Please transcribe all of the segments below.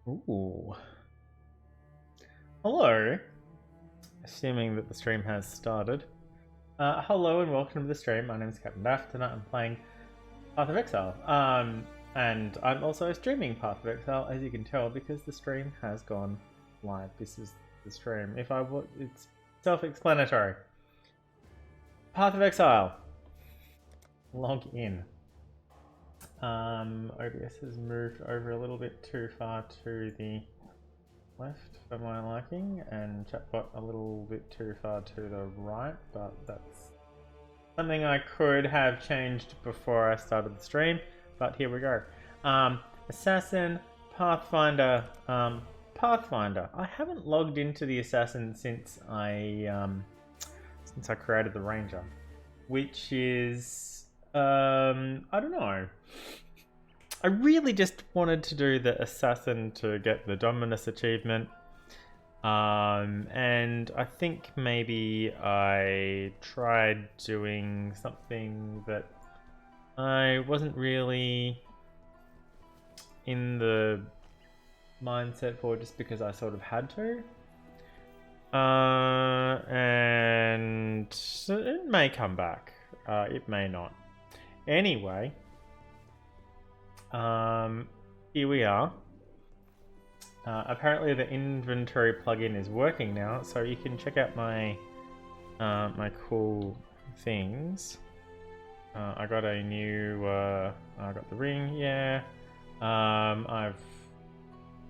Ooh. Hello. Assuming that the stream has started. Hello and welcome to the stream. My name is CaptDaf. Tonight I'm playing Path of Exile. And I'm also streaming Path of Exile, as you can tell, because the stream has gone live. This is the stream. It's self-explanatory. Path of Exile. Log in. OBS has moved over a little bit too far to the left for my liking, and chatbot a little bit too far to the right, but that's something I could have changed before I started the stream, but here we go. Assassin, Pathfinder, Pathfinder. I haven't logged into the Assassin since I created the Ranger, which is I don't know. I really just wanted to do the Assassin to get the Dominus achievement. And I think maybe I tried doing something that I wasn't really in the mindset for, just because I sort of had to. And it may come back. It may not. Anyway, here we are. Apparently the inventory plugin is working now, so you can check out my my cool things. I got a new I got the ring, yeah. I've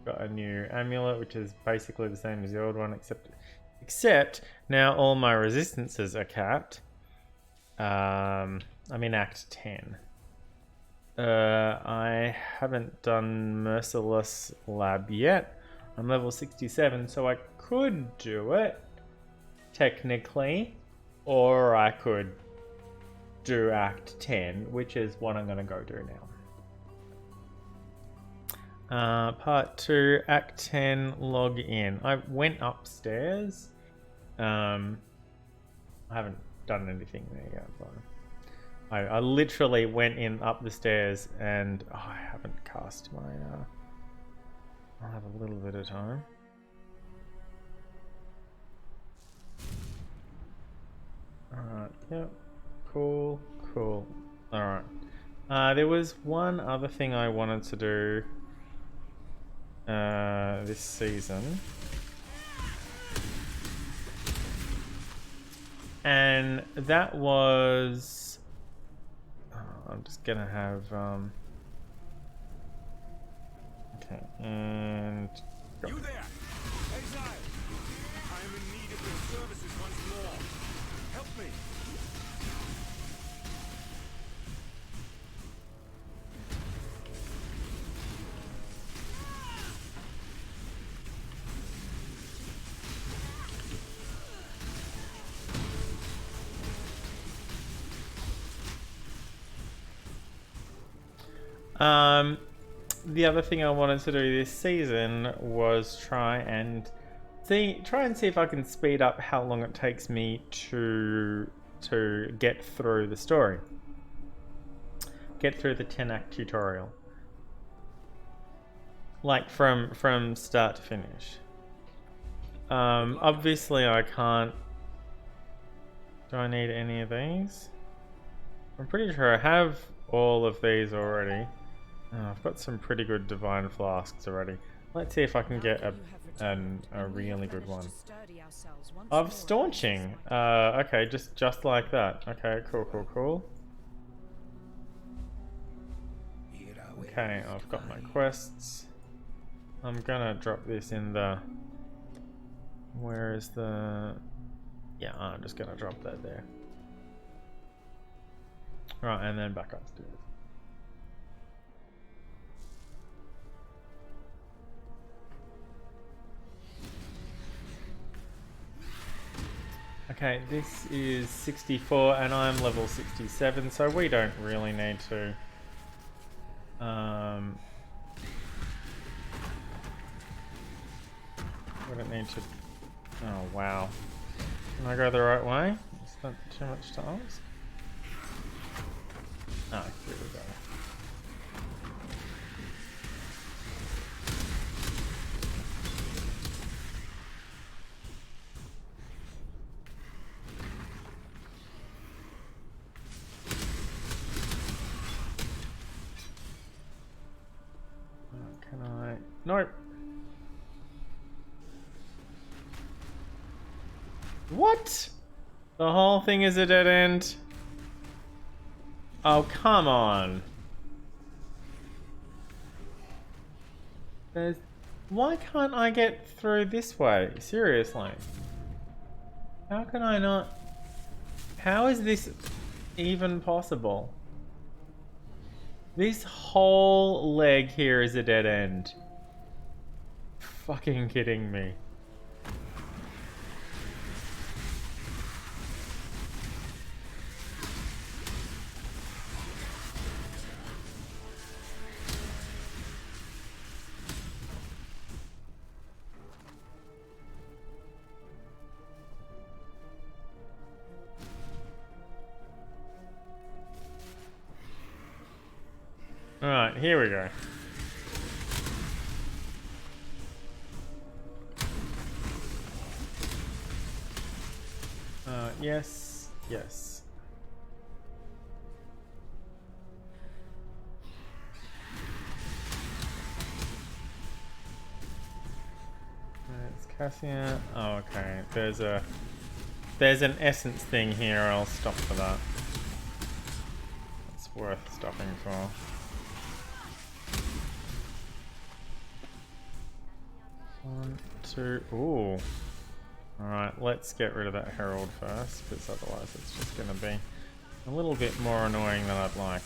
got a new amulet, which is basically the same as the old one, except now all my resistances are capped. I'm in Act 10. I haven't done Merciless Lab yet. I'm level 67, so I could do it, technically. Or I could do Act 10, which is what I'm going to go do now. Part 2, Act 10, log in. I went upstairs. I haven't done anything there yet, but I literally went up the stairs, and I haven't cast my I'll have a little bit of time. Alright, yep. Cool. Alright. There was one other thing I wanted to do this season. And that was... I'm just gonna have... Okay, and... Go. You there! Exile! I am in need of your services once more. Help me! The other thing I wanted to do this season was try and see if I can speed up how long it takes me to get through the story. Get through the 10-act tutorial. Like from start to finish. Obviously I can't... Do I need any of these? I'm pretty sure I have all of these already. Oh, I've got some pretty good divine flasks already. Let's see if I can get a really good one. Of staunching. Okay, just like that. Okay, cool. Okay, I've got my quests. I'm gonna drop this in the... Where is the... Yeah, I'm just gonna drop that there. Right, and then back upstairs. Okay, this is 64 and I'm level 67, so we don't really need to we don't need to... Oh wow. Can I go the right way? Is that too much to ask? Oh, here we go. Nope. What? The whole thing is a dead end? Oh, come on. There's... Why can't I get through this way? Seriously. How can I not... How is this even possible? This whole leg here is a dead end. Fucking kidding me. Alright, here we go. Yes, yes. It's Cassia. Oh, okay. There's an essence thing here. I'll stop for that. It's worth stopping for. One, two. Ooh. Alright, let's get rid of that Herald first, because otherwise it's just going to be a little bit more annoying than I'd like.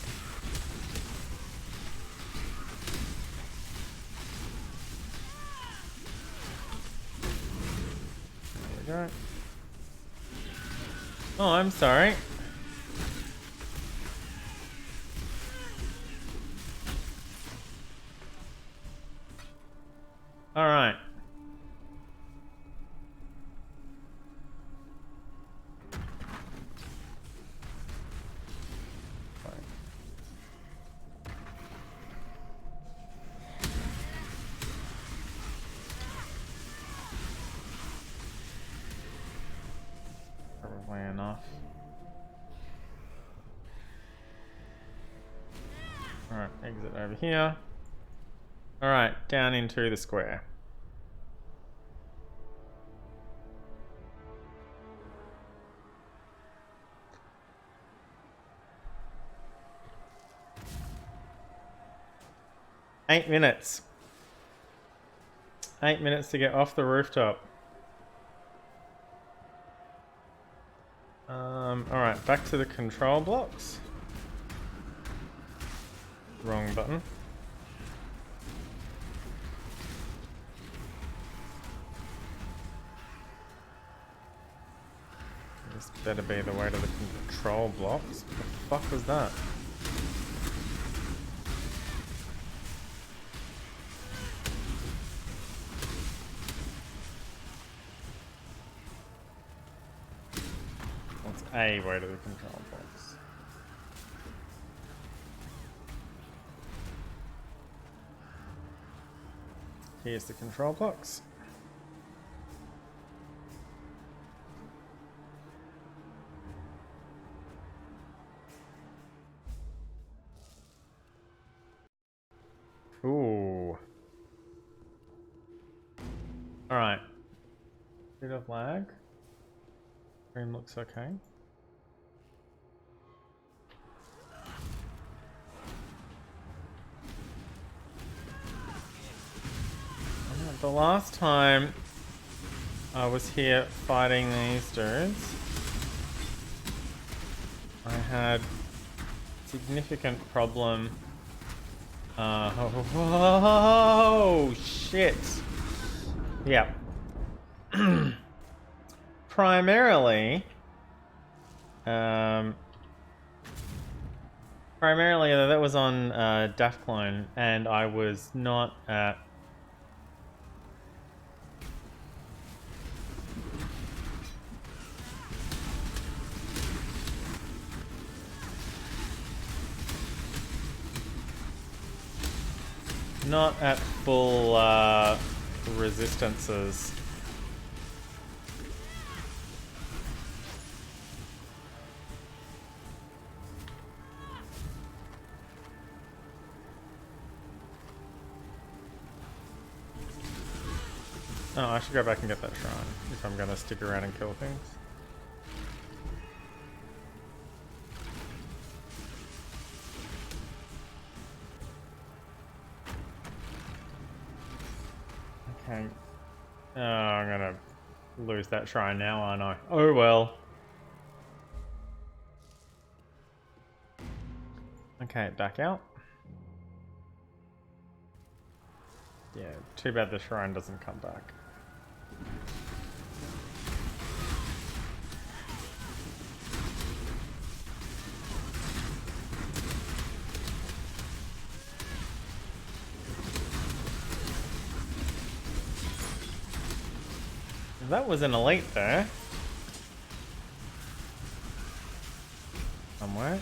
There we go. Oh, I'm sorry. Alright. Probably enough. Alright, exit over here. Alright, down into the square. Eight minutes. 8 minutes to get off the rooftop. Alright, back to the control blocks. Wrong button. This better be the way to the control blocks. What the fuck was that? What's a way to the control blocks? Here's the control blocks. Ooh. Alright. Bit of lag. Screen looks okay. The last time I was here fighting these dudes, I had significant problem. Oh shit! Yeah. Primarily, that was on DAF clone, and I was not at. Not at full resistances. Oh, I should go back and get that shrine if I'm gonna stick around and kill things. Okay. Oh, I'm gonna lose that shrine now, aren't I? Oh well. Okay, back out. Yeah, too bad the shrine doesn't come back. That was an elite there. Somewhere.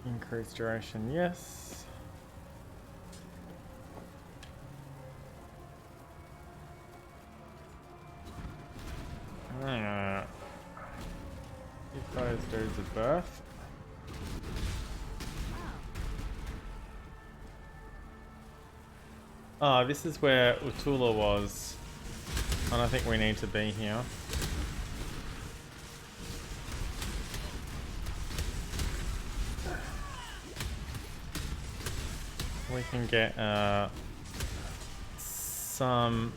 Increased duration, yes. Give those dudes a birth. Oh, this is where Utula was. And I think we need to be here. We can get some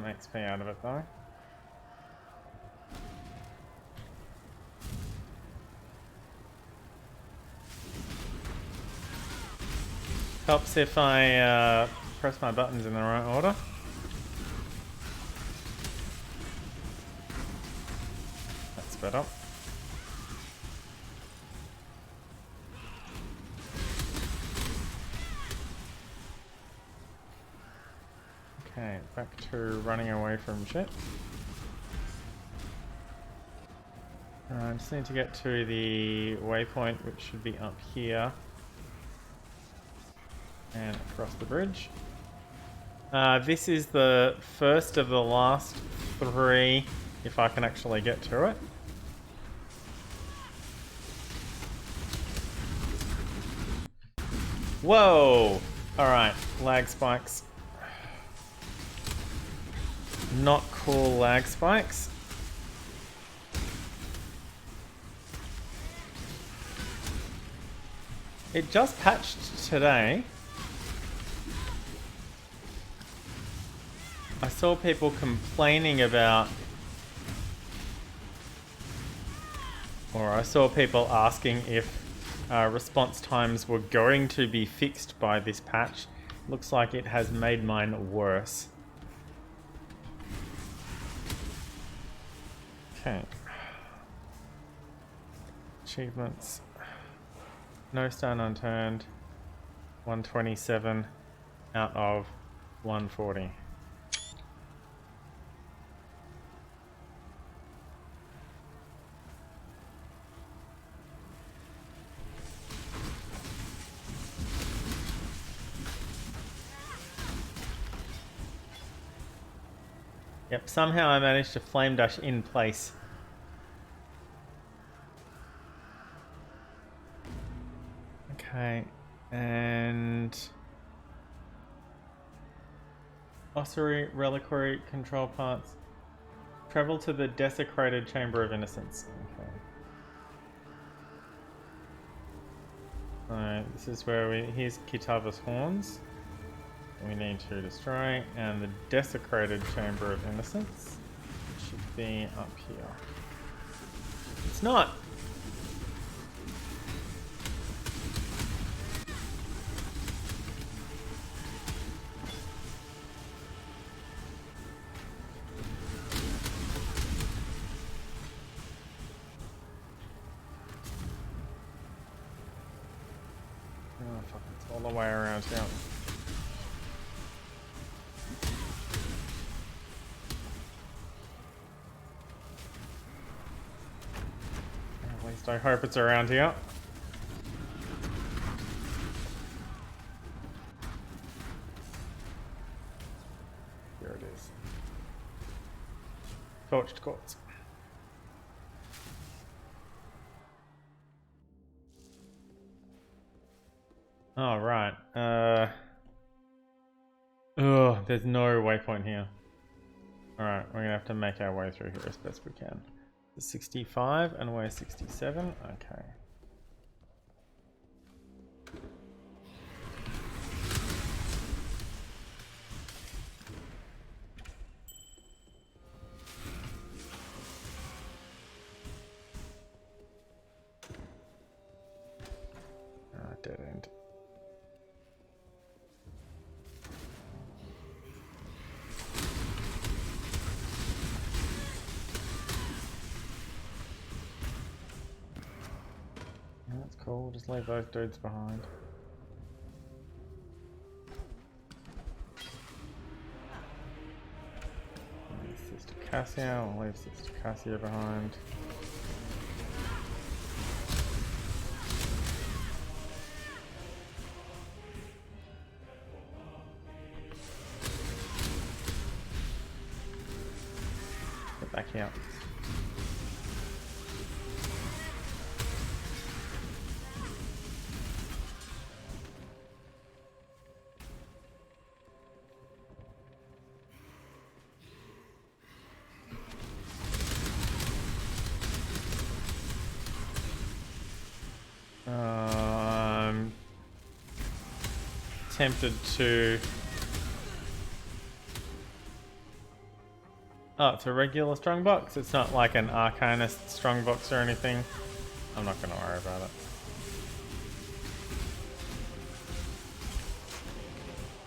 XP out of it though. Helps if I press my buttons in the right order. That's better. Okay, back to running away from shit. I just need to get to the waypoint, which should be up here. And across the bridge. This is the first of the last 3, if I can actually get to it. Whoa! Alright, lag spikes. Not cool lag spikes. It just patched today. I saw people complaining about, or I saw people asking if response times were going to be fixed by this patch. Looks like it has made mine worse. Okay. Achievements. No stone unturned. 127 out of 140. Yep, somehow I managed to flame dash in place. Okay, and ossuary, reliquary, control parts. Travel to the desecrated chamber of innocence. Okay. Alright, this is where here's Kitava's horns. We need to destroy, and the desecrated chamber of innocence should be up here. It's not. Oh fuck, it's all the way around here. At least I hope it's around here. Torched quartz. Oh, right. Oh, there's no waypoint here. Alright, we're gonna have to make our way through here as best we can. 65 and we're 67. Okay. Dead end. That's cool, just leave those dudes behind. Sister Cassia, we'll leave Sister Cassia behind. Get back here. Tempted to... Oh, it's a regular strongbox? It's not like an Arcanist strongbox or anything? I'm not gonna worry about it.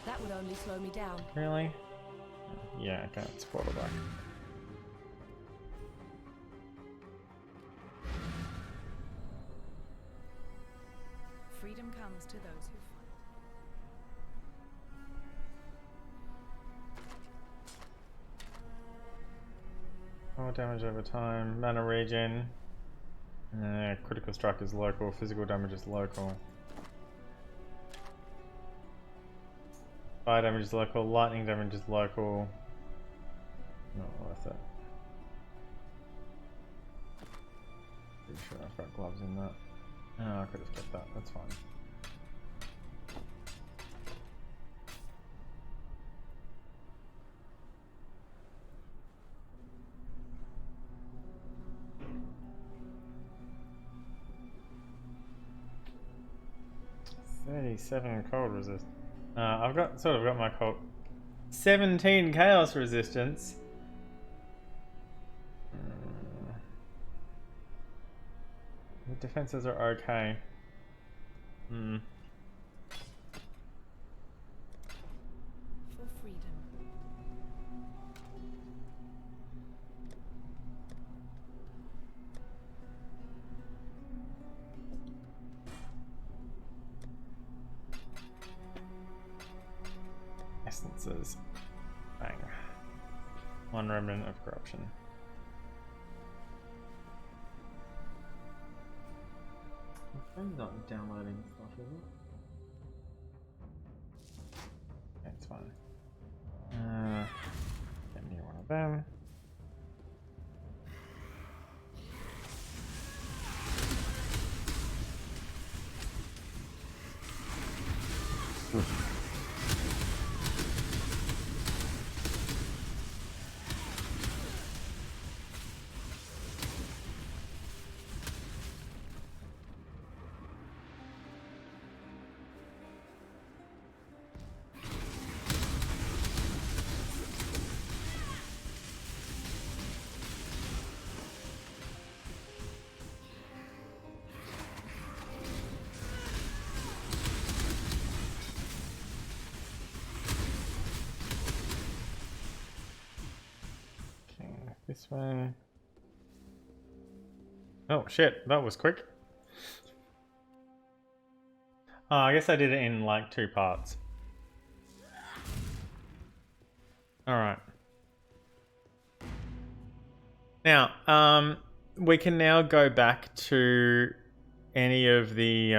That would only slow me down. Really? Yeah, okay, it's quarterback. Freedom comes to those who fight. More damage over time, mana regen. Critical strike is local, physical damage is local. Fire damage is local, lightning damage is local. Not worth it. Pretty sure I've got gloves in that. Oh, I could have kept that, that's fine. Seven cold resist. I've got my cold. 17 chaos resistance. The defenses are okay. For freedom. Essences. Bang. One remnant of corruption. My phone's not downloading stuff, is it? Okay, it's fine. Get me one of them. This one. Oh shit, that was quick. Oh, I guess I did it in like 2 parts. Alright. Now, we can now go back to any of the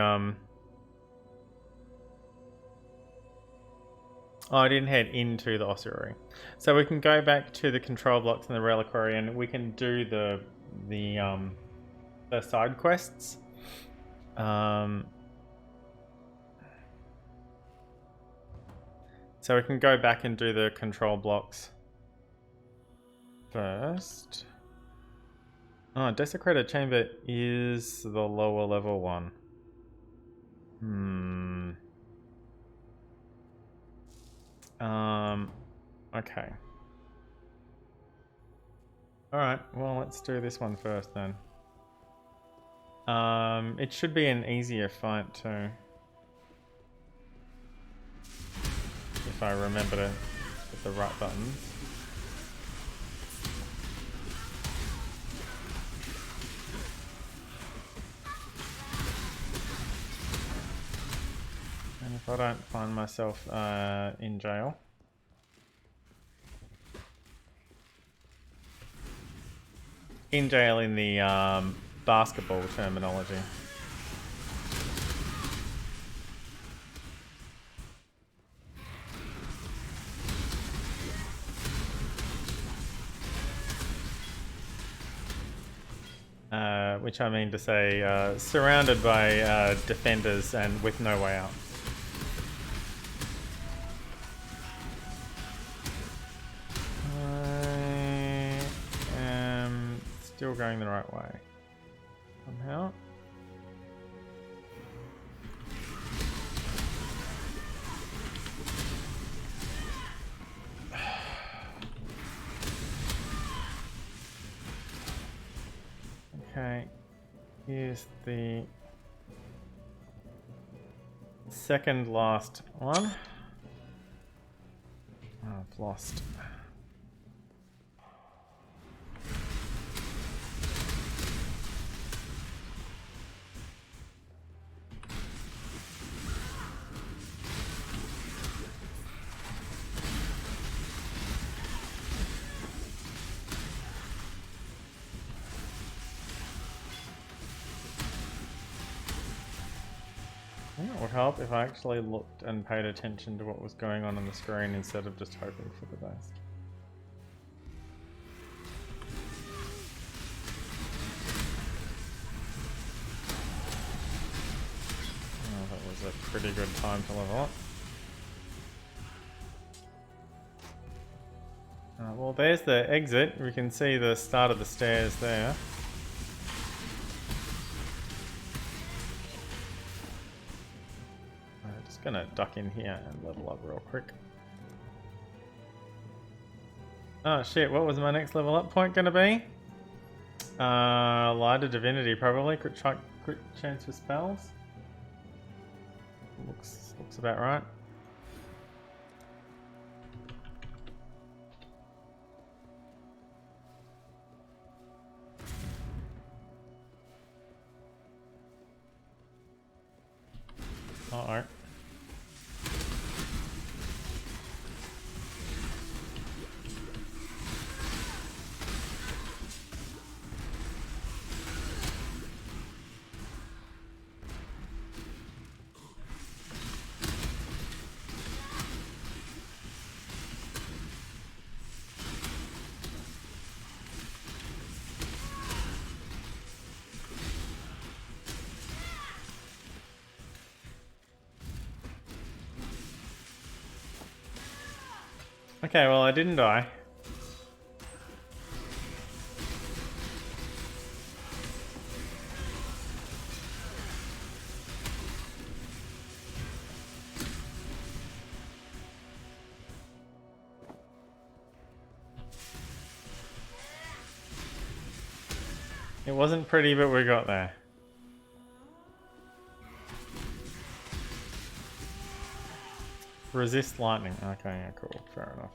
Oh, I didn't head into the ossuary. So we can go back to the control blocks in the reliquary and we can do the side quests. So we can go back and do the control blocks first. Oh, Desecrated Chamber is the lower level one. Okay. Alright, well let's do this one first then. It should be an easier fight too. If I remember to hit the right buttons. And if I don't find myself in jail. In jail in the basketball terminology. Which I mean to say, surrounded by defenders and with no way out. I am still going the right way. Somehow. Okay, here's the second last one. Oh, I've lost. It would help if I actually looked and paid attention to what was going on the screen instead of just hoping for the best. Oh, that was a pretty good time to level up. Well, there's the exit. We can see the start of the stairs there. Gonna duck in here and level up real quick. Oh shit, what was my next level up point gonna be? Light of Divinity probably. Crit chance for spells. Looks about right. Uh-oh. Okay, well I didn't die. It wasn't pretty, but we got there. Resist lightning. Okay, yeah, cool. Fair enough.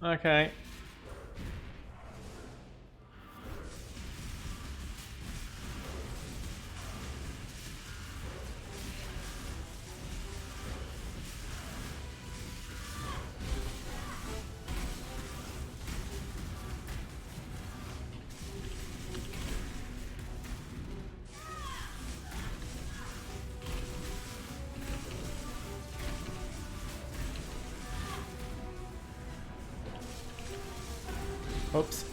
Okay. Oops.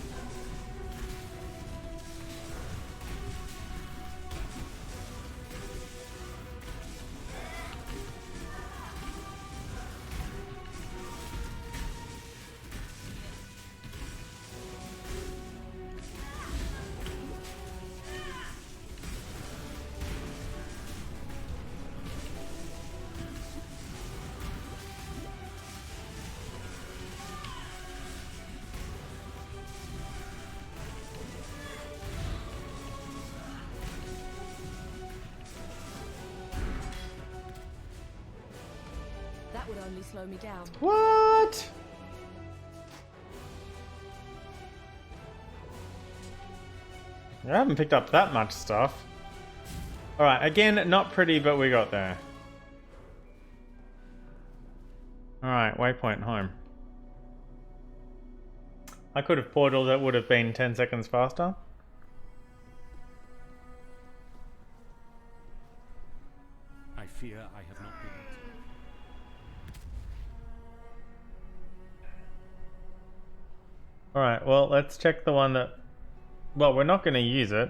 That would only slow me down. What? I haven't picked up that much stuff. Alright, again, not pretty, but we got there. Alright, waypoint home. I could have portaled, that would have been 10 seconds faster. I fear I have not been. Alright, well, let's check the one that... Well, we're not going to use it.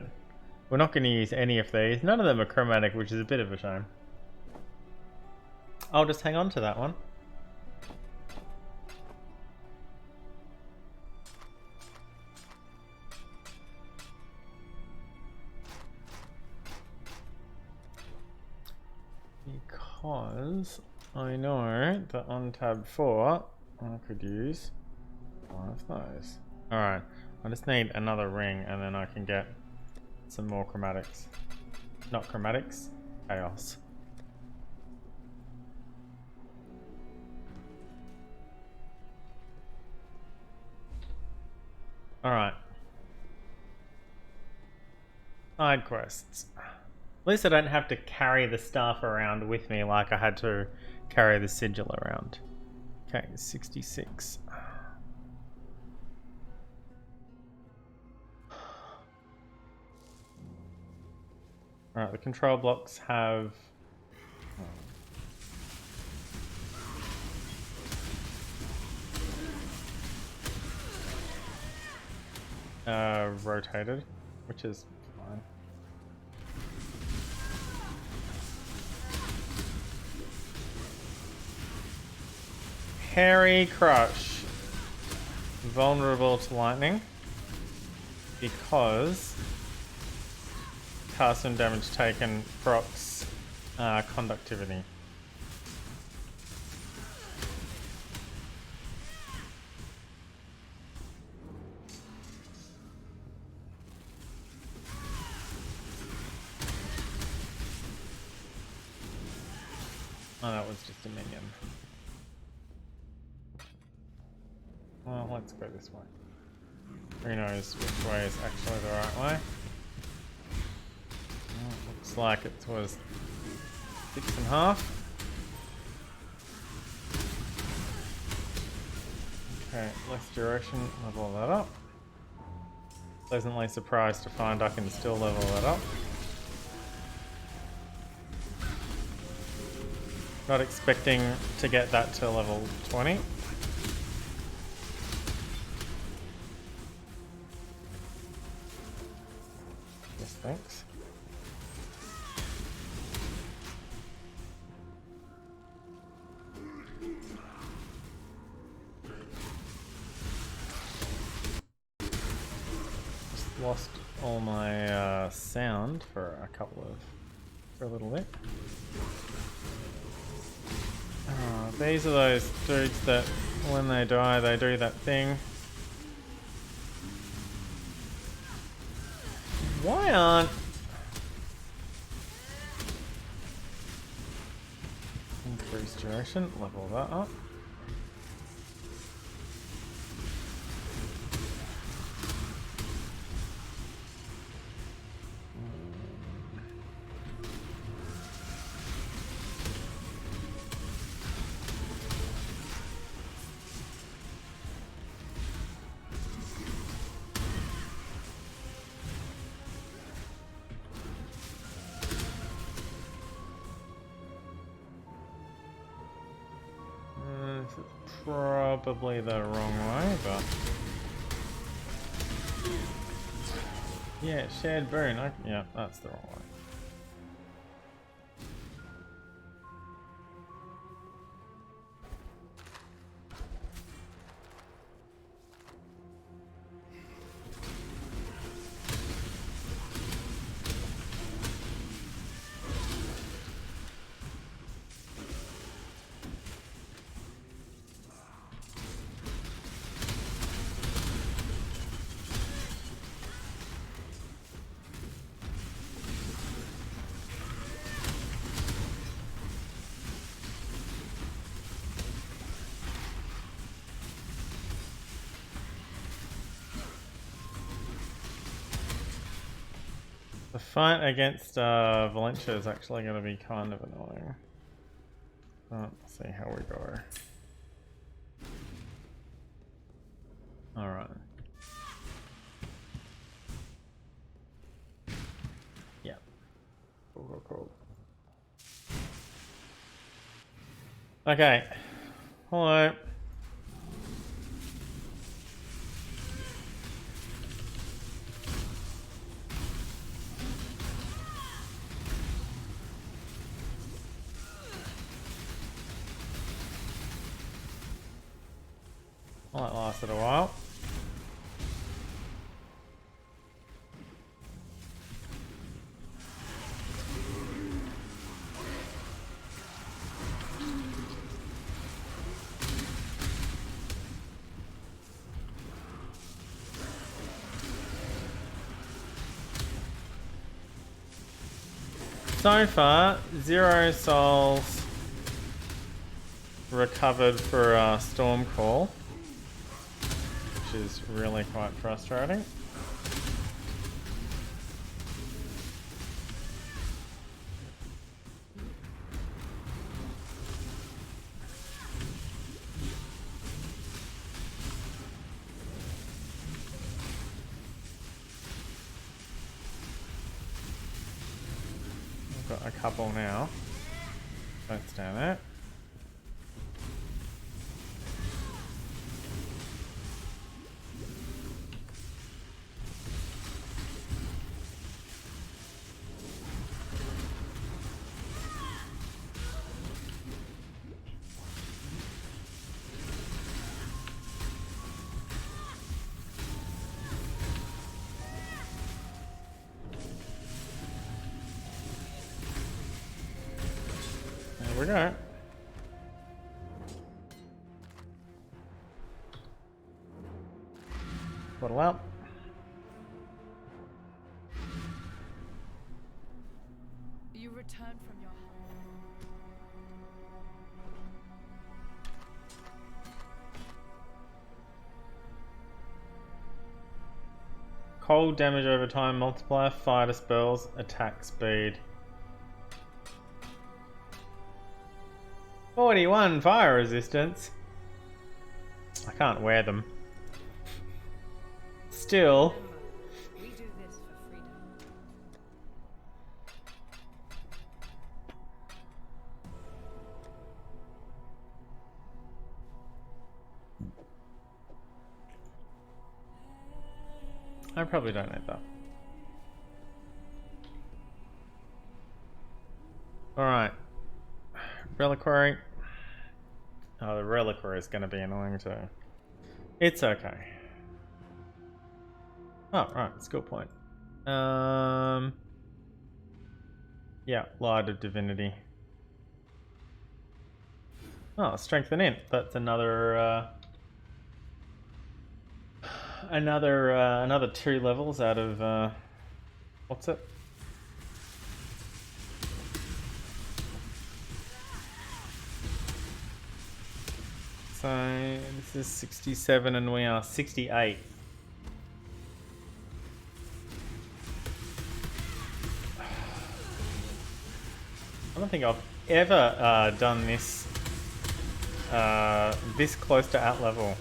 We're not going to use any of these. None of them are chromatic, which is a bit of a shame. I'll just hang on to that one. Because I know that on tab 4, I could use one of those. Alright, I just need another ring and then I can get some more chromatics. Not chromatics, chaos. Alright. Side quests. At least I don't have to carry the staff around with me like I had to carry the sigil around. Okay, 66. Alright, the control blocks have... rotated, which is fine. Hairy Crush. Vulnerable to lightning. Because cast and damage taken procs conductivity. Oh, that was just a minion. Well, let's go this way. Who knows which way is actually the right way. Well, it looks like it was 6.5. Okay, less duration, level that up. Pleasantly surprised to find I can still level that up. Not expecting to get that to level 20. Yes, thanks. Just lost all my sound for a little bit. These are those dudes that when they die they do that thing. Why aren't... Increase duration, level that up. Probably the wrong way, but... Yeah, shared boon. Yeah, that's the wrong one. The fight against Valencia is actually going to be kind of annoying. Let's see how we go. Alright. Yeah. Cool. Okay. Hello. Well, that lasted a while. So far, 0 souls recovered for Storm Call, which is really quite frustrating. Got a couple now. Don't stand there. There we go. Bottle up. You return from your Cold damage over time multiplier, fighter spells, attack speed. 41 fire resistance. I can't wear them. Still. We do this for freedom. I probably don't need that. Alright. Reliquary. Oh, the reliquary is going to be annoying too. It's okay. Oh, right, skill point. Yeah, Light of Divinity. Oh, Strength and Int. That's another another 2 levels out of what's it? So this is 67 and we are 68. I don't think I've ever done this this close to at level.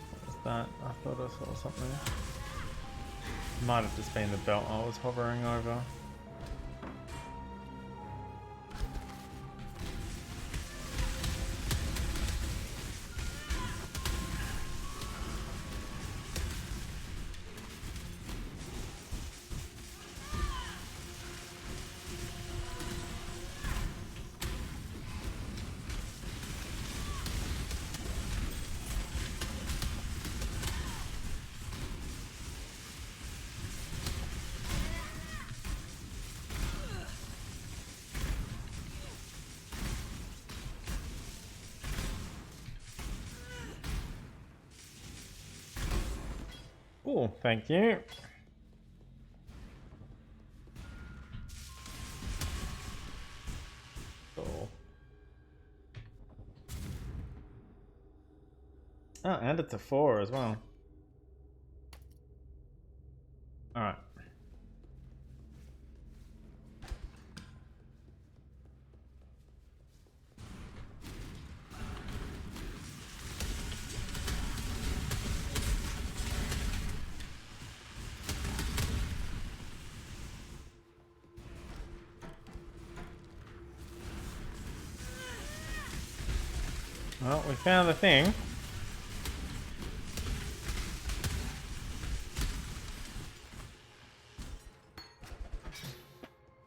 What was that? I thought I saw something. Might have just been the belt I was hovering over. Oh, thank you. Cool. Oh, and it's a 4 as well. Alright. Well, we found the thing.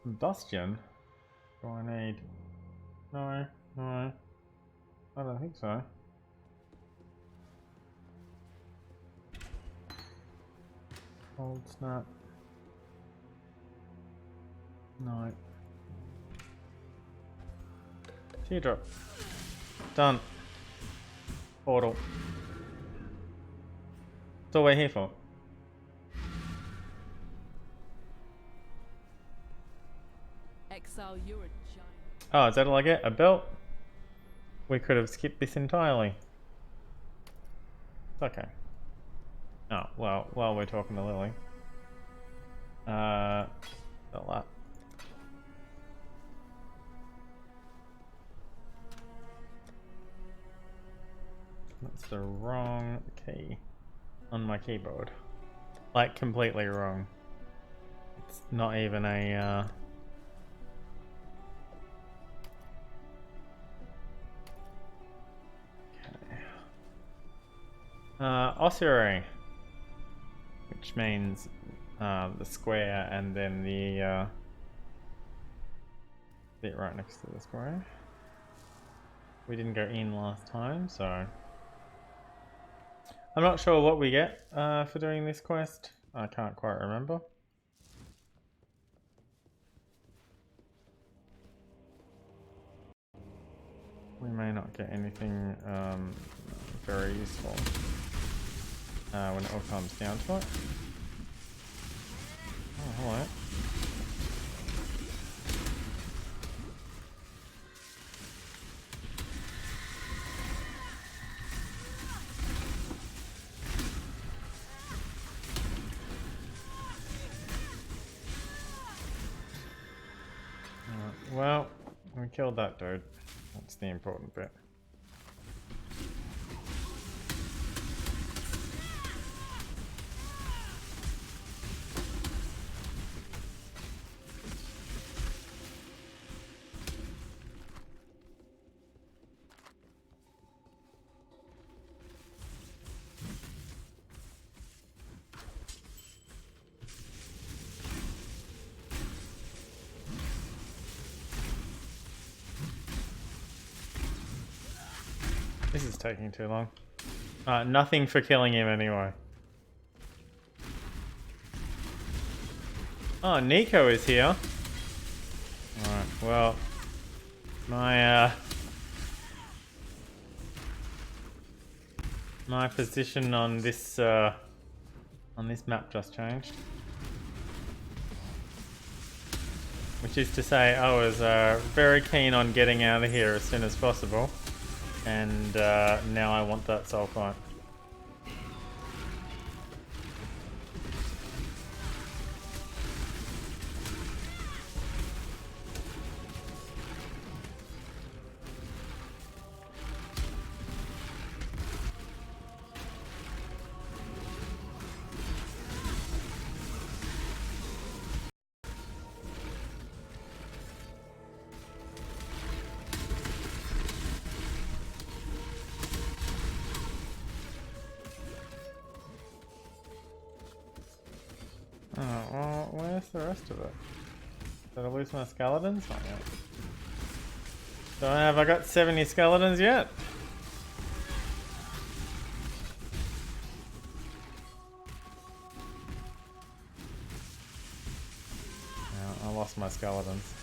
Bastion? Do I need? No, no. I don't think so. Hold snap. No. Teardrop. Done. Portal. That's all we're here for. Exile, you're a giant. Oh, is that all I get? A belt? We could have skipped this entirely. It's okay. Oh, well, while we're talking to Lily. Sell that. That's the wrong key on my keyboard. Like, completely wrong. It's not even a, ossuary, which means the square and then the bit right next to the square. We didn't go in last time, so I'm not sure what we get for doing this quest. I can't quite remember. We may not get anything very useful when it all comes down to it. Oh, hello. Well, we killed that dude. That's the important bit. This is taking too long. Nothing for killing him anyway. Oh, Nico is here. Alright, well, my my position on this map just changed. Which is to say, I was very keen on getting out of here as soon as possible. And now I want that soul fight. Oh, well, where's the rest of it? Did I lose my skeletons? Not yet. So have I got 70 skeletons yet? No, I lost my skeletons.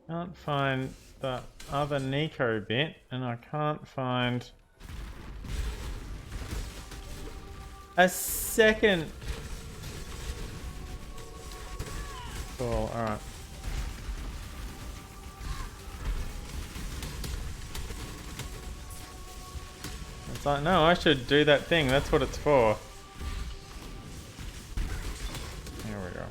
Can't find the other Nico bit, and I can't find a second. Cool, alright. It's like, no, I should do that thing, that's what it's for. Here we go.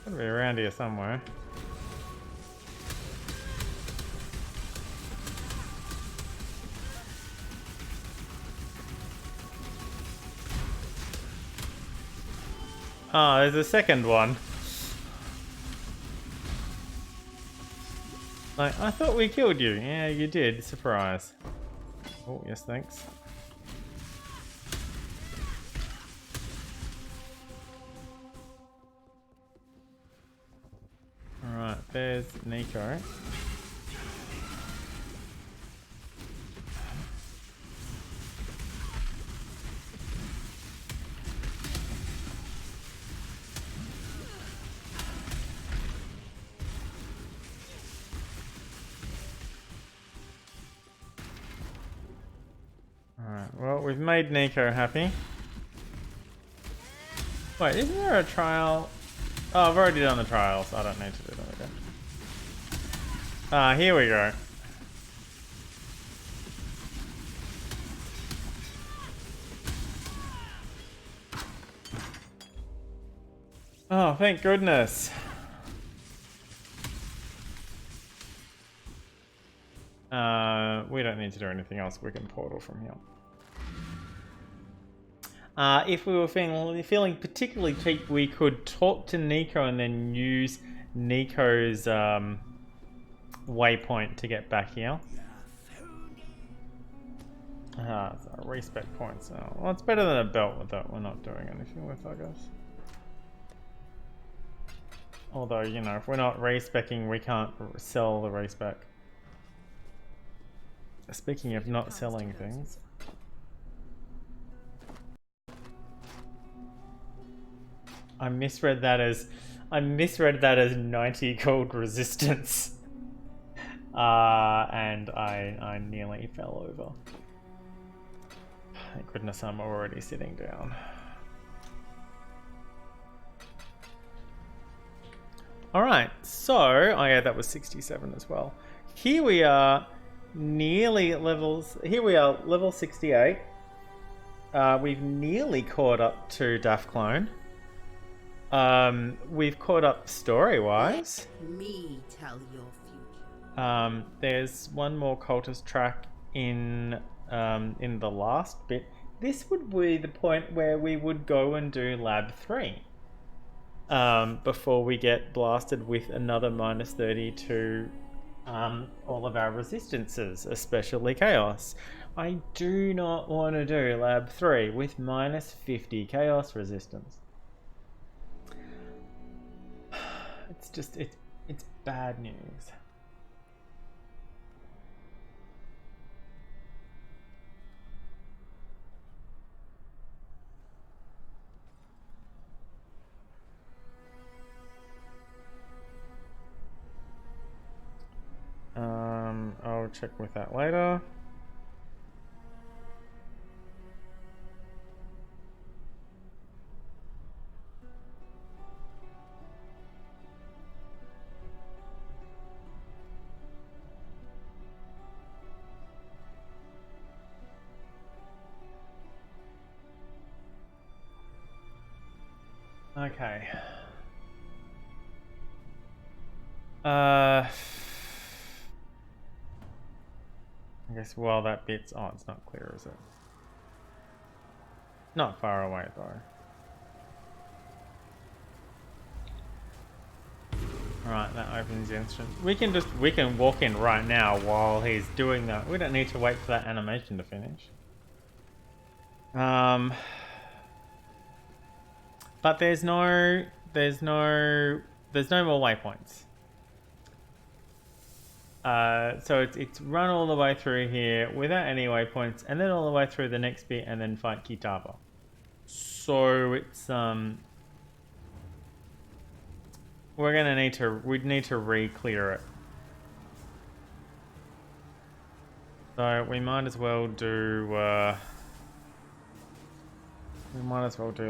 Gotta be around here somewhere. Oh, there's a second one. Like, I thought we killed you. Yeah, you did. Surprise. Oh, yes, thanks. Alright, there's Nico. Alright, well, we've made Nico happy. Wait, isn't there a trial? Oh, I've already done the trials. I don't need to do them again. Ah, here we go. Oh, thank goodness. We don't need to do anything else. We can portal from here. If we were feeling particularly cheap, we could talk to Nico and then use Nico's waypoint to get back here. So respec points. Oh, well, it's better than a belt that we're not doing anything with, I guess. Although, you know, if we're not respecking, we can't sell the respec. Speaking of not selling things. I misread that as 90 gold resistance. And I nearly fell over. Thank goodness I'm already sitting down. Alright, so oh yeah, that was 67 as well. Here we are nearly at levels. Here we are, level 68. We've nearly caught up to DAF Clone. We've caught up story-wise. Let me tell your future. There's one more cultist track in the last bit. This would be the point where we would go and do Lab 3. Before we get blasted with another minus 30 to all of our resistances, especially Chaos. I do not want to do Lab 3 with minus 50 Chaos resistance. It's just, it's bad news. I'll check with that later. Okay. I guess while that bit's... Oh, it's not clear, is it? Not far away, though. Alright, that opens the entrance. We can walk in right now while he's doing that. We don't need to wait for that animation to finish. But there's no more waypoints. So it's run all the way through here without any waypoints, and then all the way through the next bit, and then fight Kitava. So it's we'd need to re-clear it. So we might as well do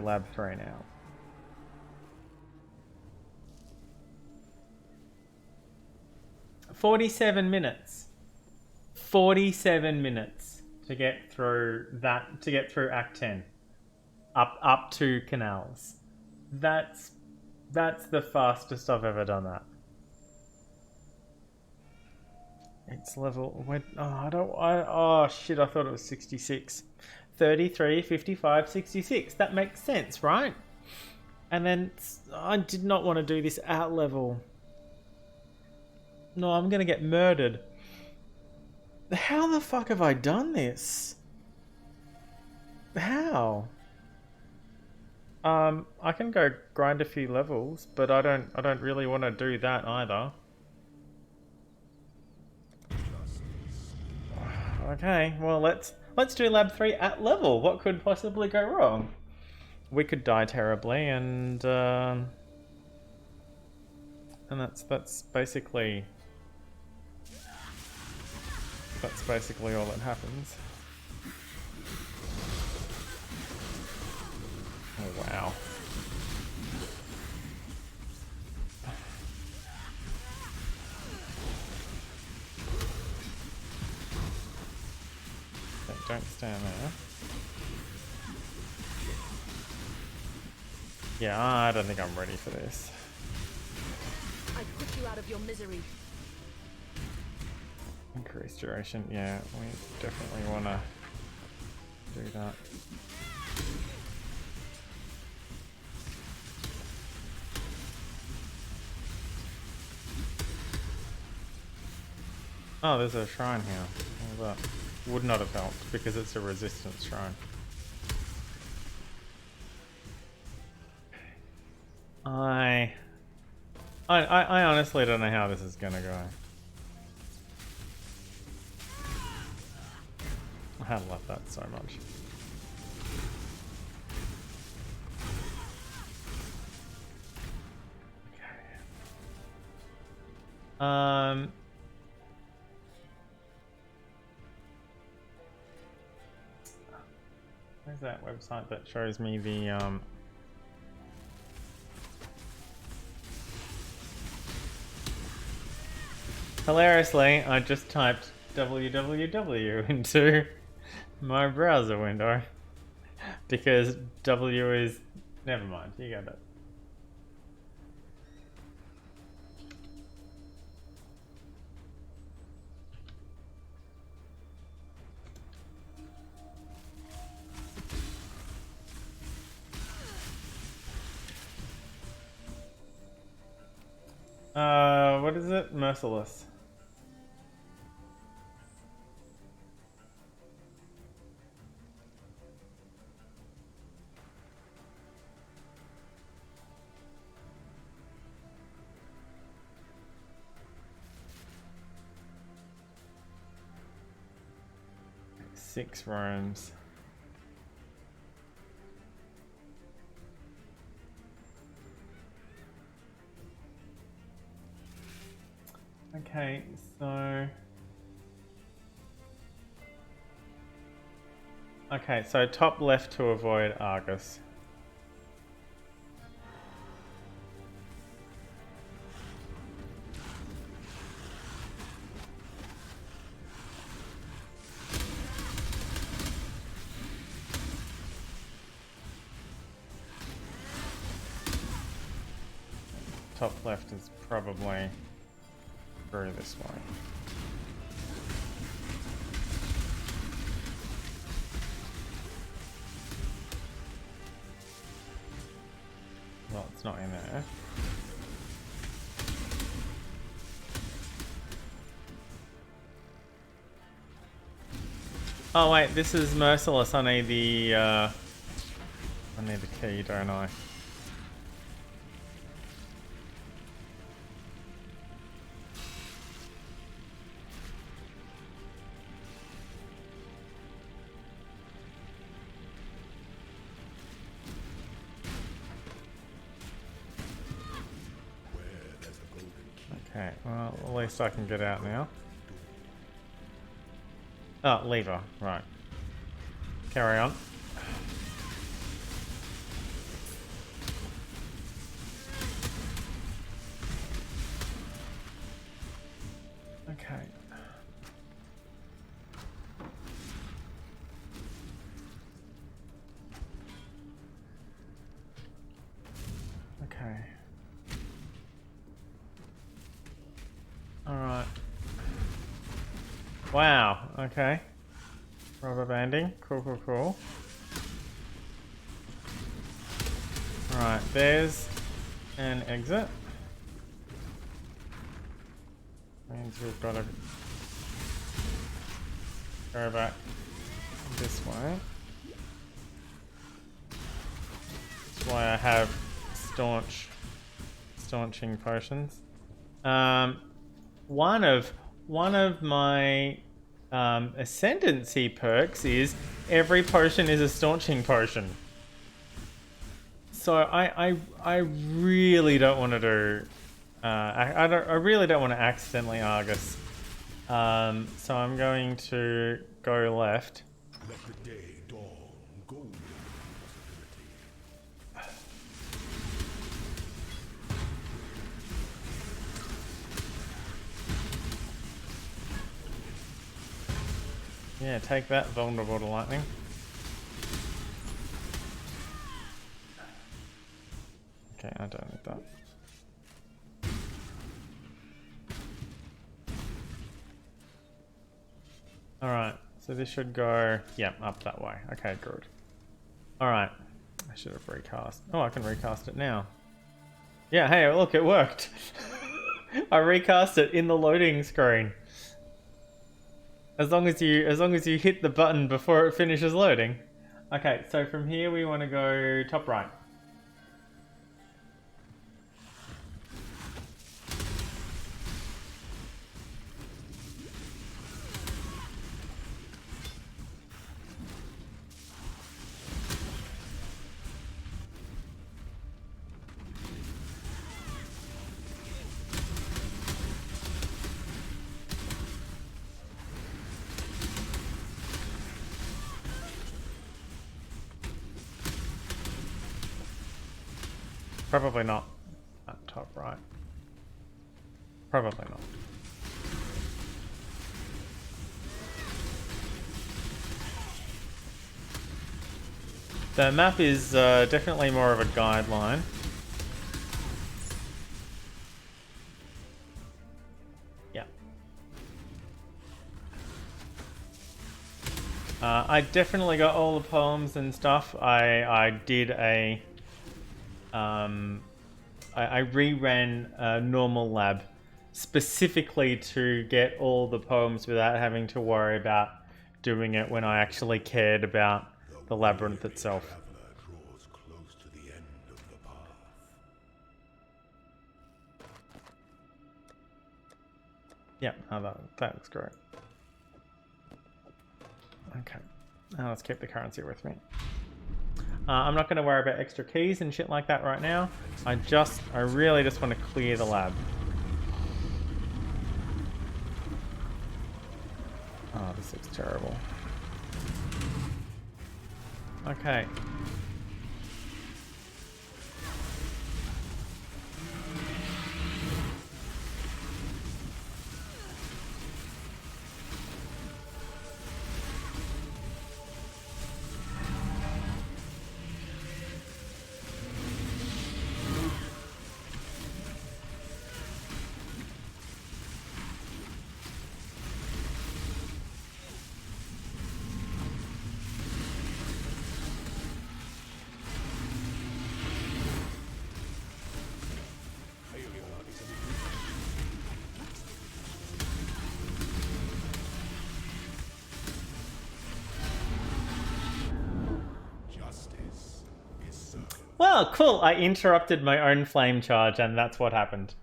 lab 3 now. "47 minutes. 47 minutes to get through that, to get through Act 10. Up to canals. That's the fastest I've ever done that. It's level... oh shit, I thought it was 66. 33, 55, 66. That makes sense, right? And then I did not want to do this at level. No, I'm gonna get murdered. How the fuck have I done this? How? I can go grind a few levels, but I don't really want to do that either. Okay, well let's do lab 3 at level. What could possibly go wrong? We could die terribly, and that's basically all that happens. Oh wow. Don't stand there. Yeah, I don't think I'm ready for this. I put you out of your misery. Increased duration, yeah, we definitely want to do that. Oh, there's a shrine here. Well, that would not have helped because it's a resistance shrine. I honestly don't know how this is gonna go. I love that so much. Okay. Where's that website that shows me the Hilariously, I just typed www into my browser window because W is... Never mind, you get it. What is it? Merciless. Six rooms. Okay, so... Okay, so top left to avoid Argus. top left is probably through this way. Well, it's not in there. Oh wait, this is merciless. I need the key, don't I? Okay, well, at least I can get out now. Oh, lever, right. Carry on. Okay. Okay. Alright. Wow, okay. Rubber banding. Cool, cool, cool. Alright, there's an exit. Means we've got to go back this way. That's why I have staunching potions. One of my ascendancy perks is every potion is a staunching potion. So I really don't want to do. I really don't want to accidentally Argus. So I'm going to go left. Let the day dawn. Golden Yeah, take that, vulnerable to lightning. Okay, I don't need that. Alright, so this should go, yeah, up that way. Okay, good. Alright, I should have recast. Oh, I can recast it now. Yeah, hey, look, it worked. I recast it in the loading screen. As long as you hit the button before it finishes loading. Okay, so from here we want to go top right. Probably not at top right. Probably not. The map is definitely more of a guideline. Yeah. I definitely got all the poems and stuff. I did a I reran a normal lab specifically to get all the poems without having to worry about doing it when I actually cared about the labyrinth itself. draws close to the end of the path. Yeah, oh, that looks great. Okay, now let's keep the currency with me. I'm not going to worry about extra keys and shit like that right now. I really just want to clear the lab. Oh, this looks terrible. Okay. Well, cool. I interrupted my own flame charge, and that's what happened.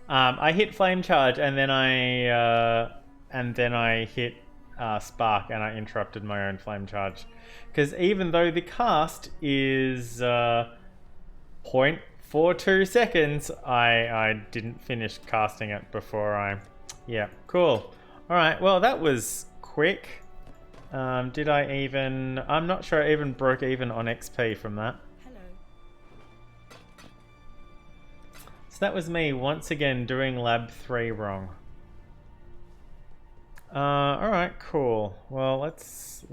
I hit flame charge, and then I hit spark, and I interrupted my own flame charge. Because even though the cast is 0.42 seconds, I didn't finish casting it before I... Yeah, cool. Alright, well that was quick. Did I even... I'm not sure I even broke even on XP from that. Hello. So that was me once again doing lab 3 wrong. Alright, cool. Well, let's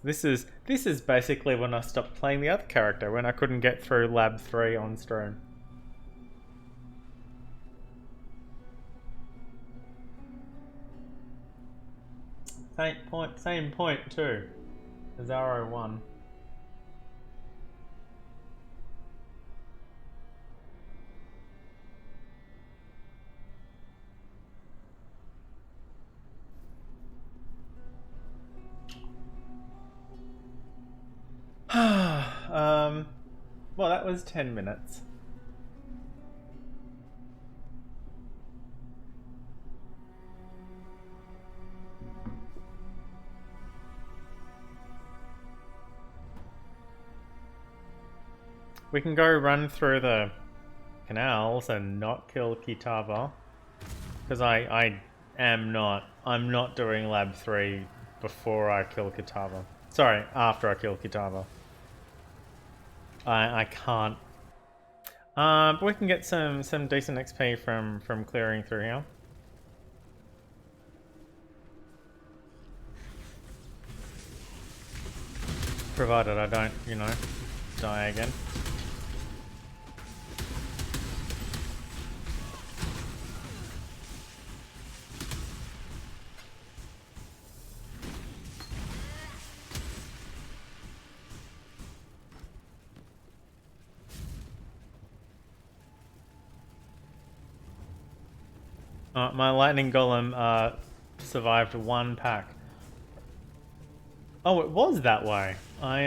this is basically when I stopped playing the other character, when I couldn't get through lab 3 on stream. Same point too. Izaro won. Well, that was 10 minutes. We can go run through the canals and not kill Kitava. Because I'm not doing lab 3 before I kill Kitava. Sorry, after I kill Kitava. I can't. But we can get some decent XP from clearing through here. Provided I don't, you know, die again. My lightning golem survived 1 pack. Oh, it was that way. I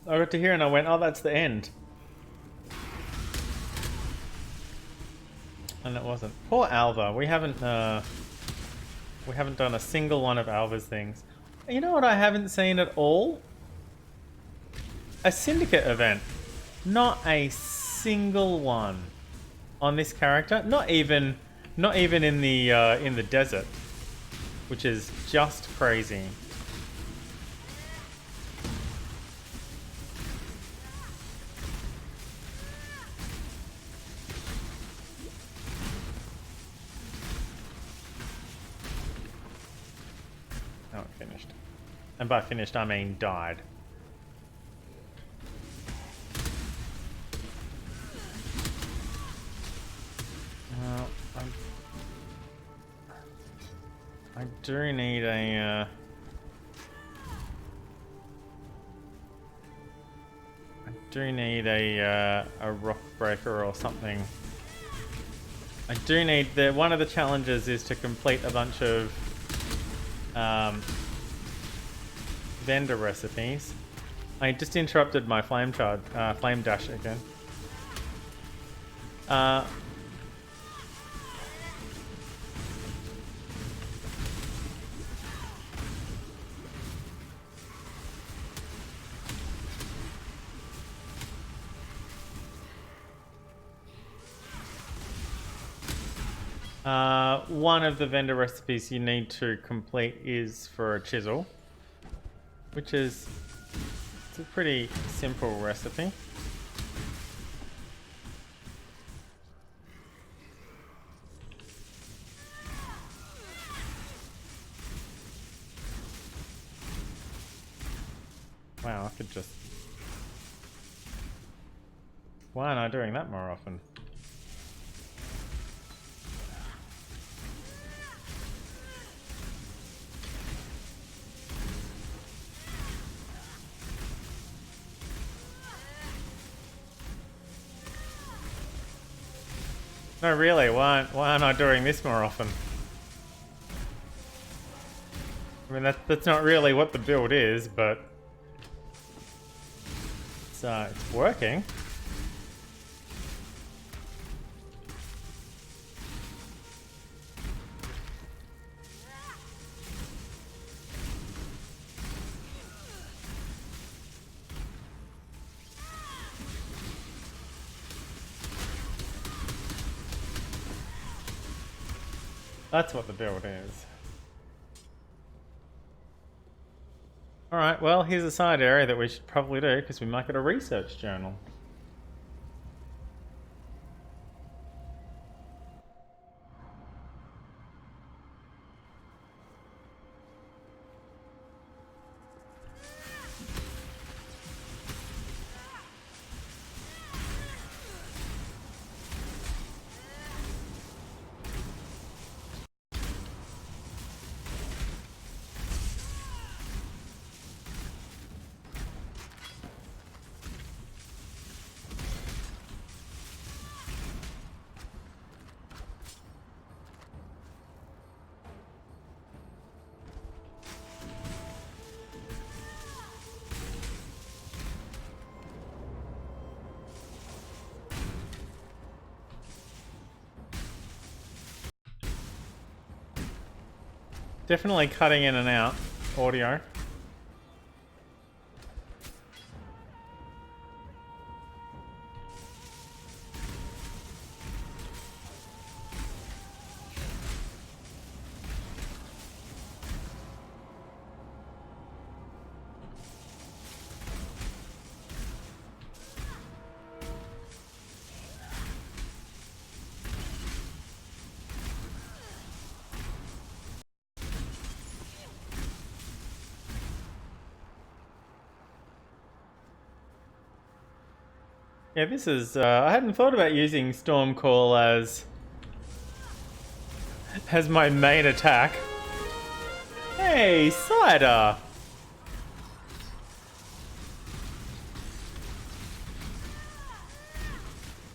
got to hear and I went, oh, that's the end. And it wasn't. Poor Alva. We haven't done a single one of Alva's things. You know what I haven't seen at all? A syndicate event. Not a single one on this character. Not even in the desert, which is just crazy. Oh, it finished. And by finished, I mean died. I do need a a rock breaker or something. I do need one of the challenges is to complete a bunch of vendor recipes. I just interrupted my flame dash again. One of the vendor recipes you need to complete is for a chisel, which is it's a pretty simple recipe. Wow, I could just... Why aren't I doing that more often? No, really, why aren't I doing this more often? I mean, that's not really what the build is, but... it's working. That's what the build is. Alright, well, here's a side area that we should probably do, because we might get a research journal. Definitely cutting in and out audio. Yeah, this is, I hadn't thought about using Stormcall as my main attack. Hey, Cider!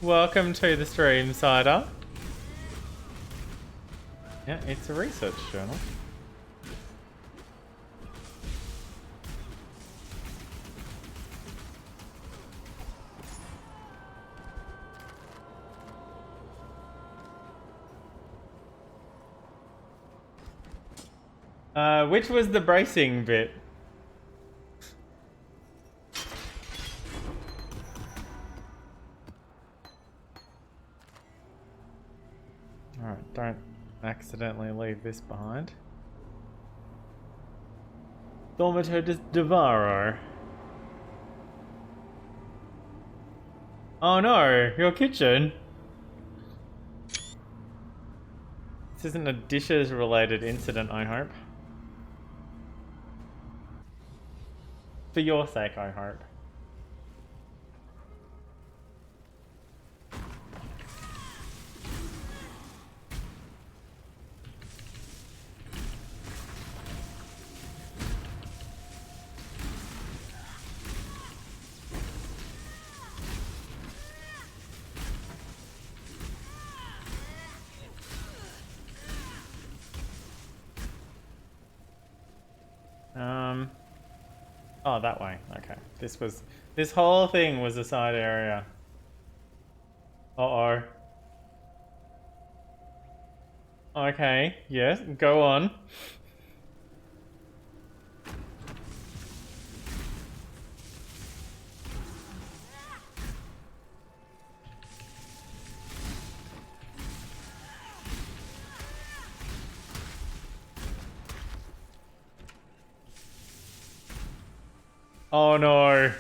Welcome to the stream, Cider. Yeah, it's a research journal. Which was the bracing bit? Alright, don't accidentally leave this behind. Thaumaturgus Devaro. Oh no, your kitchen. This isn't a dishes related incident, I hope. For your sake, I hope. Oh, that way. Okay. This whole thing was a side area. Uh-oh. Okay, yes, go on. Oh no.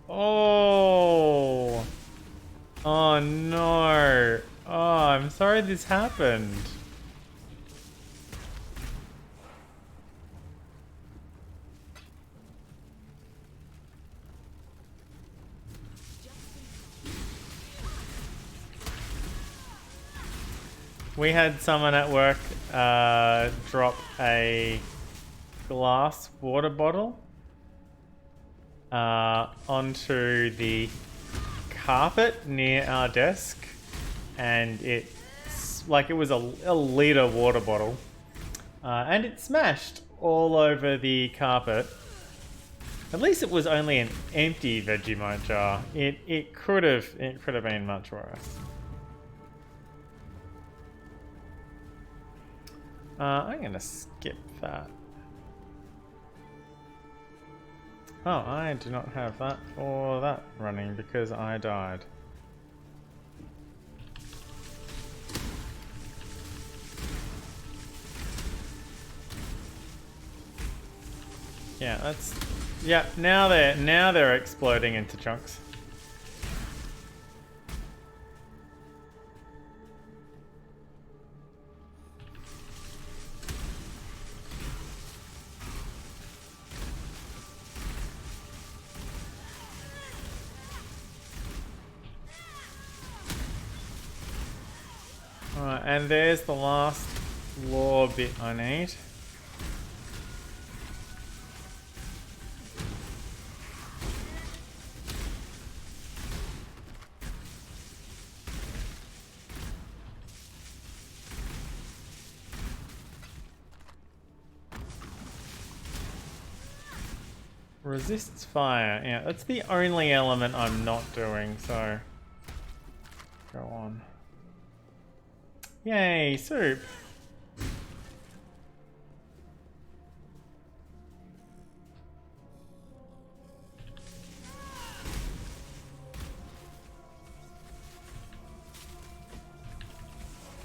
Oh. Oh no. Oh, I'm sorry this happened. We had someone at work drop a glass water bottle onto the carpet near our desk, and it was a liter water bottle, and it smashed all over the carpet. At least it was only an empty Vegemite jar. It could have been much worse. I'm gonna skip that. Oh, I do not have that or that running because I died. Yeah, that's... Yeah, now they're exploding into chunks. Alright, and there's the last lore bit I need. Resists fire. Yeah, that's the only element I'm not doing, so go on. Yay, soup.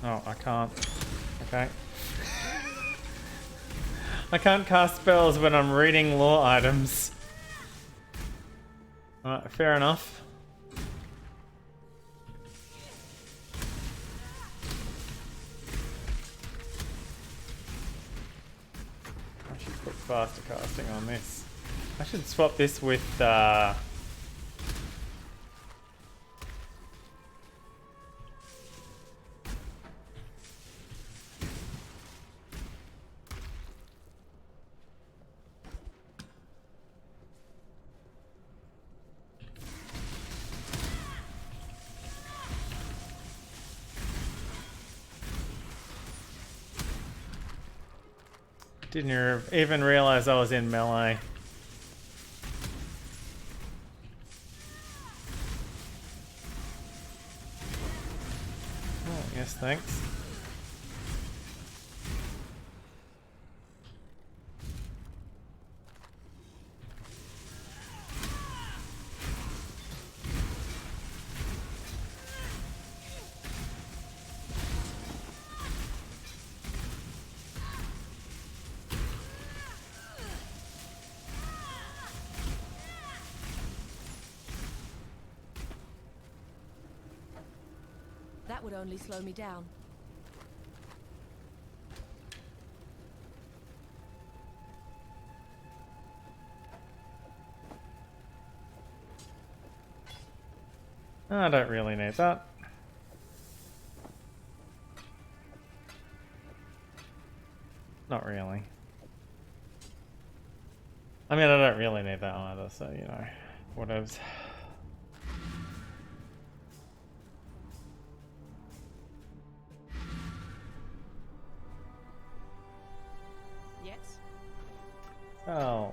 Oh, I can't. Okay. I can't cast spells when I'm reading lore items. Alright, fair enough. I should put faster casting on this. I should swap this with didn't even realize I was in melee. Oh, yes, thanks. That would only slow me down. I don't really need that. Not really. I mean, I don't really need that either, so, you know, whatevs. Yes? Oh.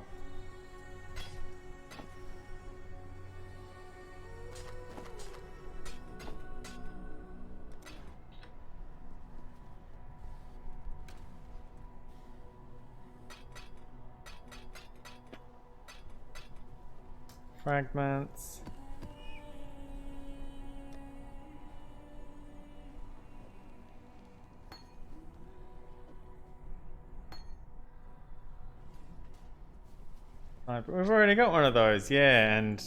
Fragments. We've already got one of those, yeah, and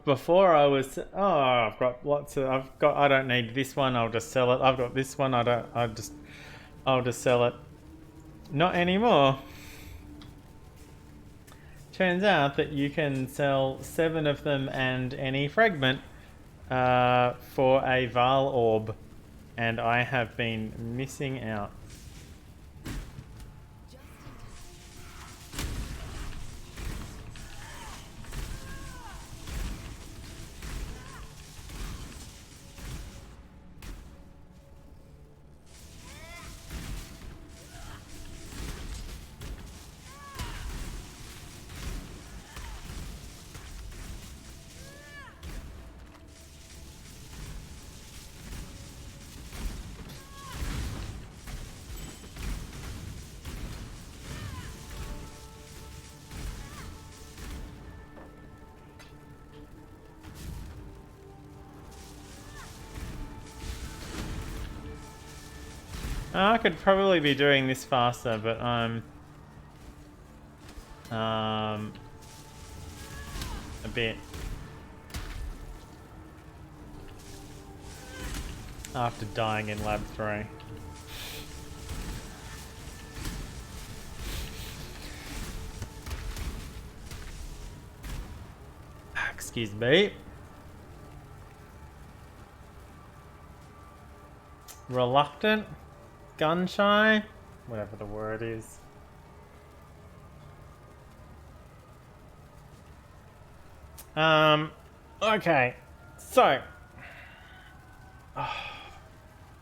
before I was, oh, I've got lots of, I don't need this one, I'll just sell it. I've got this one, I'll just sell it. Not anymore. Turns out that you can sell 7 of them and any fragment for a Val orb, and I have been missing out. I could probably be doing this faster, but I'm a bit after dying in lab 3. Excuse me. Reluctant? Gun shy? Whatever the word is. Okay. So.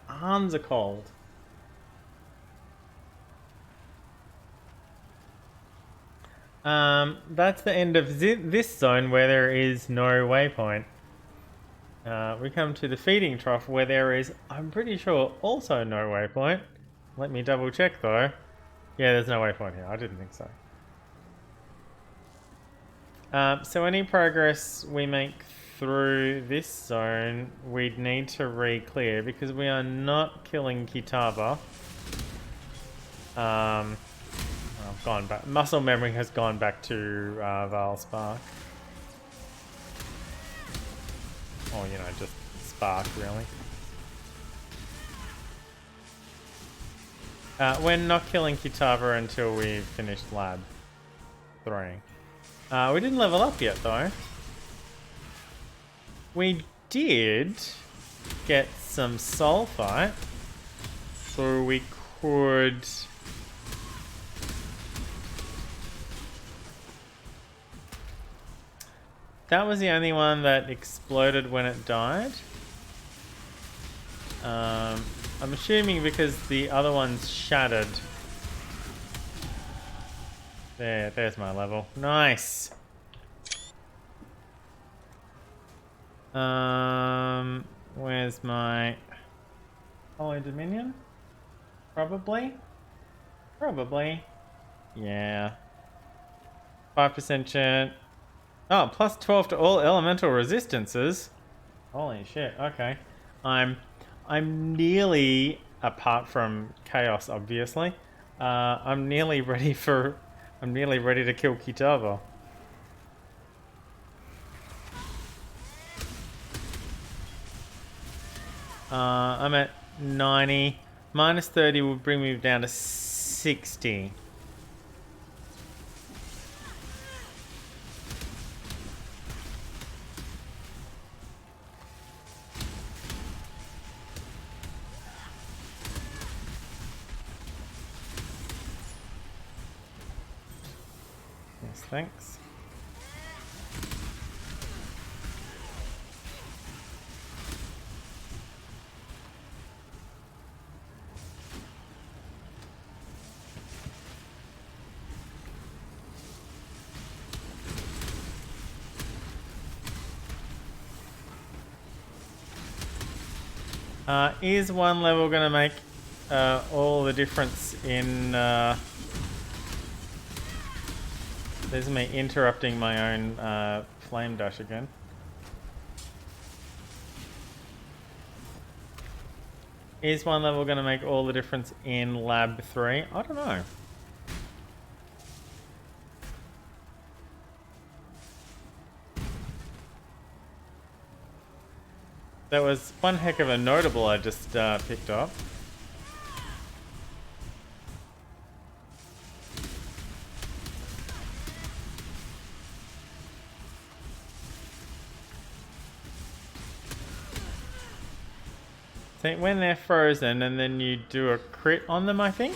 Arms are cold. That's the end of this zone where there is no waypoint. We come to the feeding trough where there is, I'm pretty sure, also no waypoint. Let me double check though. Yeah, there's no waypoint here. I didn't think so. So any progress we make through this zone, we'd need to re-clear because we are not killing Kitava. I've gone back. Muscle memory has gone back to Valspark. Or, you know, just Spark, really. We're not killing Kitava until we've finished Lab 3. We didn't level up yet, though. We did get some Sulfite, so we could... That was the only one that exploded when it died. I'm assuming because the other one's shattered. There's my level. Nice. Where's my Holy Dominion? Probably. Yeah. 5% chance. Oh, plus 12 to all elemental resistances. Holy shit, okay. I'm nearly, apart from chaos obviously, I'm nearly ready to kill Kitava. I'm at 90. Minus 30 will bring me down to 60. Yes, thanks. Is one level going to make all the difference in... There's me interrupting my own flame dash again. Is one level going to make all the difference in Lab 3? I don't know. That was one heck of a notable I just picked up. See, when they're frozen and then you do a crit on them, I think.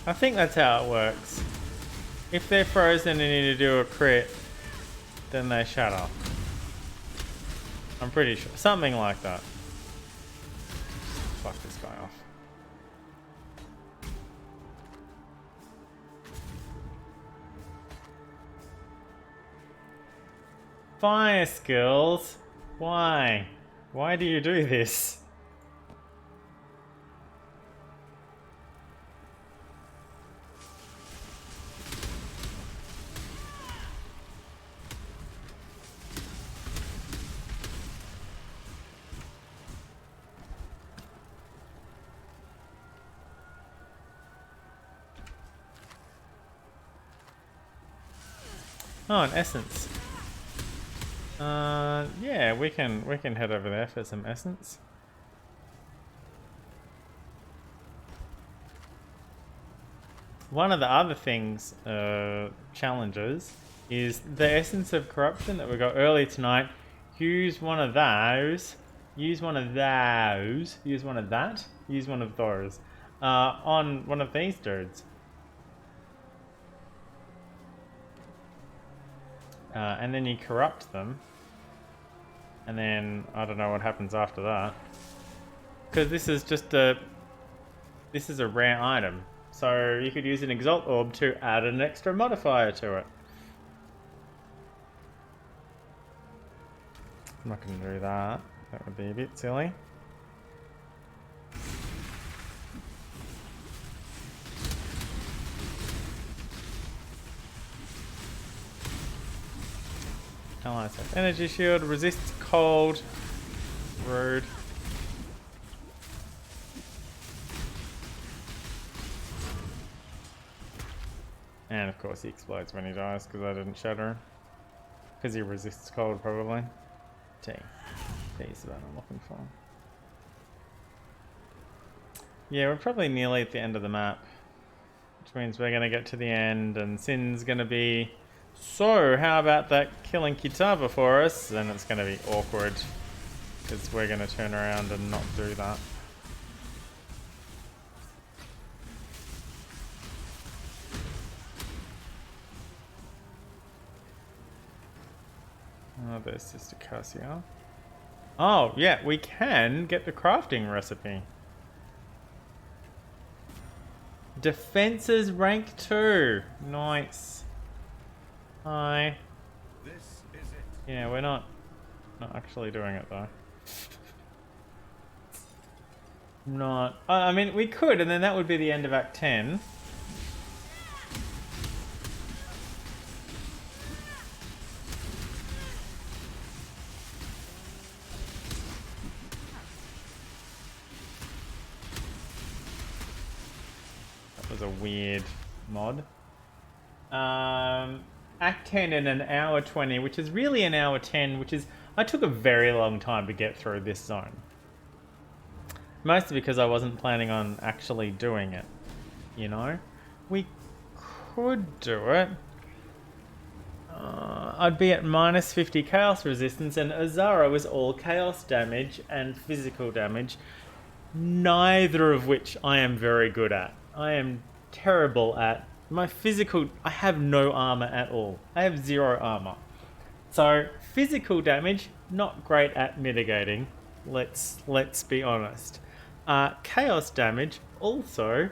I think that's how it works. If they're frozen and you need to do a crit, then they shut off. I'm pretty sure. Something like that. Fuck this guy off. Fire skills? Why? Why do you do this? Oh, an essence. Yeah, we can head over there for some essence. One of the other things, challenges, is the essence of corruption that we got early tonight. Use one of those. Use one of those. Use one of that. Use one of those. On one of these dudes. And then you corrupt them. And then, I don't know what happens after that. Because this is just a... This is a rare item. So you could use an Exalt Orb to add an extra modifier to it. I'm not going to do that. That would be a bit silly. Allies have energy shield, resists cold, rude. And of course he explodes when he dies because I didn't shatter him. Because he resists cold probably. T. T is the one I'm looking for. Yeah, we're probably nearly at the end of the map. Which means we're going to get to the end and Sin's going to be... So, how about that killing Kitava for us? Then it's going to be awkward. Because we're going to turn around and not do that. Oh, there's Sister Cassia. Oh, yeah, we can get the crafting recipe. Defenses rank 2. Nice. Hi. This is it. Yeah, we're not actually doing it though. Not. I mean, we could, and then that would be the end of Act 10. That was a weird mod. Act 10 in an hour 20, which is really an hour 10, which is... I took a very long time to get through this zone. Mostly because I wasn't planning on actually doing it, you know? We could do it. I'd be at minus 50 chaos resistance, and Izaro is all chaos damage and physical damage, neither of which I am very good at. I am terrible at... My physical... I have no armor at all. I have 0 armor. So, physical damage, not great at mitigating. Let's be honest. Chaos damage, also,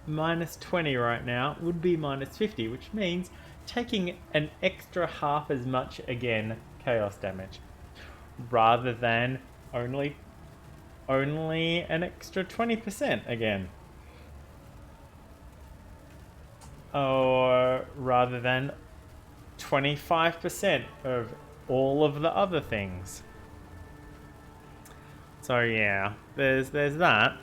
minus 20 right now, would be minus 50, which means taking an extra half as much again, chaos damage. Rather than only an extra 20% again. Or rather than 25% of all of the other things. So yeah, there's that.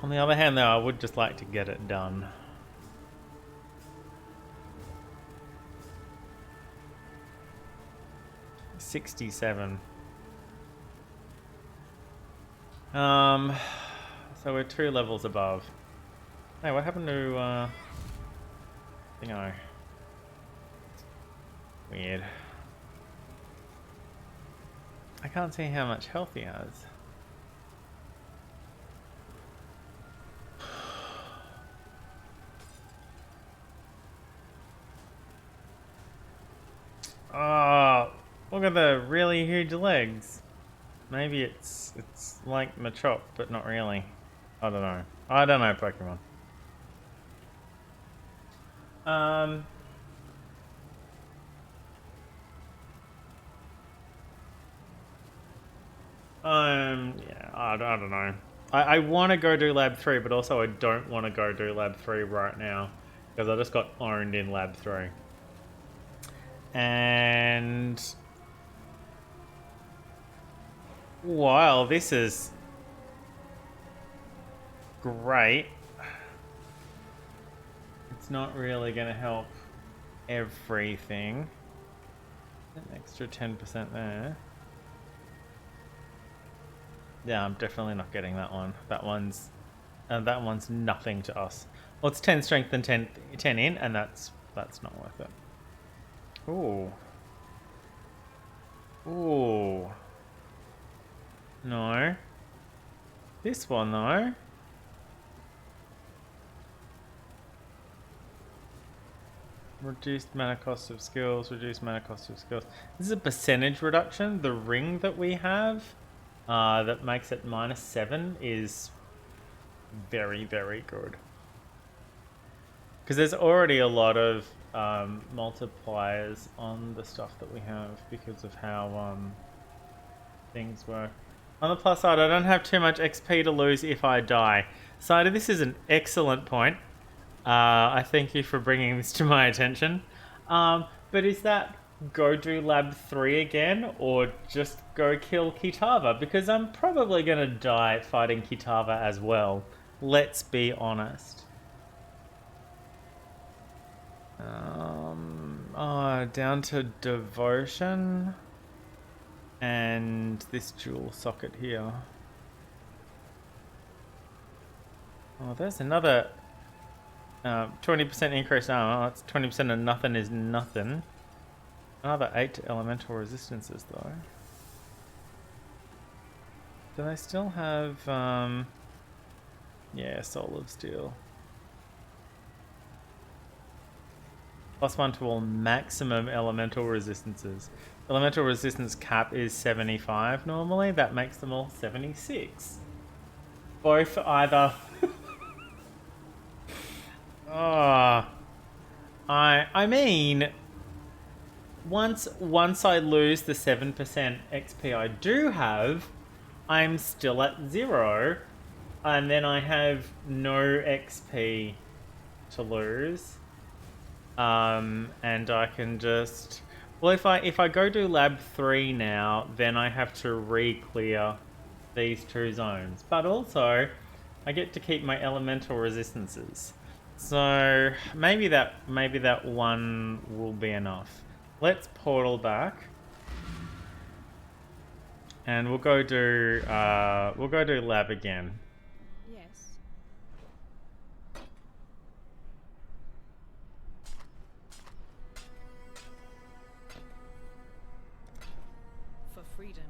On the other hand though, I would just like to get it done. 67. So we're 2 levels above. Hey, what happened to Thingo? Weird. I can't see how much health he has. Oh, look at the really huge legs. Maybe it's like Machop, but not really. I don't know. I don't know Pokemon. Yeah, I don't know. I want to go do Lab 3, but also I don't want to go do Lab 3 right now, because I just got owned in Lab 3. And... wow, this is... great. It's not really going to help everything. An extra 10% there. Yeah, I'm definitely not getting that one. That one's nothing to us. Well, it's 10 strength and 10 in, and that's not worth it. Ooh. Ooh. No. This one though. Reduced mana cost of skills, reduced mana cost of skills. This is a percentage reduction. The ring that we have that makes it -7 is very, very good. Because there's already a lot of multipliers on the stuff that we have because of how things work. On the plus side, I don't have too much XP to lose if I die. Cider, this is an excellent point. I thank you for bringing this to my attention. But is that go do Lab 3 again, or just go kill Kitava? Because I'm probably going to die fighting Kitava as well. Let's be honest. Down to Devotion. And this dual socket here. Oh, there's another 20% increased armor. That's 20% of nothing is nothing. Another 8 elemental resistances though. Do they still have yeah, Soul of Steel. +1 to all maximum elemental resistances. Elemental resistance cap is 75 normally. That makes them all 76. Both either. Oh, I mean, once I lose the 7% XP I do have, I'm still at 0, and then I have no XP to lose. And I can just... well, if I go do Lab 3 now, then I have to re-clear these 2 zones. But also, I get to keep my elemental resistances. So maybe that one will be enough. Let's portal back. And we'll go do Lab again. Yes. For freedom.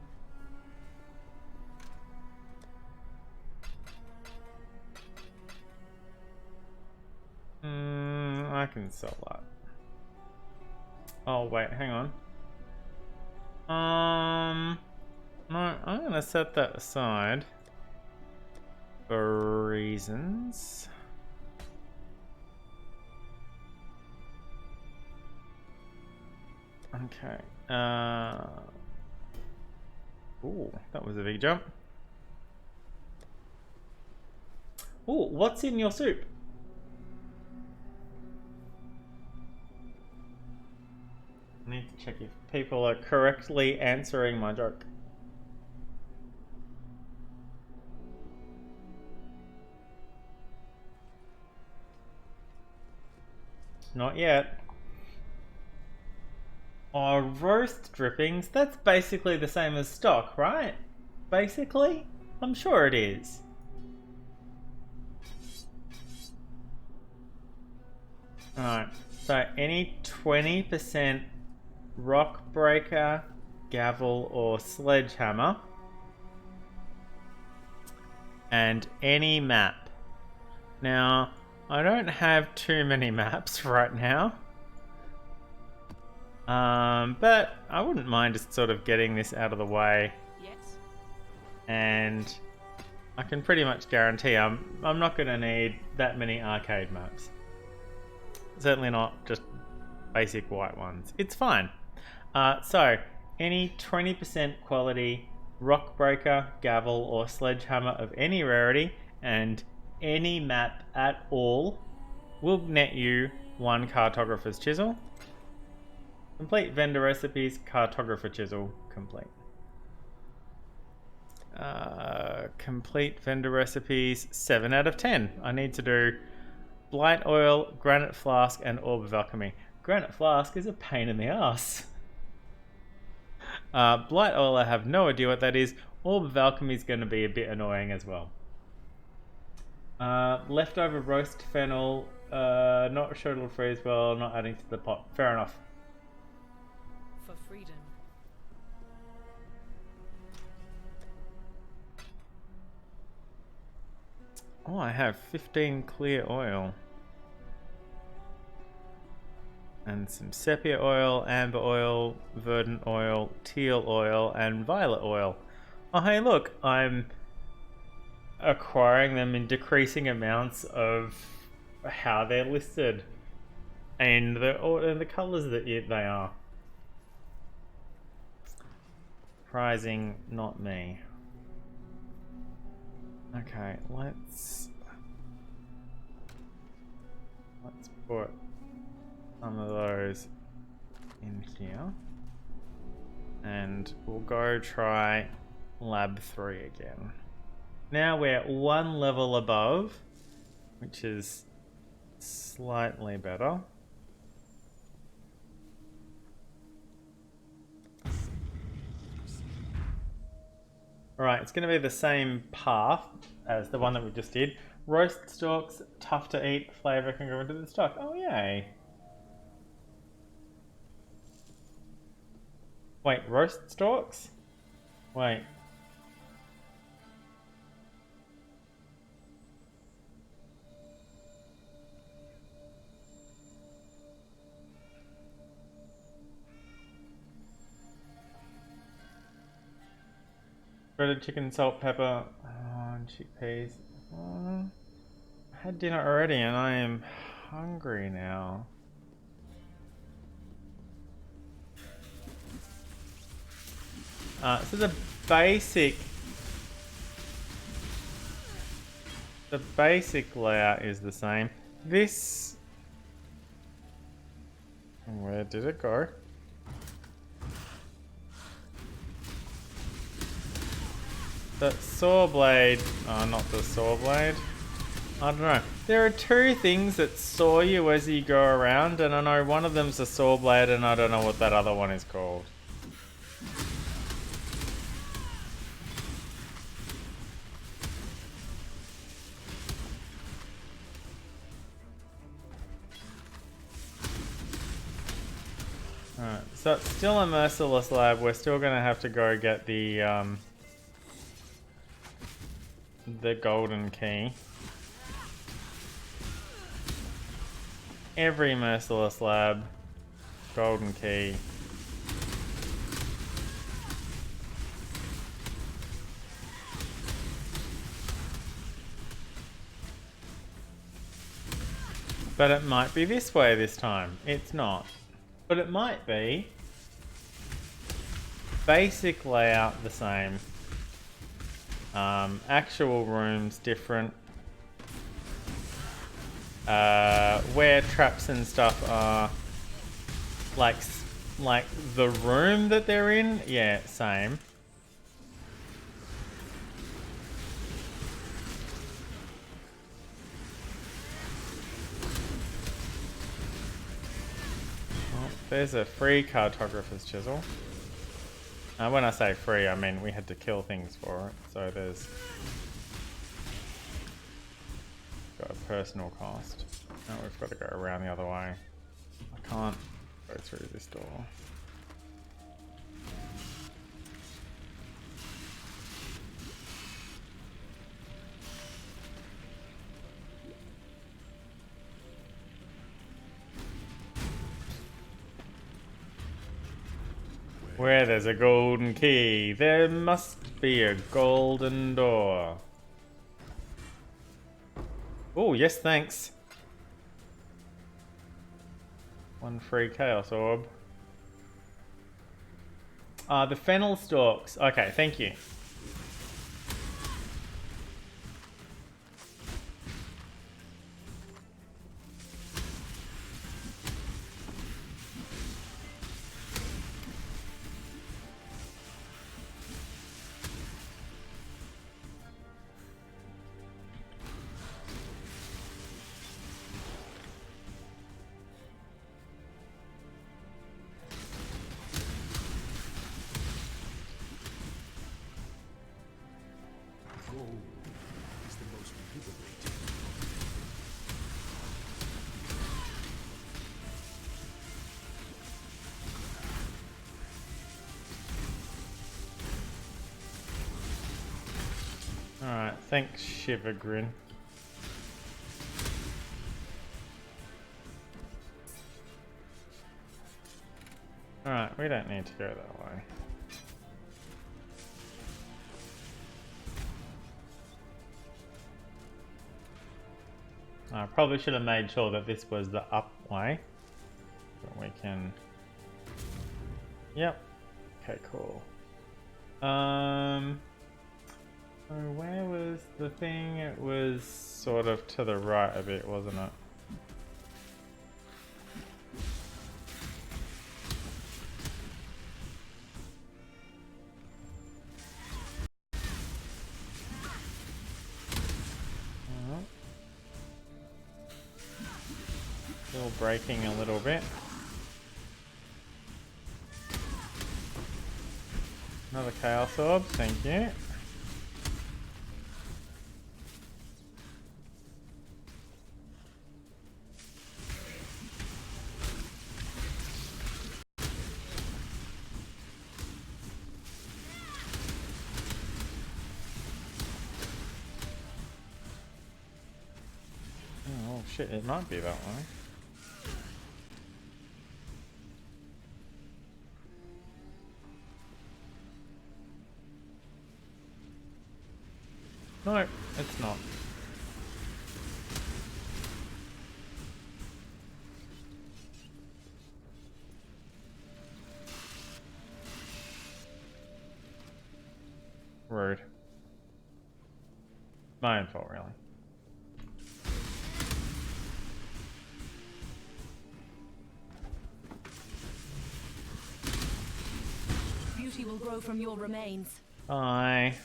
I can sell that. Oh wait, hang on. No, I'm gonna set that aside for reasons. Okay. Ooh, that was a big jump. Ooh, what's in your soup? I need to check if people are correctly answering my joke. Not yet. Oh, roast drippings? That's basically the same as stock, right? Basically? I'm sure it is. Alright, so any 20% rock breaker, gavel, or sledgehammer, and any map. Now, I don't have too many maps right now. But I wouldn't mind just sort of getting this out of the way. Yes. And I can pretty much guarantee I'm not going to need that many arcade maps. Certainly not just basic white ones. It's fine. So, any 20% quality rock breaker, gavel, or sledgehammer of any rarity and any map at all will net you 1 cartographer's chisel. Complete vendor recipes, cartographer chisel, complete. Complete vendor recipes, 7 out of 10. I need to do Blight oil, granite flask, and orb of alchemy. Granite flask is a pain in the ass. Blight oil, I have no idea what that is. Orb of alchemy is going to be a bit annoying as well. Leftover roast fennel, not sure it'll freeze well, not adding to the pot. Fair enough. For freedom. Oh, I have 15 clear oil. And some sepia oil, amber oil, verdant oil, teal oil, and violet oil. Oh, hey, look, I'm acquiring them in decreasing amounts of how they're listed and the colors that they are. Surprising, not me. Okay, let's put some of those in here, and we'll go try lab 3 again. Now we're 1 level above, which is slightly better. Alright, it's going to be the same path as the one that we just did. Roast stalks, tough to eat, flavour can go into the stock. Oh, yay. Wait, roast stalks? Wait. Breaded chicken, salt, pepper, and chickpeas. I had dinner already and I am hungry now. So the basic layout is the same. This, where did it go? The saw blade, not the saw blade. I don't know. There are 2 things that saw you as you go around, and I know one of them's a saw blade, and I don't know what that other one is called. Alright, so it's still a merciless lab. We're still gonna have to go get the golden key. Every merciless lab, golden key. But it might be this way this time. It's not. But it might be. Basic layout the same. Actual rooms different. Where traps and stuff are, like the room that they're in, yeah, same. there's a free cartographer's chisel. When I say free, I mean we had to kill things for it. So there's got a personal cost. Now we've got to go around the other way. I can't go through this door. Where there's a golden key, there must be a golden door. Oh, yes, thanks. One free chaos orb. The fennel stalks. Okay, thank you. Alright, thanks Shivergrin. Alright, we don't need to go that way. I probably should have made sure that this was the up way. But we can... Yep. Okay, cool. So where was the thing? It was sort of to the right a bit, wasn't it? Still breaking a little bit. Another chaos orb, thank you. Oh shit, it might be that way. No, it's not. Rude. My own fault, really. Beauty will grow from your remains. Bye.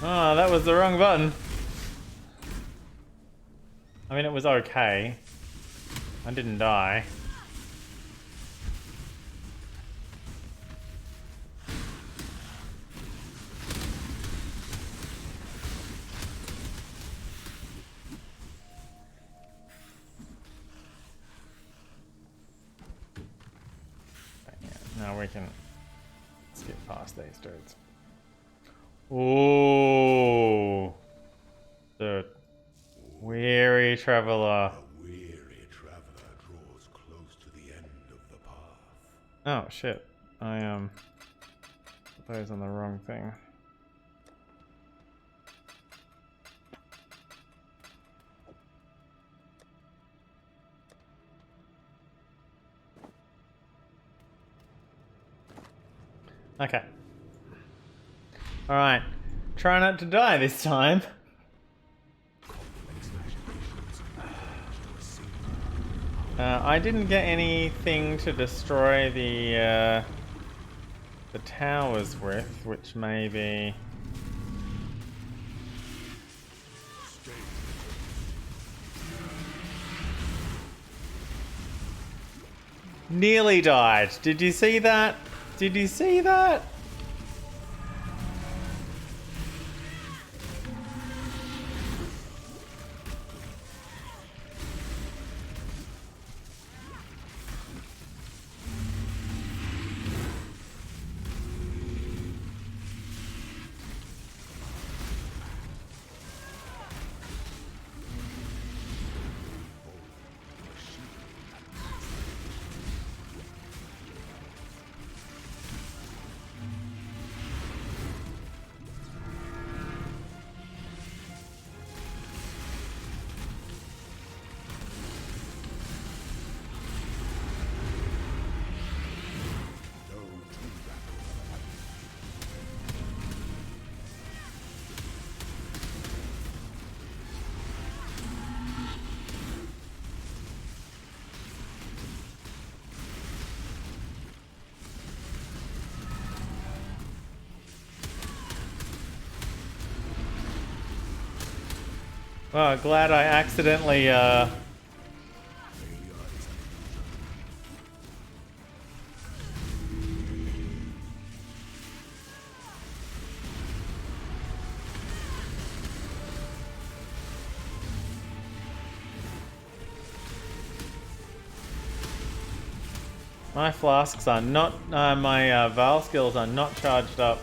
Oh, that was the wrong button. I mean, it was okay. I didn't die. Now we can skip past these dudes. Ooh, the weary traveler. The weary traveler draws close to the end of the path. Oh shit! I put those on the wrong thing. Okay. Alright. Try not to die this time. I didn't get anything to destroy the towers with, which may be... Nearly died. Did you see that? Did you see that? Oh, glad I accidentally, my flasks are not, my Val skills are not charged up.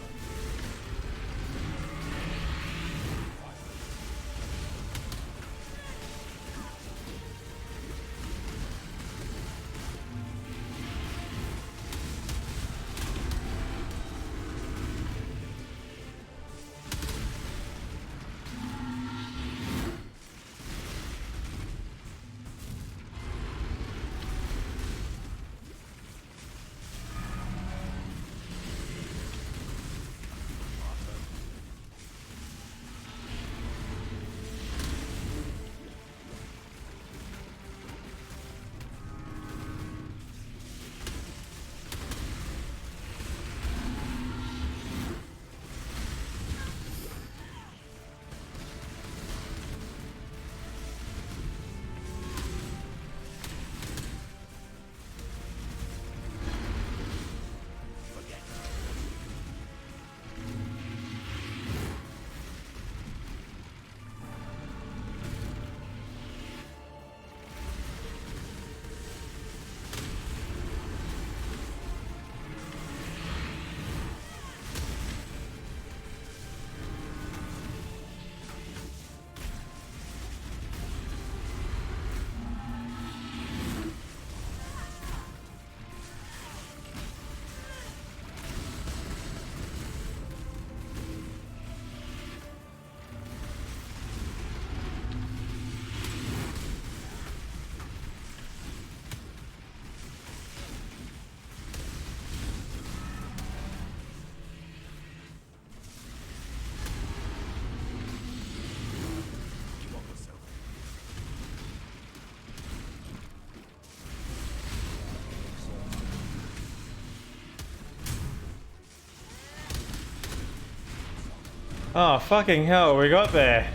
Oh, fucking hell, we got there.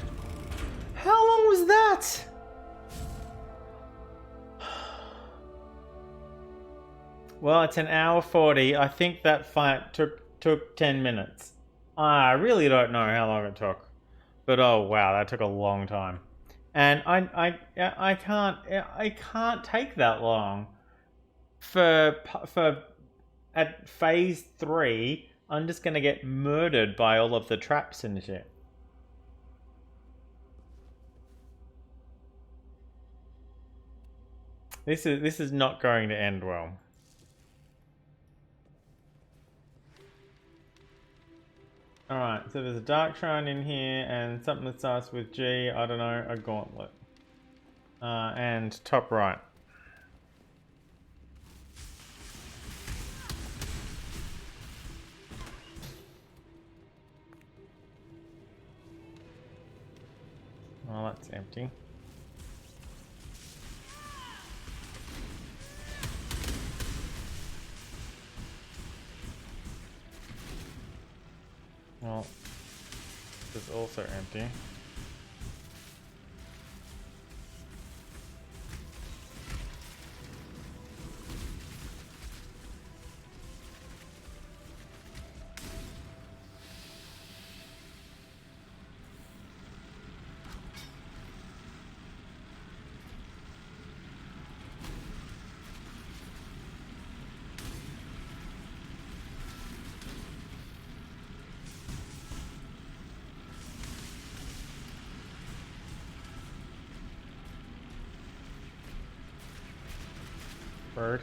How long was that? Well, it's an hour 40. I think that fight took 10 minutes. I really don't know how long it took. But oh wow, that took a long time. And I can't take that long. For at phase 3, I'm just gonna get murdered by all of the traps and shit. This is not going to end well. Alright, so there's a Dark Shrine in here and something that starts with G, I don't know, a gauntlet. And top right. Oh, that's empty. Well, this is also empty. Bird.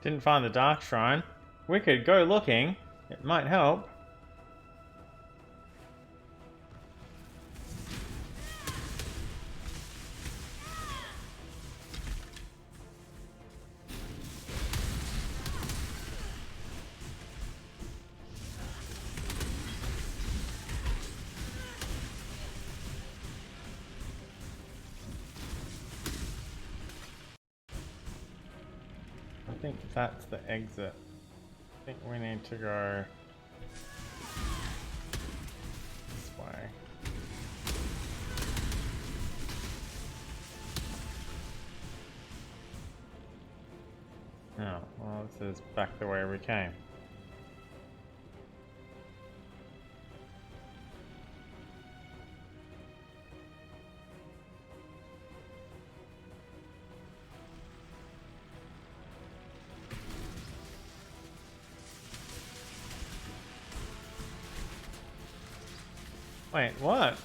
Didn't find the Dark Shrine. We could go looking. It might help. I think that's the exit. I think we need to go this way. Oh, well, this is back the way we came. Wait, what?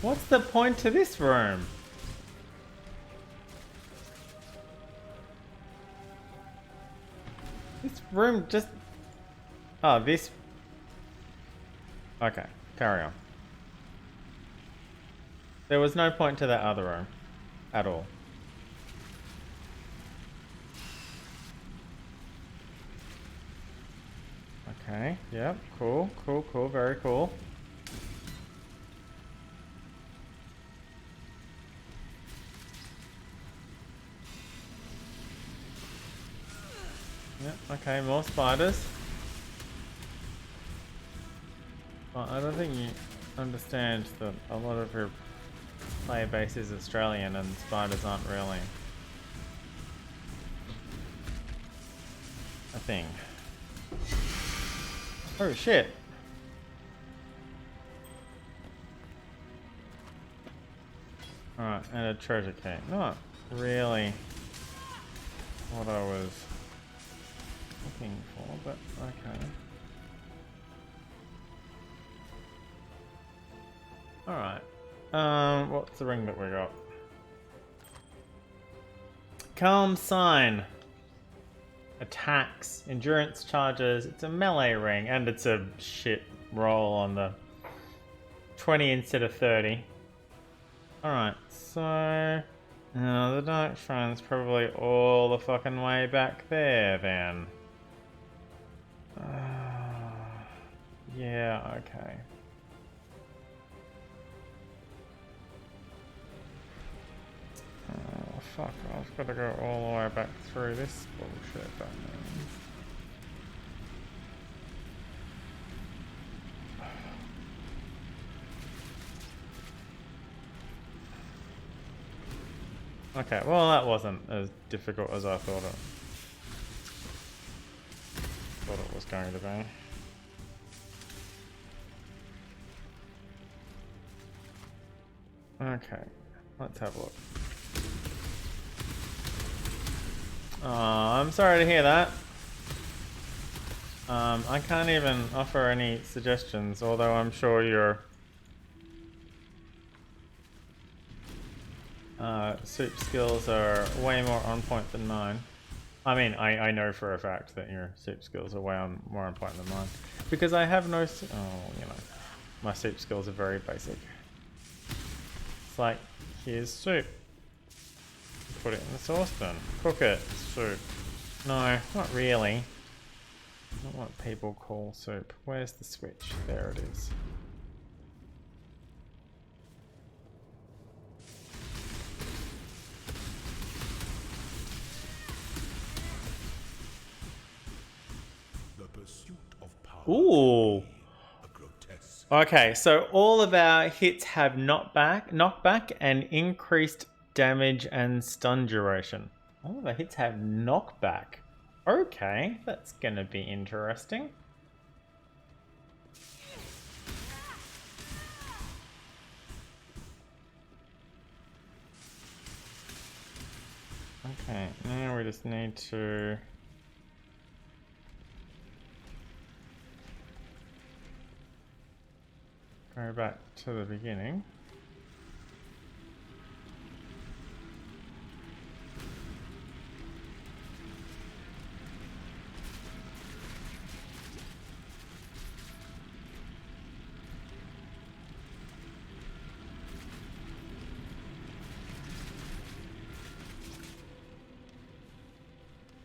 What's the point to this room? This room just... Oh, this... Okay, carry on. There was no point to that other room. At all. Okay, yep, cool, cool, cool, very cool. Yep, okay, more spiders. Well, I don't think you understand that a lot of your player base is Australian and spiders aren't really a thing. Oh shit. Alright, and a treasure key. Not really what I was looking for, but okay. Alright. What's the ring that we got? Calm Sign. Attacks, endurance charges, it's a melee ring, and it's a shit roll on the 20 instead of 30. Alright, so... the Dark Shrine's probably all the fucking way back there, then. Yeah, okay. Oh, fuck, I've got to go all the way back through this bullshit, don't I? Okay, well that wasn't as difficult as I thought it was going to be. Okay, let's have a look. Oh, I'm sorry to hear that. I can't even offer any suggestions, although I'm sure your soup skills are way more on point than mine. I mean, I know for a fact that your soup skills are way more on point than mine. Because I have no... Oh, you know. My soup skills are very basic. It's like, here's soup. Put it in the saucepan. Cook it. Soup. No, not really. Not what people call soup. Where's the switch? There it is. The pursuit of power. Ooh! Okay, so all of our hits have knockback and increased damage and stun duration. All of our hits have knockback. Okay, that's gonna be interesting. Okay, now we just need to... go back to the beginning.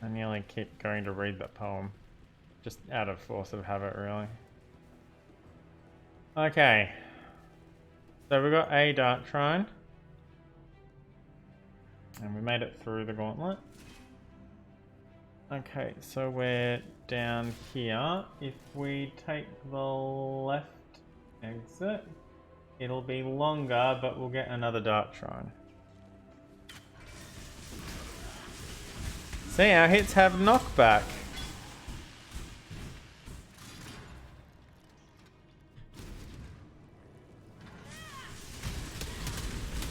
I nearly keep going to read that poem. Just out of force of habit, really. Okay. So we got a Dark Shrine. And we made it through the gauntlet. Okay, so we're down here. If we take the left exit, it'll be longer, but we'll get another Dark Shrine. See, our hits have knockback.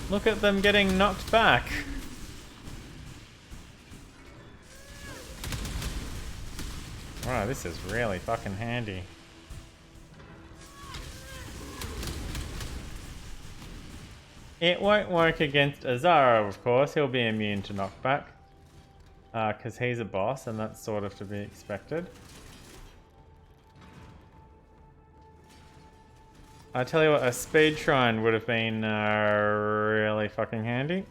Look at them getting knocked back. Wow, this is really fucking handy. It won't work against Izaro, of course. He'll be immune to knockback. Because he's a boss, and that's sort of to be expected. I tell you what, a speed shrine would have been really fucking handy.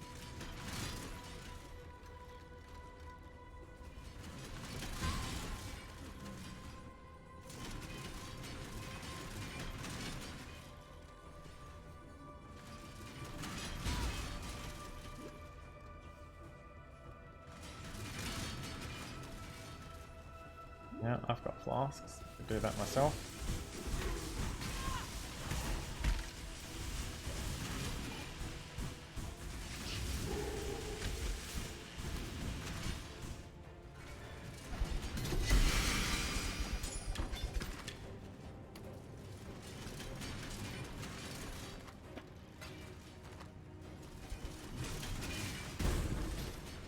Yeah, I've got flasks. I could do that myself.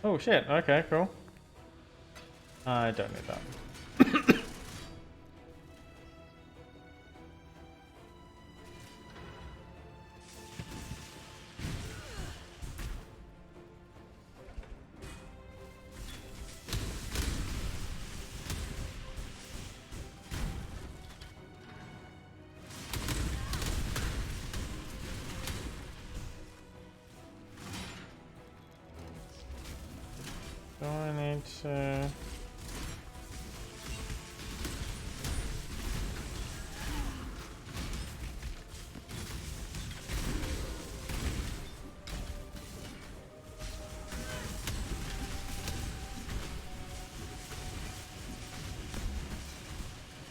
Oh shit, okay, cool. I don't need that. Do I need to...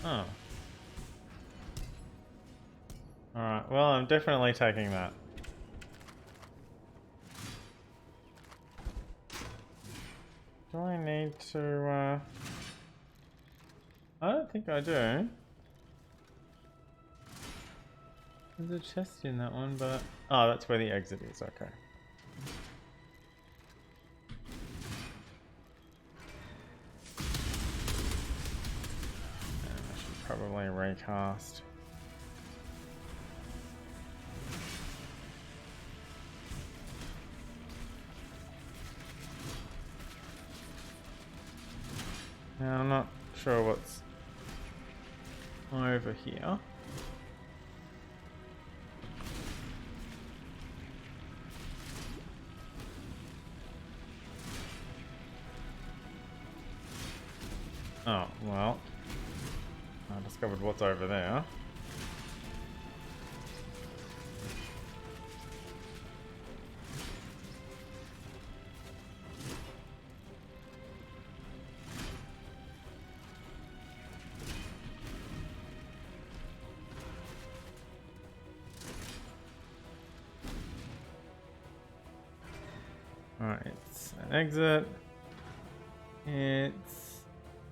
Oh. Alright, well, I'm definitely taking that. Do I need to, I don't think I do. There's a chest in that one, but... Oh, that's where the exit is, okay. And I should probably recast. Now, I'm not sure what's over here. Oh, well. I discovered what's over there. Alright, it's an exit. It's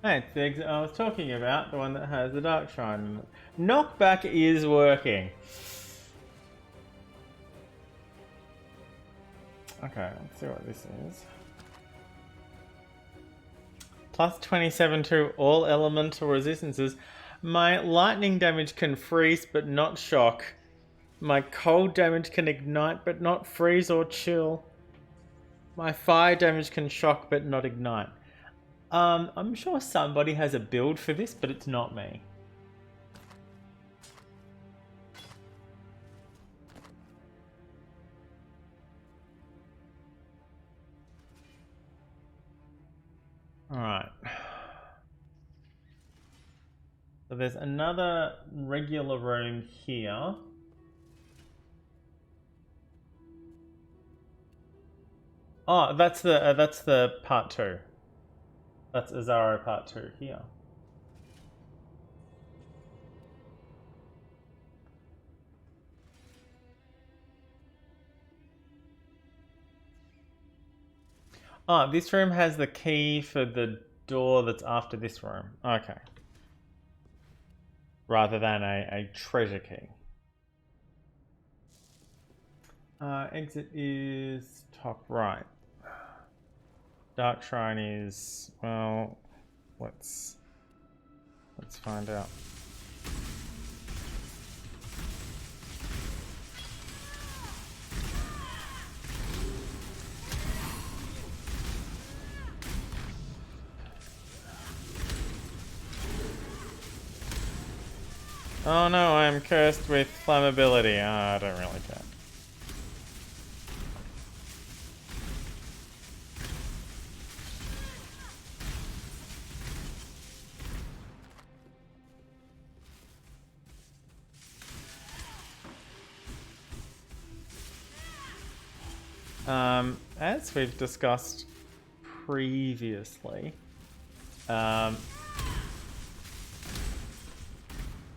the exit I was talking about, the one that has the dark shrine in it. Knockback is working. Okay, let's see what this is. Plus 27 to all elemental resistances. My lightning damage can freeze but not shock. My cold damage can ignite but not freeze or chill. My fire damage can shock but not ignite. I'm sure somebody has a build for this, but it's not me. Alright. So there's another regular room here. Oh, that's the part 2. That's Izaro part 2 here. Oh, this room has the key for the door that's after this room. Okay. Rather than a treasure key. Exit is top right. Dark Shrine is, well, let's find out. Oh no, I'm cursed with flammability. I don't really care. As we've discussed previously,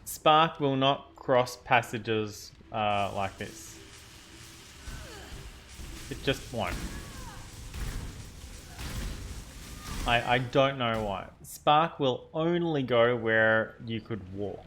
Spark will not cross passages like this. It just won't. I don't know why. Spark will only go where you could walk.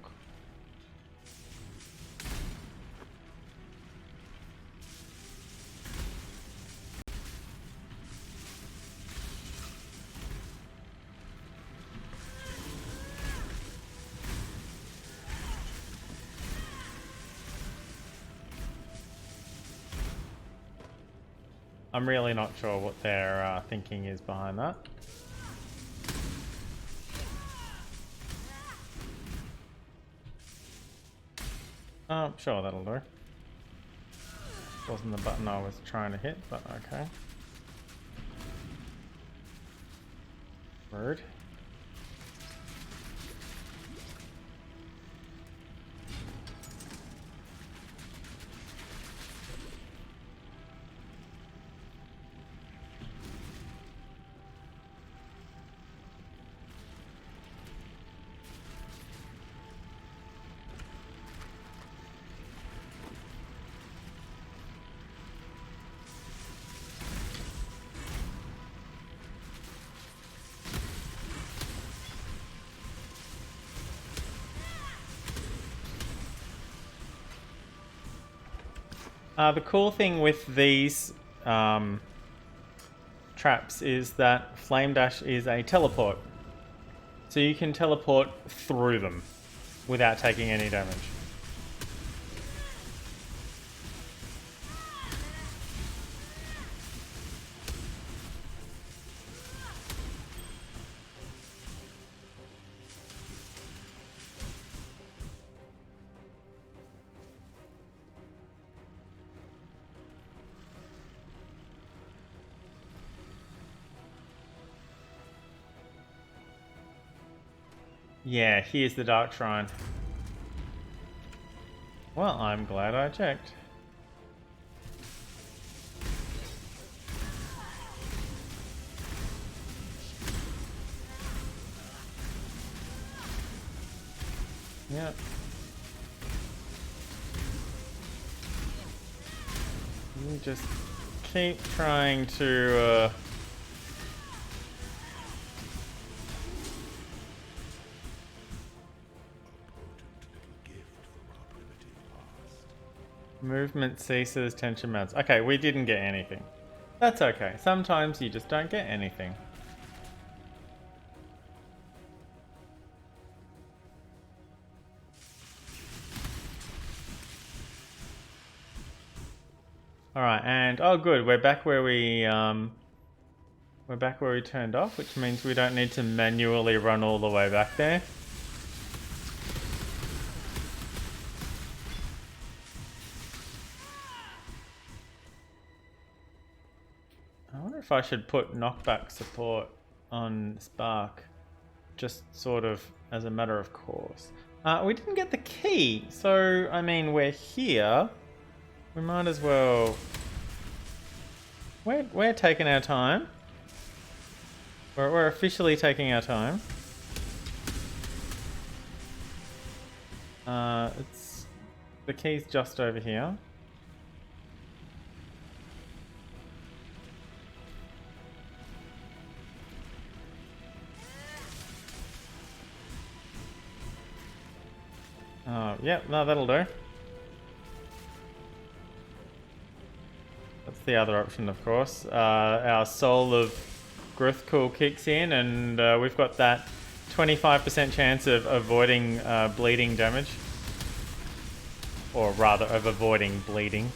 I'm really not sure what their thinking is behind that. Sure, that'll do. Wasn't the button I was trying to hit, but okay. Rude. The cool thing with these traps is that Flame Dash is a teleport. So you can teleport through them without taking any damage. Yeah, here's the Dark Shrine. Well, I'm glad I checked. Yep. You just keep trying to movement ceases, tension mounts. Okay, we didn't get anything. That's okay. Sometimes you just don't get anything. Alright, and oh good, we're back where we turned off, which means we don't need to manually run all the way back there. I wonder if I should put knockback support on Spark, just sort of as a matter of course. We didn't get the key, so I mean we're here. We might as well. We're taking our time. We're officially taking our time. It's the key's just over here. Yep, no, that'll do. That's the other option, of course. Our Soul of Gruthkul kicks in, and we've got that 25% chance of avoiding bleeding damage. Or rather, of avoiding bleeding.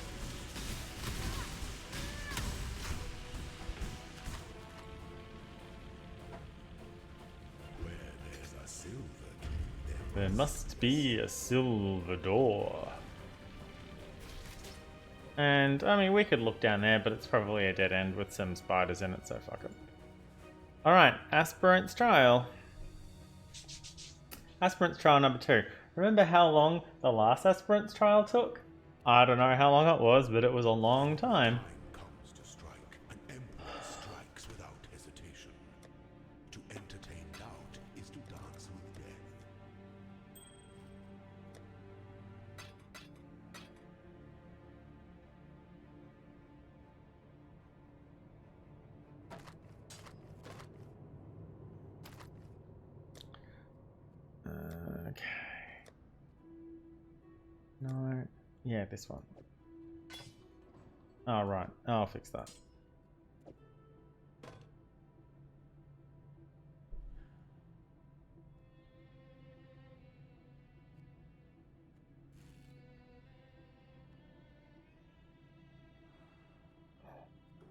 There must be a silver door. And, I mean, we could look down there, but it's probably a dead end with some spiders in it, so fuck it. Alright, Aspirant's Trial. Aspirant's Trial number 2. Remember how long the last Aspirant's Trial took? I don't know how long it was, but it was a long time. Comes to strike, an emperor strikes without hesitation. To entertain doubt is to dance with death. Okay. No. Yeah, this one. Oh, right. I'll fix that.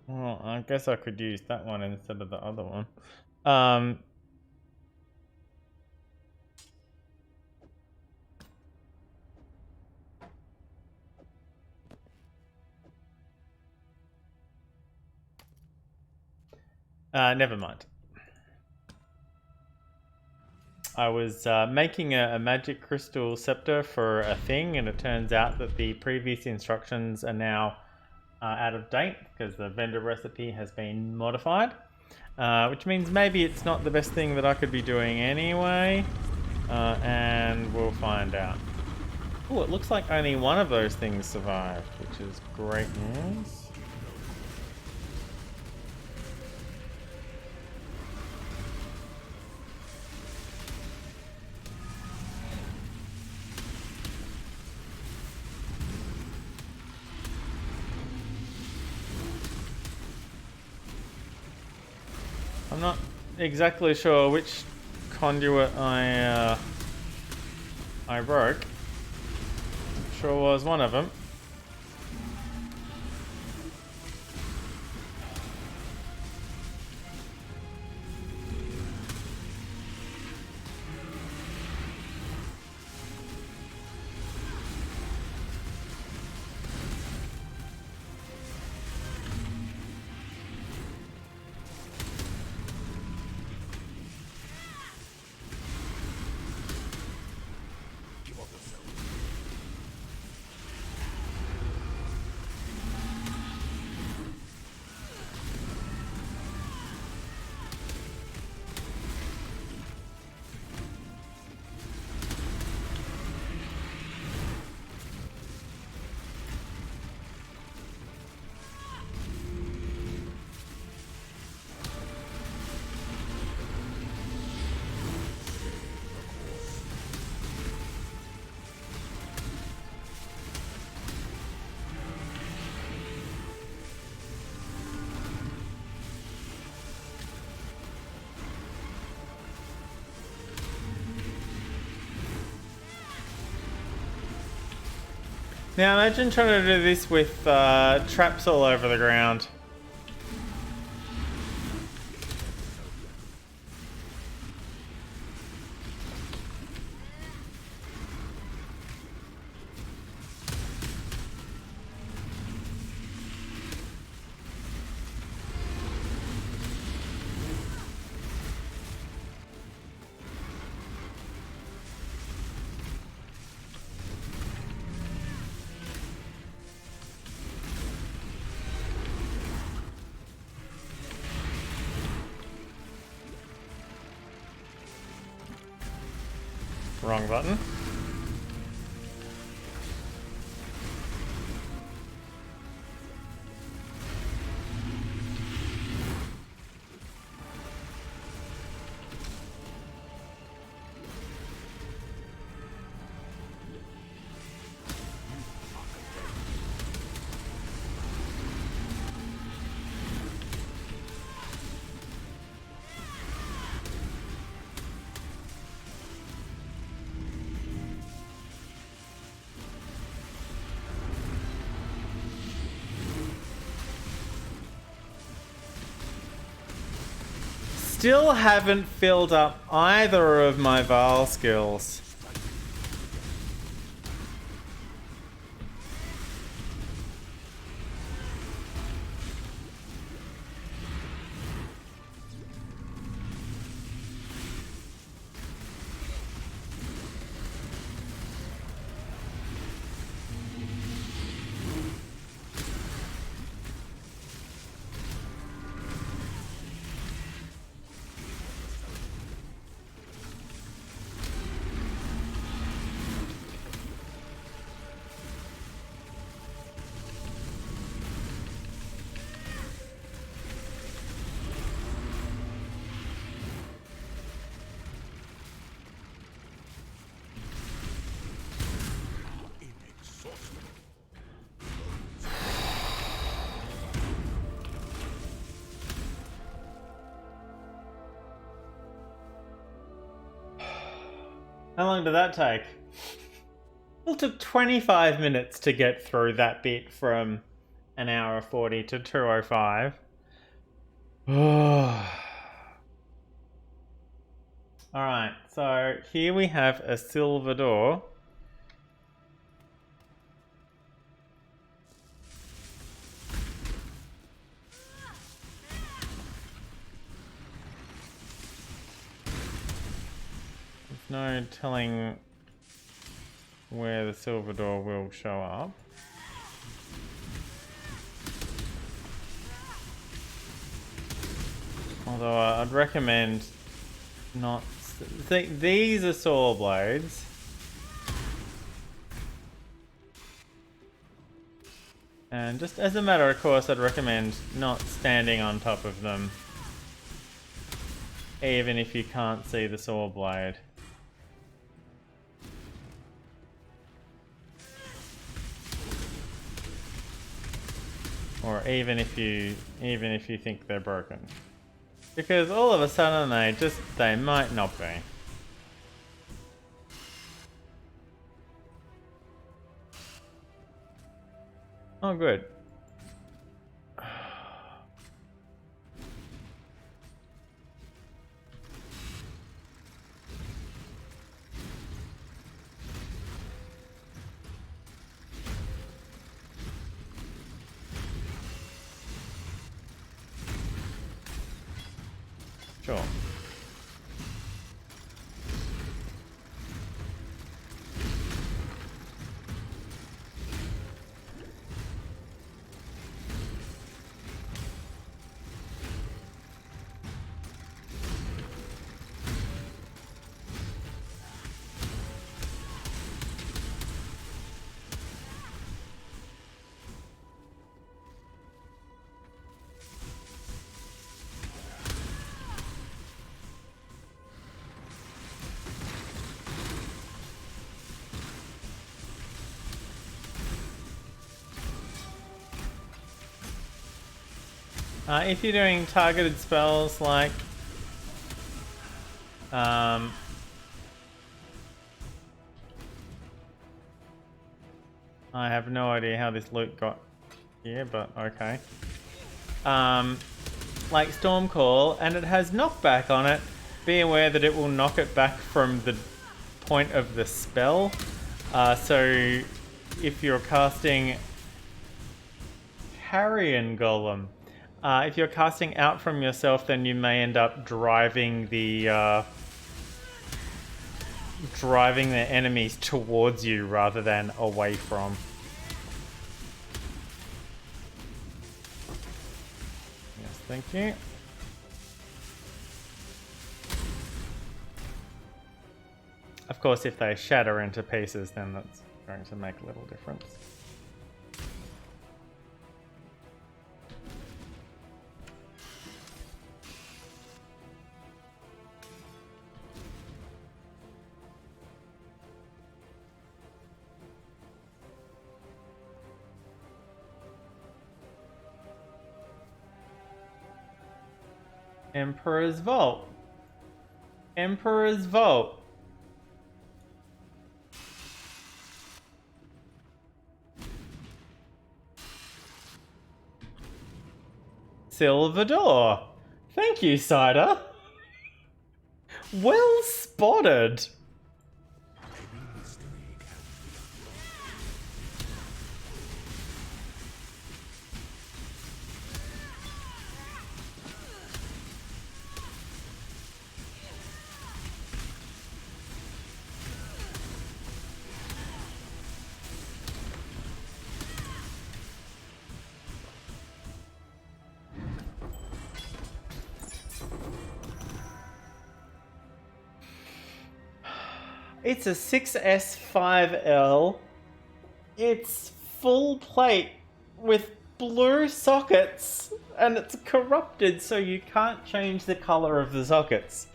Well, I guess I could use that one instead of the other one. Never mind. I was making a magic crystal scepter for a thing, and it turns out that the previous instructions are now out of date because the vendor recipe has been modified, which means maybe it's not the best thing that I could be doing anyway, and we'll find out. Oh, it looks like only one of those things survived, which is great news. I'm not exactly sure which conduit I broke. Sure was one of them. Now imagine trying to do this with traps all over the ground. Wrong button. Still haven't filled up either of my Val skills. How long did that take? It took 25 minutes to get through that bit from an hour 40 to 2:05. Alright, so here we have a silver door. No telling where the silver door will show up. Although I'd recommend not... These are saw blades. And just as a matter of course, I'd recommend not standing on top of them. Even if you can't see the saw blade. Or even if you think they're broken. Because all of a sudden they might not be. Oh good. Sure. If you're doing targeted spells like I have no idea how this loot got here, but okay. Like Stormcall, and it has knockback on it. Be aware that it will knock it back from the point of the spell. So if you're casting Carrion Golem, if you're casting out from yourself, then you may end up driving the enemies towards you rather than away from. Yes, thank you. Of course, if they shatter into pieces, then that's going to make a little difference. Emperor's Vault. Emperor's Vault. Silvador. Thank you, Cider. Well spotted. It's a 6S5L. It's full plate with blue sockets, and it's corrupted, so you can't change the color of the sockets.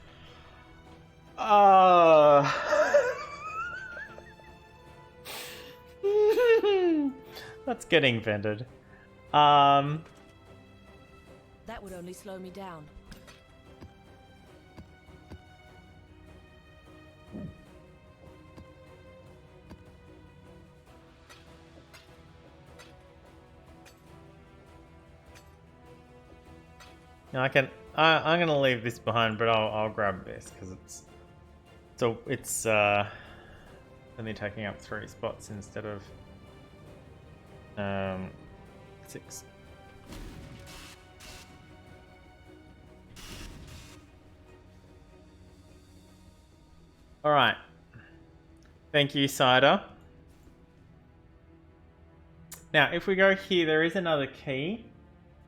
That's getting vented. That would only slow me down. Now I'm gonna leave this behind, but I'll grab this because it's only taking up 3 spots instead of 6. All right. Thank you, Cider. Now, if we go here, there is another key.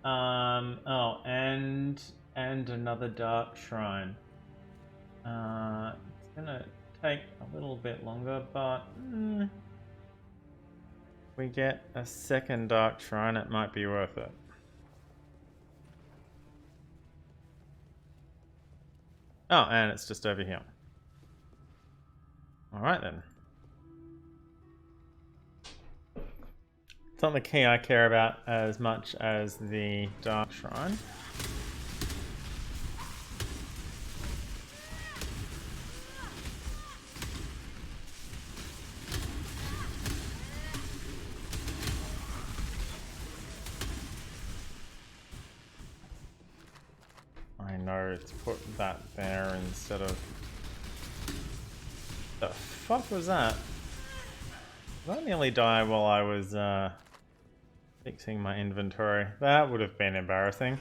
Oh, and another dark shrine. It's gonna take a little bit longer, but we get a second dark shrine, it might be worth it. Oh, and it's just over here. Alright then. It's not the key I care about as much as the dark shrine. I know, it's put that there instead of... The fuck was that? Did I nearly die while I was fixing my inventory? That would have been embarrassing.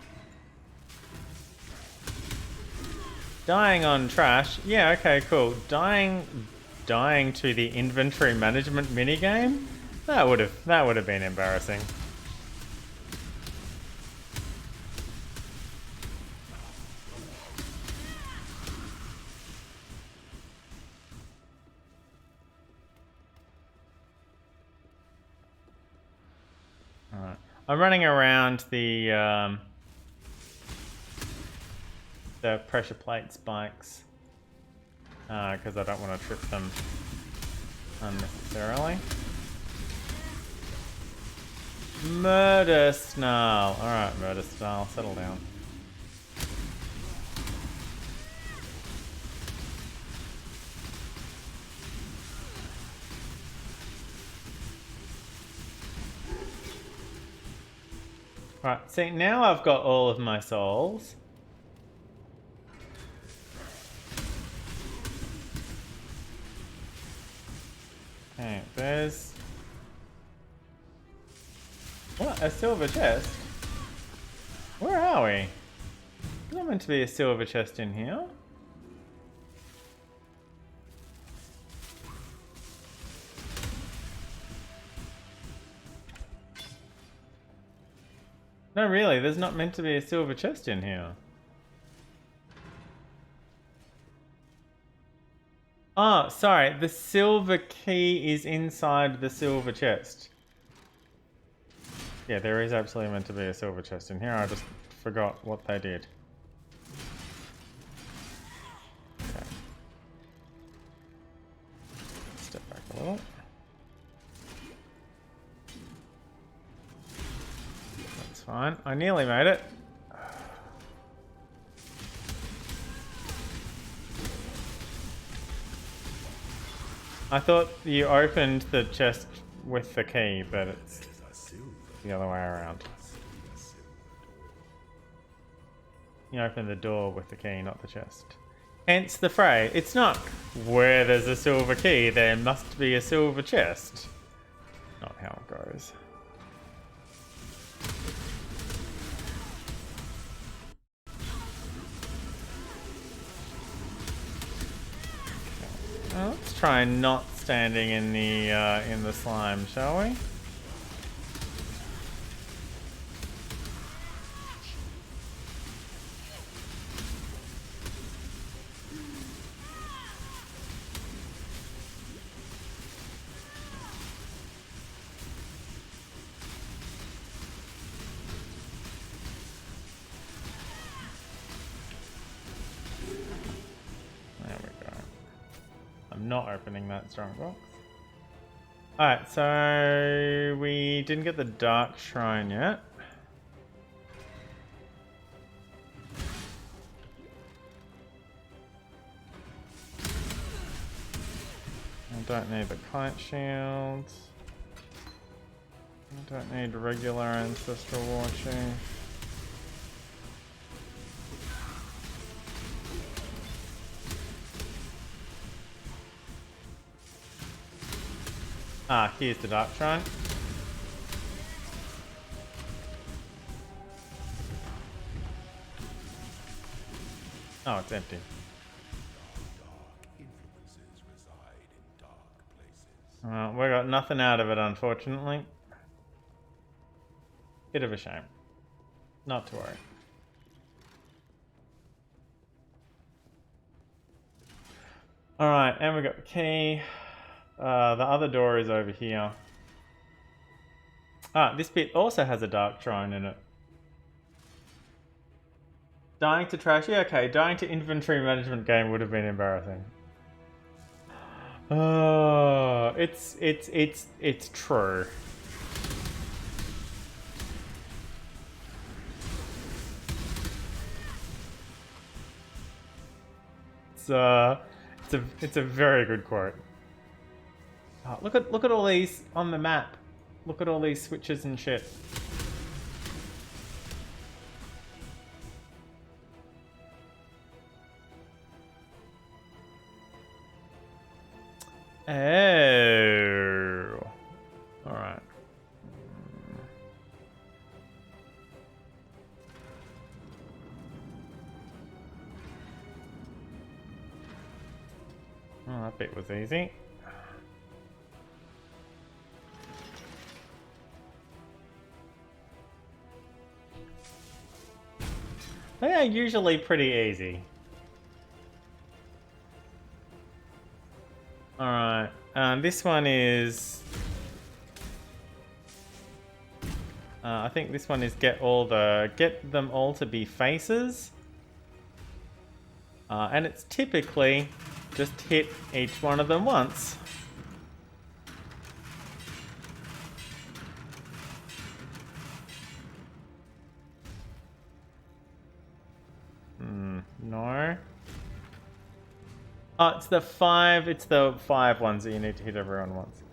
Dying on trash? Yeah, okay, cool. Dying to the inventory management minigame? That would have been embarrassing. I'm running around the pressure plate spikes because I don't want to trip them unnecessarily. Murder Snarl. Alright, Murder Snarl, settle down. Right, see, now I've got all of my souls. Okay, there's... What? A silver chest? Where are we? There's not meant to be a silver chest in here. No, really, there's not meant to be a silver chest in here. Oh, sorry, the silver key is inside the silver chest. Yeah, there is absolutely meant to be a silver chest in here, I just forgot what they did. Okay. Step back a little. That's fine, I nearly made it. I thought you opened the chest with the key, but it's the other way around. You open the door with the key, not the chest. Hence the phrase. It's not where there's a silver key, there must be a silver chest. Not how it goes. Well, let's try not standing in the slime, shall we? Not opening that strong box. Alright, so we didn't get the dark shrine yet. I don't need the kite shields. I don't need regular ancestral war chief. Ah, here's the dark shrine. Oh, it's empty. We got nothing out of it, unfortunately. Bit of a shame. Not to worry. Alright, and we got the key. The other door is over here. Ah, this bit also has a dark shrine in it. Dying to trash? Yeah, okay. Dying to inventory management game would have been embarrassing. Oh, it's true. It's a very good quote. Oh, look at all these on the map. Look at all these switches and shit. Oh. Alright. Oh, that bit was easy. They are usually pretty easy. Alright, this one is... I think this one is get them all to be faces. And it's typically just hit each one of them once. No. Oh, it's the five ones that you need to hit everyone once.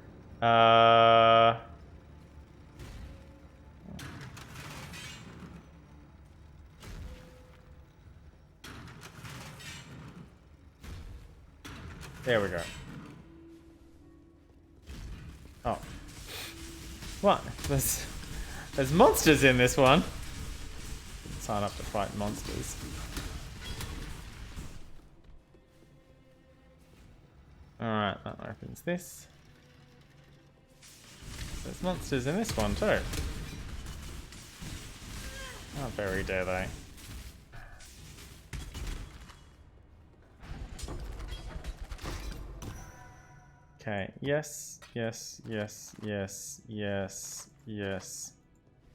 There we go. Oh. What? There's monsters in this one. Didn't sign up to fight monsters. Alright, that opens this. There's monsters in this one too. How very dare they? Okay, yes, yes, yes, yes, yes, yes.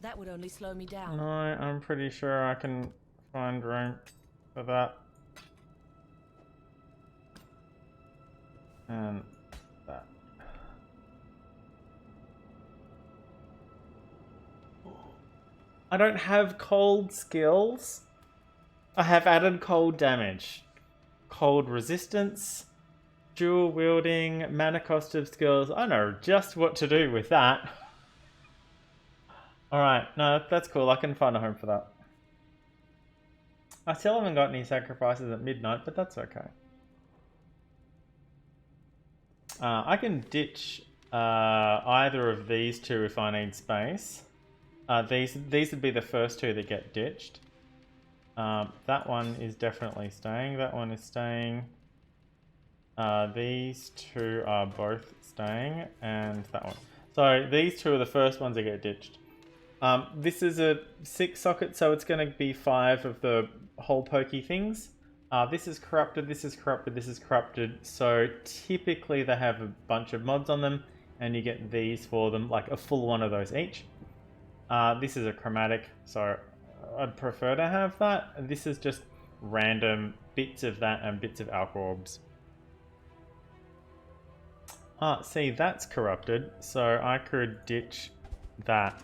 That would only slow me down. No, I'm pretty sure I can find room for that. And that. I don't have cold skills. I have added cold damage, cold resistance, dual wielding, mana cost of skills. I know just what to do with that. Alright, no, that's cool. I can find a home for that. I still haven't got any sacrifices at midnight, but that's okay. I can ditch either of these two if I need space. These would be the first two that get ditched. That one is definitely staying. That one is staying. These two are both staying, and that one. So these two are the first ones that get ditched. This is a 6 socket, so it's going to be 5 of the whole pokey things. This is corrupted, this is corrupted, this is corrupted. So typically they have a bunch of mods on them, and you get these for them, like a full one of those each. This is a chromatic, so I'd prefer to have that. This is just random bits of that and bits of alchemy orbs. See, that's corrupted, so I could ditch that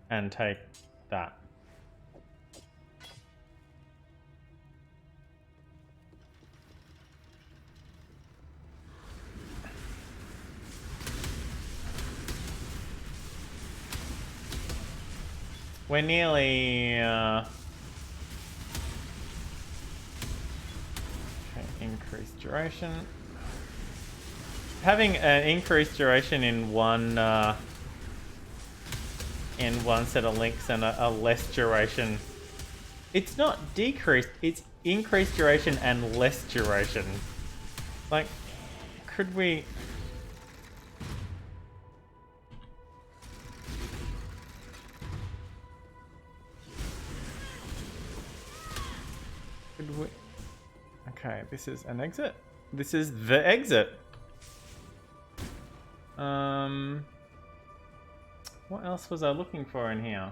and take that. We're nearly okay, increased duration. Having an increased duration in one set of links and a less duration. It's not decreased, it's increased duration and less duration. Like, could we... Okay, this is an exit. This is the exit. What else was I looking for in here?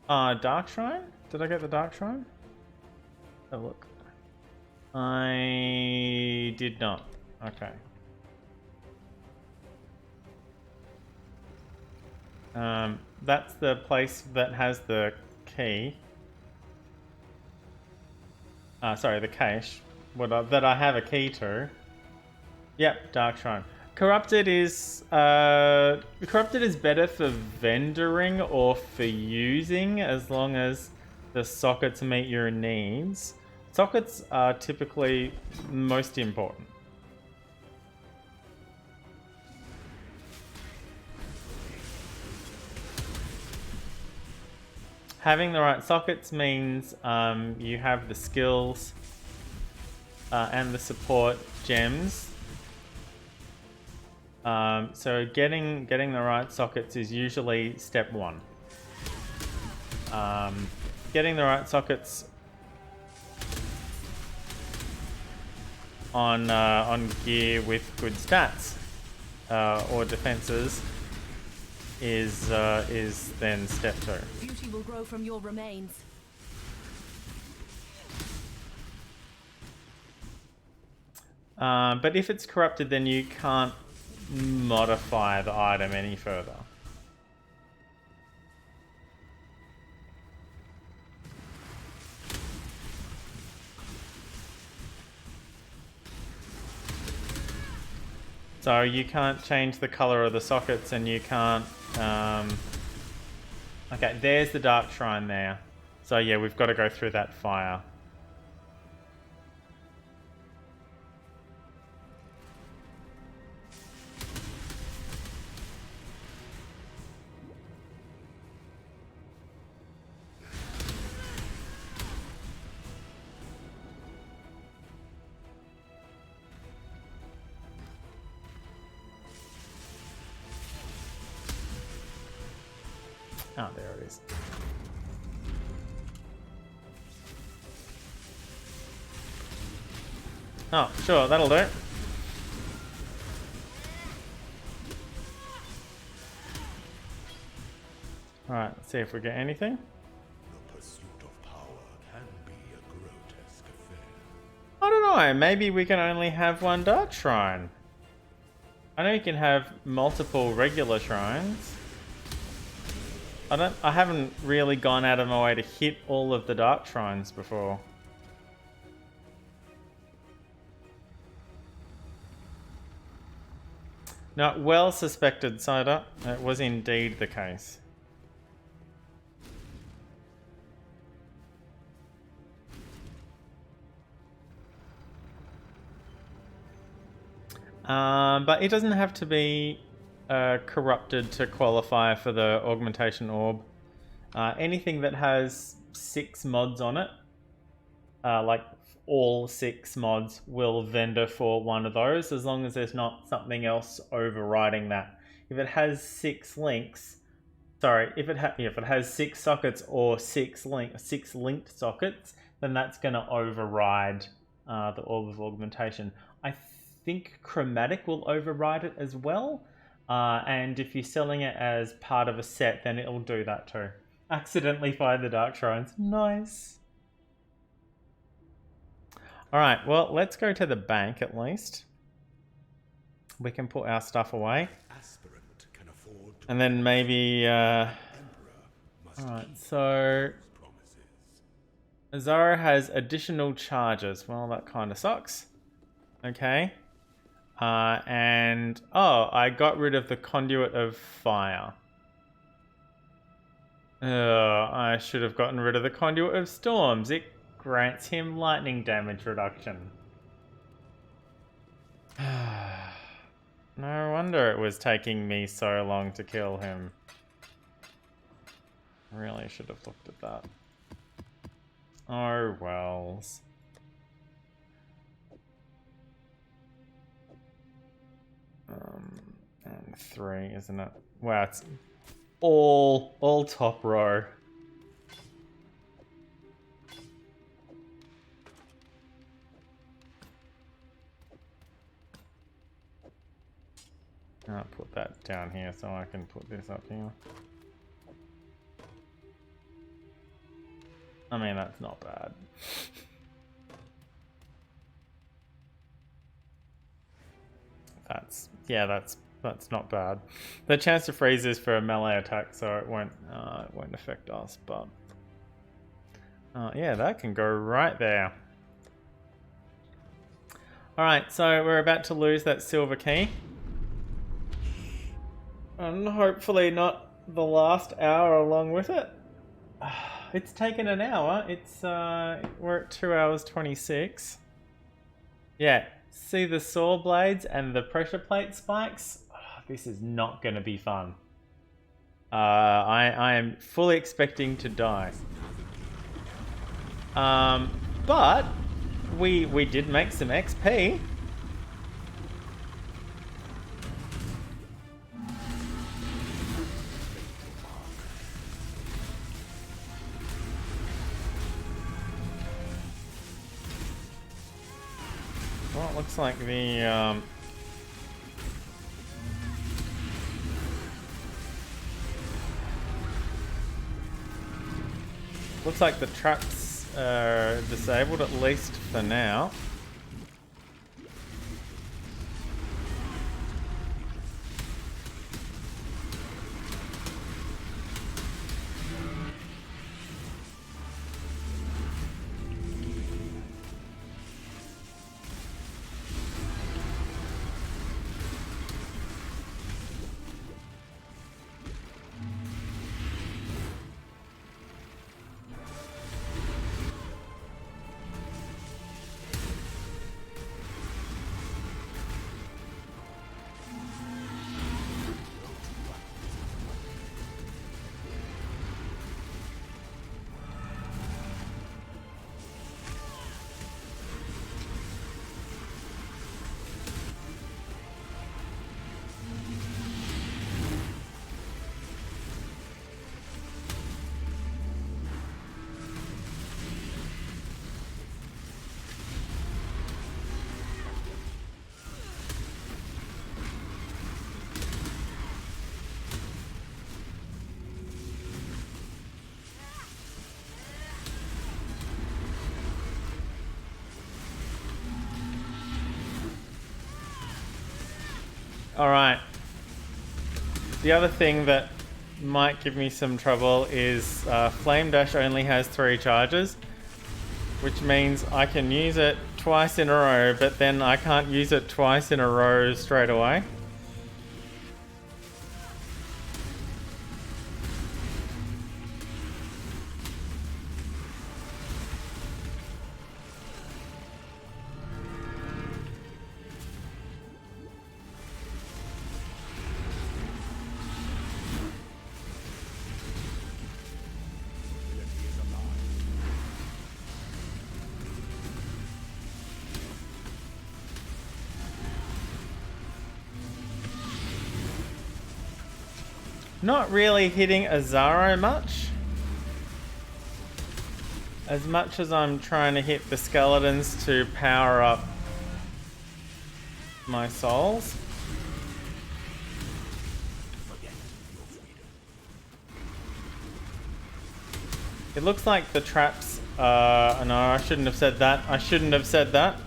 Dark Shrine? Did I get the Dark Shrine? Oh, look. I did not. Okay. That's the place that has the key. Sorry, the cache. That I have a key to. Yep, Dark Shrine. Corrupted is better for vendoring or for using, as long as the sockets meet your needs. Sockets are typically most important. Having the right sockets means you have the skills and the support gems. So getting the right sockets is usually step 1. Getting the right sockets on gear with good stats or defenses is then step 2. Beauty will grow from your remains. But if it's corrupted, then you can't modify the item any further. So you can't change the color of the sockets, and you can't... Okay, there's the Dark Shrine there. So yeah, we've got to go through that fire. Oh, there it is. Oh, sure, that'll do. Alright, let's see if we get anything. The pursuit of power can be a grotesque affair. I don't know, maybe we can only have one Dark Shrine. I know you can have multiple regular shrines. I haven't really gone out of my way to hit all of the Dark Shrines before. No, well suspected, Cider. It was indeed the case. But it doesn't have to be corrupted to qualify for the augmentation orb. Anything that has 6 mods on it, like all 6 mods, will vendor for one of those, as long as there's not something else overriding that. If it has 6 links, sorry, if it has 6 sockets or 6 linked sockets, then that's going to override the orb of augmentation. I think chromatic will override it as well. And if you're selling it as part of a set, then it'll do that too. Accidentally find the Dark Shrines. Nice. Alright, well, let's go to the bank at least. We can put our stuff away. Aspirant can afford to And then maybe... Alright, so... Izaro has additional charges. Well, that kind of sucks. Okay. And... Oh, I got rid of the Conduit of Fire. I should have gotten rid of the Conduit of Storms. It grants him lightning damage reduction. No wonder it was taking me so long to kill him. Really should have looked at that. Oh wells. And 3, isn't it? Wow, it's all top row. I'll put that down here so I can put this up here. I mean, that's not bad. That's not bad. The chance to freeze is for a melee attack, so it won't affect us. But yeah, that can go right there. All right, so we're about to lose that silver key, and hopefully not the last hour along with it. It's taken an hour. It's we're at 2 hours 26. Yeah, see the saw blades and the pressure plate spikes? This is not going to be fun. I am fully expecting to die. But we did make some XP. Well, it looks like the looks like the traps are disabled, at least for now. Alright. The other thing that might give me some trouble is Flame Dash only has 3 charges, which means I can use it twice in a row, but then I can't use it twice in a row straight away. Not really hitting Izaro much. As much as I'm trying to hit the skeletons to power up my souls. It looks like the traps, no, I shouldn't have said that. I shouldn't have said that.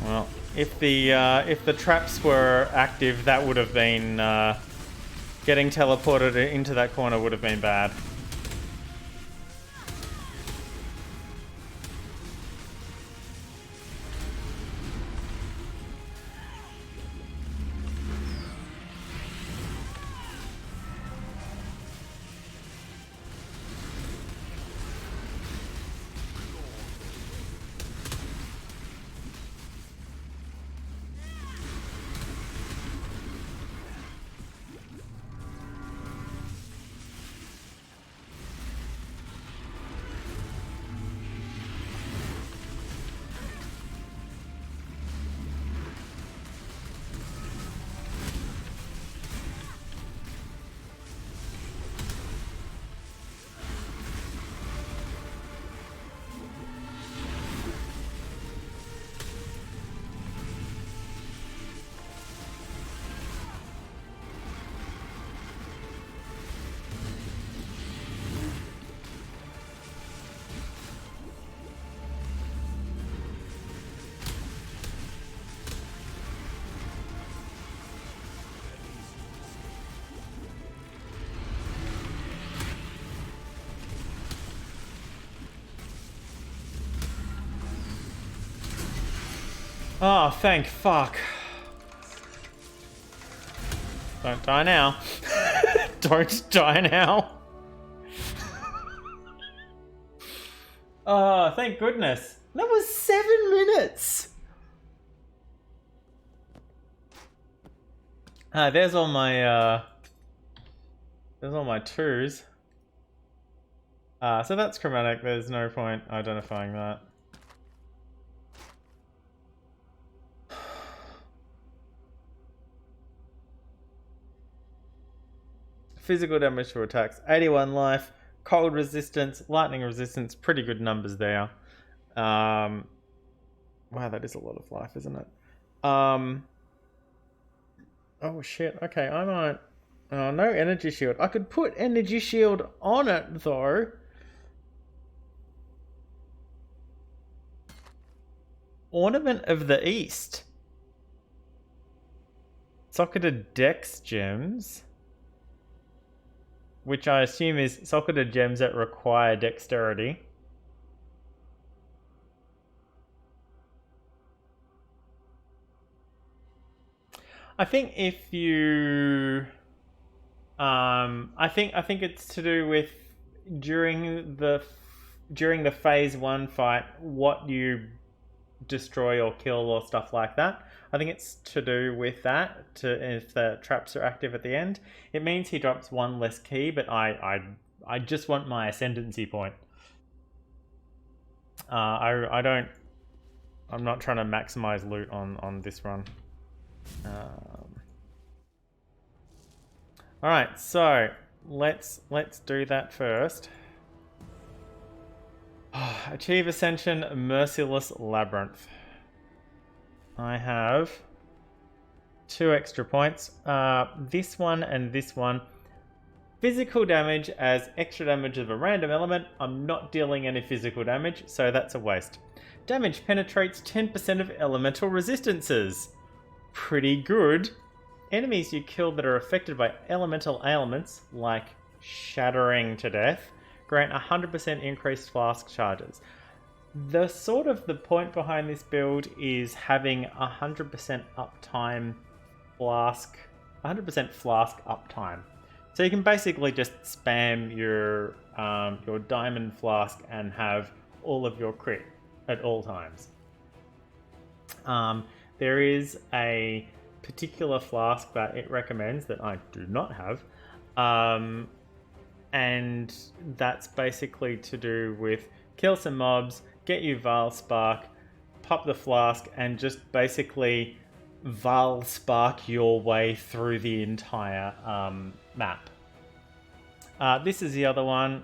Well, if the traps were active, that would have been getting teleported into that corner would have been bad. Oh, thank fuck. Don't die now. Don't die now. Oh, thank goodness. That was 7 minutes. There's all my twos. So that's chromatic. There's no point identifying that. Physical damage to attacks, 81 life, cold resistance, lightning resistance, pretty good numbers there. Wow, that is a lot of life, isn't it? Oh shit, okay, I might... Oh, no energy shield. I could put energy shield on it, though. Ornament of the East. Socketed Dex gems. Which I assume is socketed gems that require dexterity. I think if you, I think it's to do with during the phase 1 fight, what you destroy or kill or stuff like that. I think it's to do with that, if the traps are active at the end. It means he drops one less key, but I just want my ascendancy point. I'm not trying to maximize loot on this run. Alright, so let's do that first. Achieve Ascension, Merciless Labyrinth. I have 2 extra points. This one and this one. Physical damage as extra damage of a random element. I'm not dealing any physical damage, so that's a waste. Damage penetrates 10% of elemental resistances. Pretty good. Enemies you kill that are affected by elemental ailments, like shattering to death, grant 100% increased flask charges. The point behind this build is having 100% uptime flask, 100% flask uptime. So you can basically just spam your diamond flask and have all of your crit at all times. There is a particular flask that it recommends that I do not have, and that's basically to do with kill some mobs, get you Val Spark, pop the flask, and just basically Val Spark your way through the entire map. This is the other one.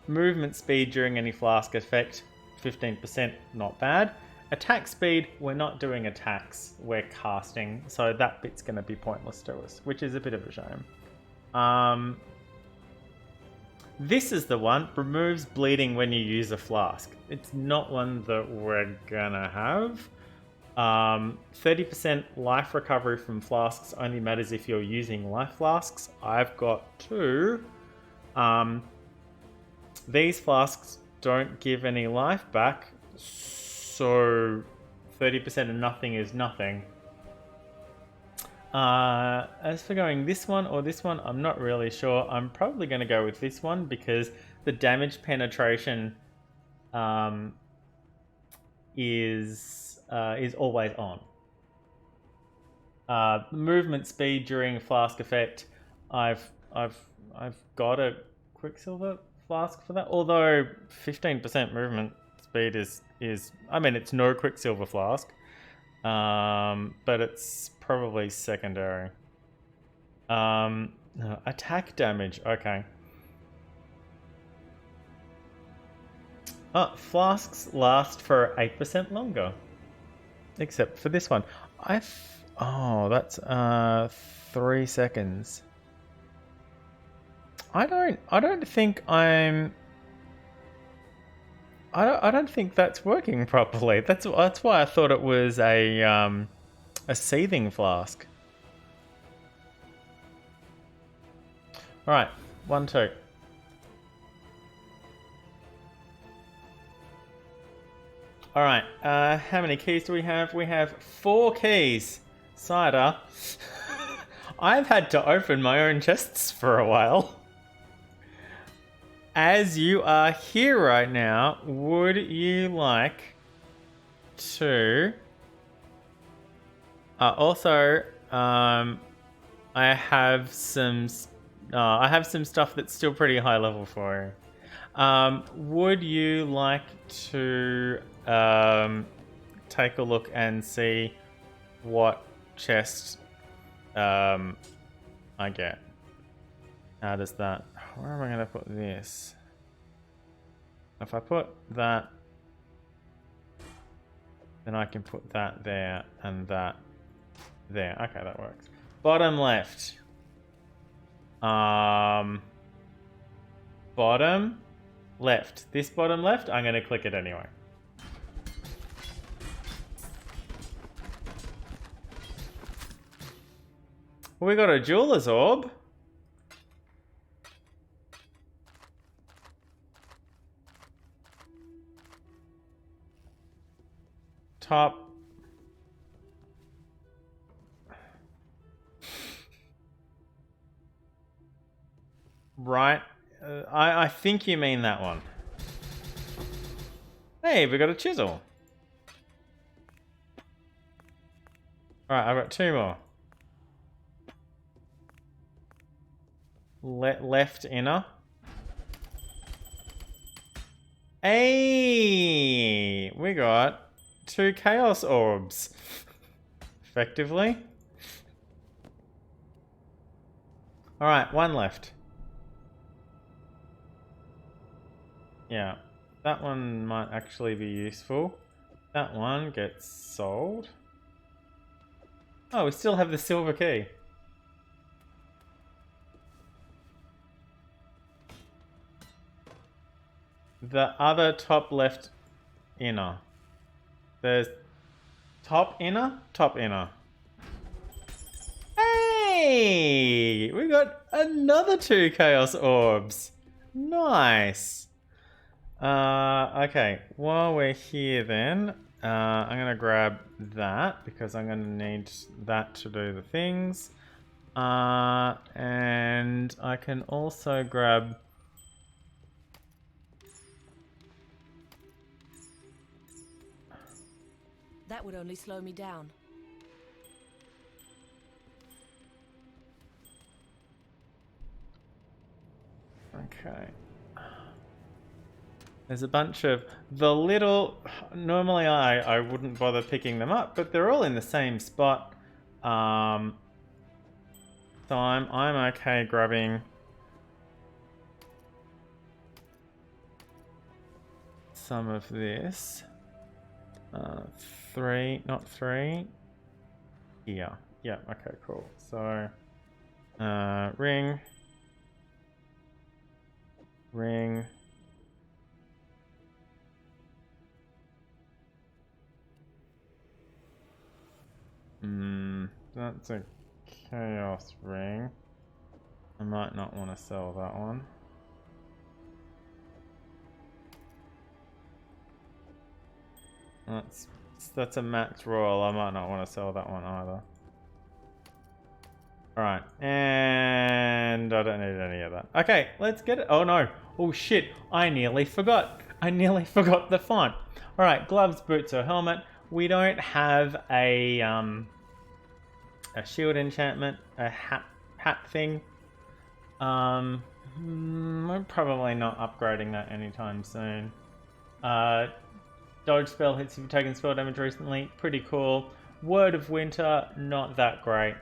Movement speed during any flask effect, 15%, not bad. Attack speed, we're not doing attacks, we're casting, so that bit's going to be pointless to us, which is a bit of a shame. This is the one, removes bleeding when you use a flask. It's not one that we're gonna have. 30% life recovery from flasks only matters if you're using life flasks. I've got 2. These flasks don't give any life back, so 30% of nothing is nothing. As for going this one or this one, I'm not really sure. I'm probably going to go with this one because the damage penetration is always on. Movement speed during flask effect, I've got a Quicksilver flask for that. Although 15% movement speed is I mean, it's no Quicksilver flask, but it's probably secondary. Attack damage, okay. Flasks last for 8% longer, except for this one. That's 3 seconds. I don't think that's working properly. That's why I thought it was a seething flask. All right, 1, 2. All right, how many keys do we have? We have 4 keys. Cider. I've had to open my own chests for a while. As you are here right now, would you like to... I have some stuff that's still pretty high level for you. Would you like to take a look and see what chest I get? How does that... Where am I going to put this? If I put that, then I can put that there and that there. Okay, that works. Bottom left. Bottom left. This bottom left, I'm going to click it anyway. We got a jeweler's orb. Top. Right. I think you mean that one. Hey, we got a chisel. Alright, I've got 2 more. Left inner. Hey! We got 2 chaos orbs. Effectively. Alright, 1 left. Yeah. That one might actually be useful. That one gets sold. Oh, we still have the silver key. The other top left inner. There's top inner, top inner. Hey! We got another 2 chaos orbs. Nice. Okay, while we're here then, I'm gonna grab that because I'm gonna need that to do the things. And I can also grab That would only slow me down. Okay. There's a bunch of the little... Normally I wouldn't bother picking them up, but they're all in the same spot. So I'm okay grabbing some of this. 3, not 3. Here. Yeah, okay, cool. So, ring. Ring. That's a chaos ring. I might not want to sell that one. That's a max royal. I might not want to sell that one either. Alright, and I don't need any of that. Okay, let's get it. Oh no. Oh shit, I nearly forgot. I nearly forgot the font. Alright, gloves, boots, or helmet. We don't have a shield enchantment, a hat thing. We're probably not upgrading that anytime soon. Dodge spell hits if you've taken spell damage recently. Pretty cool. Word of Winter, not that great.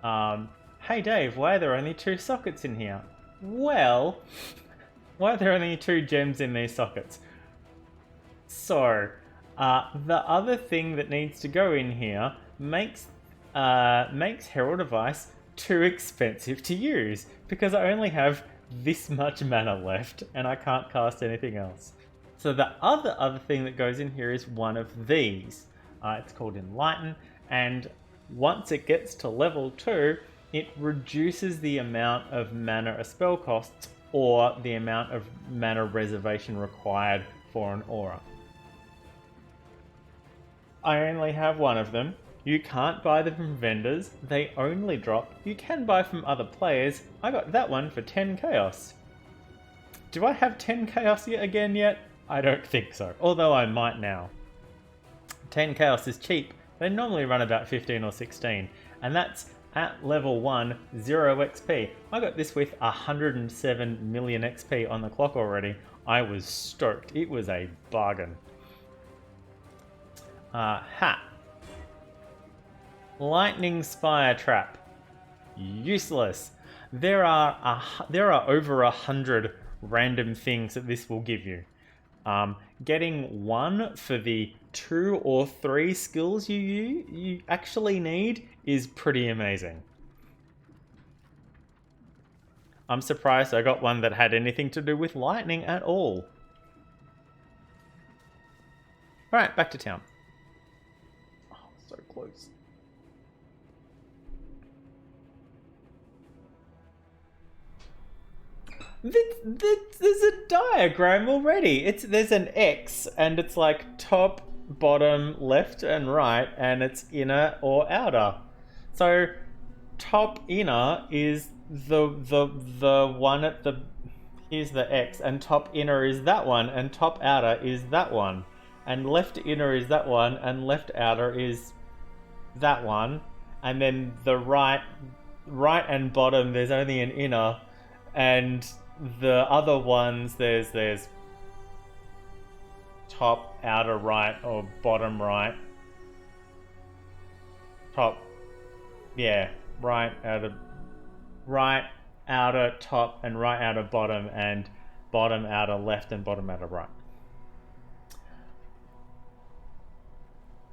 Hey Dave, why are there only 2 sockets in here? Well, why are there only 2 gems in these sockets? So, the other thing that needs to go in here makes Herald of Ice too expensive to use because I only have this much mana left and I can't cast anything else. So the other thing that goes in here is one of these. It's called Enlighten, and once it gets to level 2, it reduces the amount of mana a spell costs or the amount of mana reservation required for an aura. I only have one of them. You can't buy them from vendors. They only drop. You can buy from other players. I got that one for 10 chaos. Do I have 10 chaos again yet? I don't think so, although I might now. 10 chaos is cheap. They normally run about 15 or 16, and that's at level 1, 0 XP. I got this with 107 million XP on the clock already. I was stoked. It was a bargain. Hat. Lightning Spire Trap. Useless. There are over 100 random things that this will give you. Getting 1 for the 2 or 3 skills you actually need is pretty amazing. I'm surprised I got one that had anything to do with lightning at all. Alright, back to town. Oh, so close. There's a diagram already. There's an X and it's like top, bottom, left and right, and it's inner or outer. So top inner is the one at the... Here's the X, and top inner is that one, and top outer is that one. And left inner is that one, and left outer is that one, and then the right and bottom there's only an inner, and the other ones there's top, outer right, or bottom right. Top, yeah, right, outer, top, and right, outer, bottom, and bottom, outer, left, and bottom, outer, right.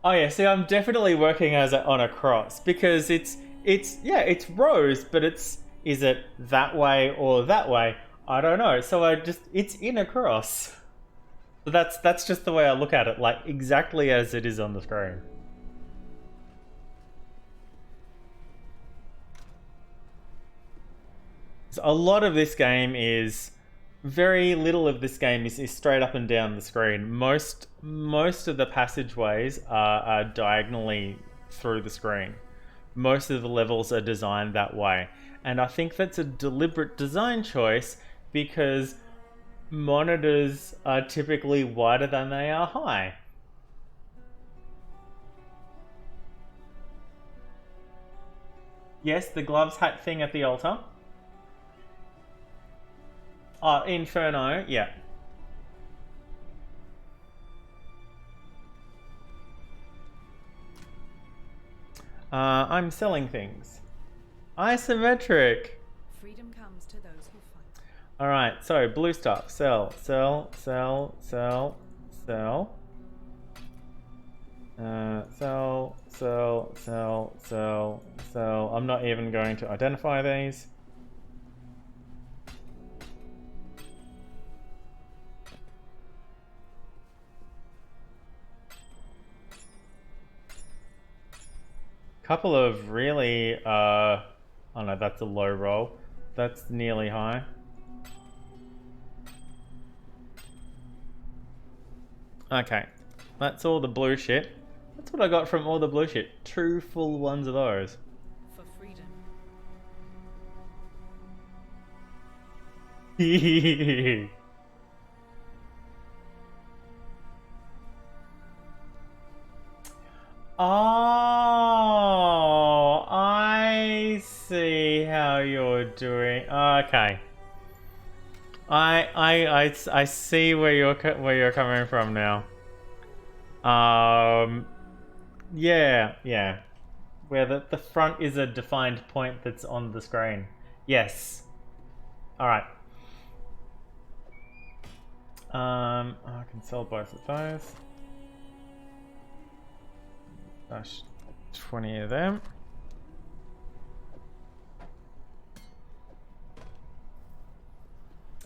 Oh yeah, see, I'm definitely working on a cross, because it's rows, but is it that way or that way? I don't know. So it's in a cross. So that's just the way I look at it, like exactly as it is on the screen. So a lot of this game is, very little of this game is straight up and down the screen. Most of the passageways are diagonally through the screen. Most of the levels are designed that way. And I think that's a deliberate design choice, because monitors are typically wider than they are high. Yes, the gloves hat thing at the altar. Oh, Inferno, yeah. I'm selling things. Isometric. Freedom comes to those who fight. Alright, so blue stuff. Sell, sell, sell, sell, sell. Sell, sell, sell, sell, sell. I'm not even going to identify these. Couple of really, oh no, that's a low roll. That's nearly high. Okay, that's all the blue shit. That's what I got from all the blue shit. 2 full ones of those. For freedom. Oh, I see how you're doing. Okay, I see where you're coming from now. Yeah, where the front is a defined point that's on the screen. Yes. All right. I can sell both of those. 20 of them.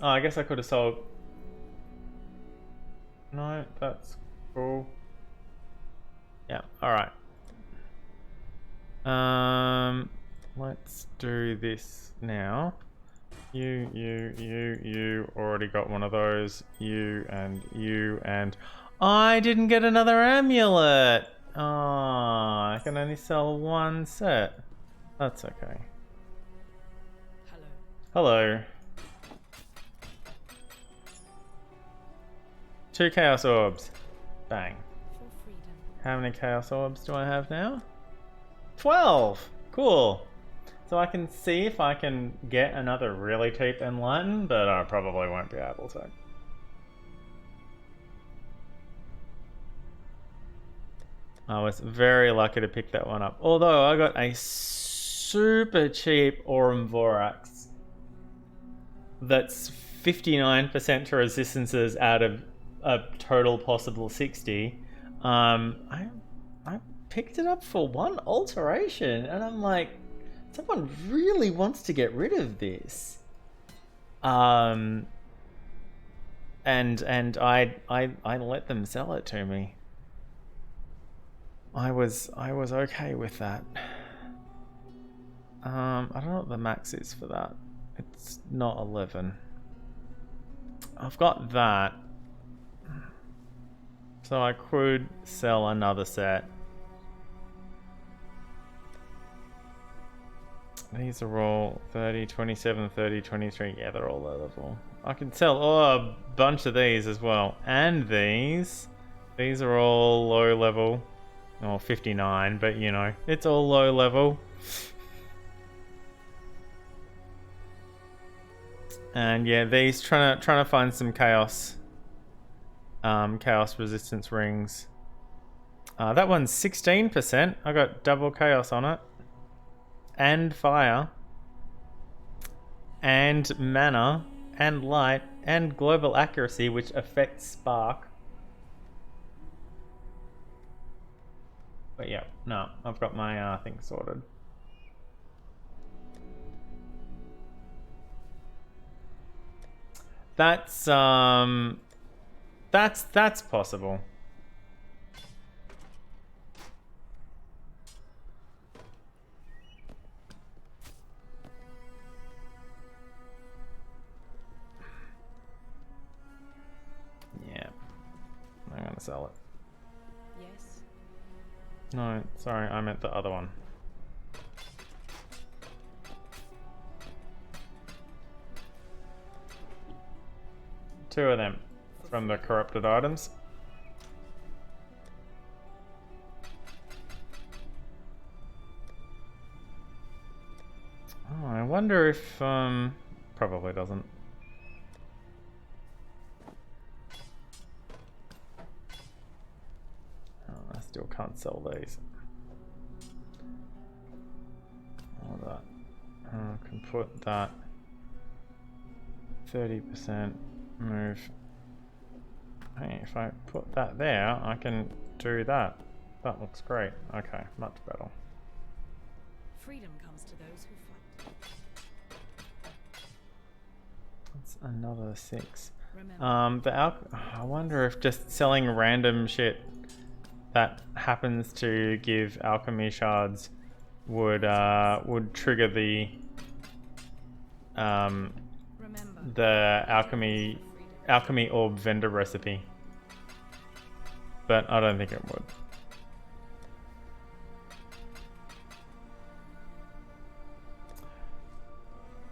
Oh, I guess I could have sold. No, that's cool. Yeah, alright. Let's do this now. You already got one of those. You, and I didn't get another amulet! Oh, I can only sell one set. That's okay. Hello. 2 chaos orbs. Bang. How many chaos orbs do I have now? 12! Cool. So I can see if I can get another really cheap enlighten, but I probably won't be able to. I was very lucky to pick that one up. Although I got a super cheap Aurum Vorax that's 59% to resistances out of a total possible 60. I picked it up for 1 alteration, and I'm like, someone really wants to get rid of this. And I let them sell it to me. I was okay with that. I don't know what the max is for that. It's not 11. I've got that. So I could sell another set. These are all 30, 27, 30, 23. Yeah, they're all low level. I can sell a bunch of these as well. And these. These are all low level. Or 59, but you know, it's all low level. And yeah, these trying to find some chaos resistance rings. That one's 16%. I got double chaos on it. And fire. And mana. And light. And global accuracy, which affects spark. But yeah, no, I've got my thing sorted. That's possible. Yeah. I'm gonna sell it. Yes. No, sorry, I meant the other one. Two of them from the corrupted items. Oh, I wonder if probably doesn't. Oh, I still can't sell these. All that. I can put that 30%. Move. Hey, if I put that there, I can do that. That looks great. Okay, much better. Freedom comes to those who fight. That's another 6. Remember, I wonder if just selling random shit that happens to give alchemy shards would trigger the alchemy orb vendor recipe, but I don't think it would.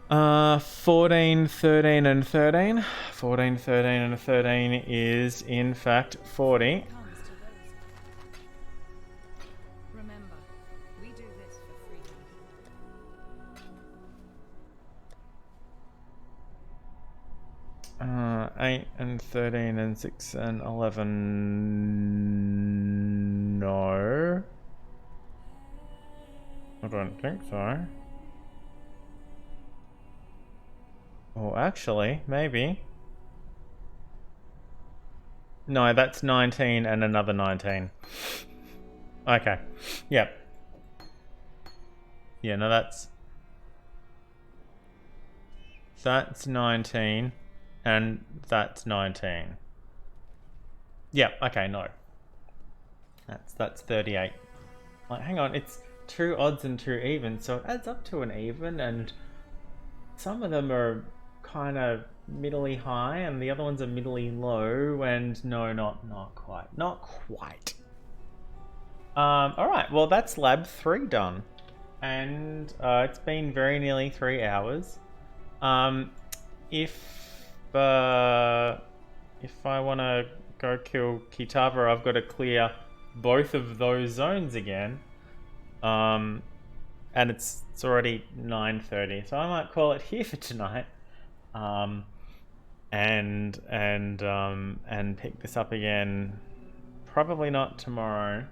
Uh, 14, 13, and 13. 14, 13, and 13 is in fact 40. comes to those. Remember, we do this for freedom. 8 and 13 and 6 and 11. No. I don't think so. Oh, actually, maybe. No, that's 19 and another 19. Okay. Yep. Yeah, no, that's 19 and that's 19. Yeah, okay, no. That's 38. Like, hang on, it's 2 odds and 2 evens, so it adds up to an even, and some of them are kind of middly high and the other ones are middly low, and no, not quite. Alright, well that's lab 3 done. And it's been very nearly 3 hours. If I want to go kill Kitava, I've got to clear both of those zones again. And it's already 9:30, so I might call it here for tonight. And pick this up again. Probably not tomorrow.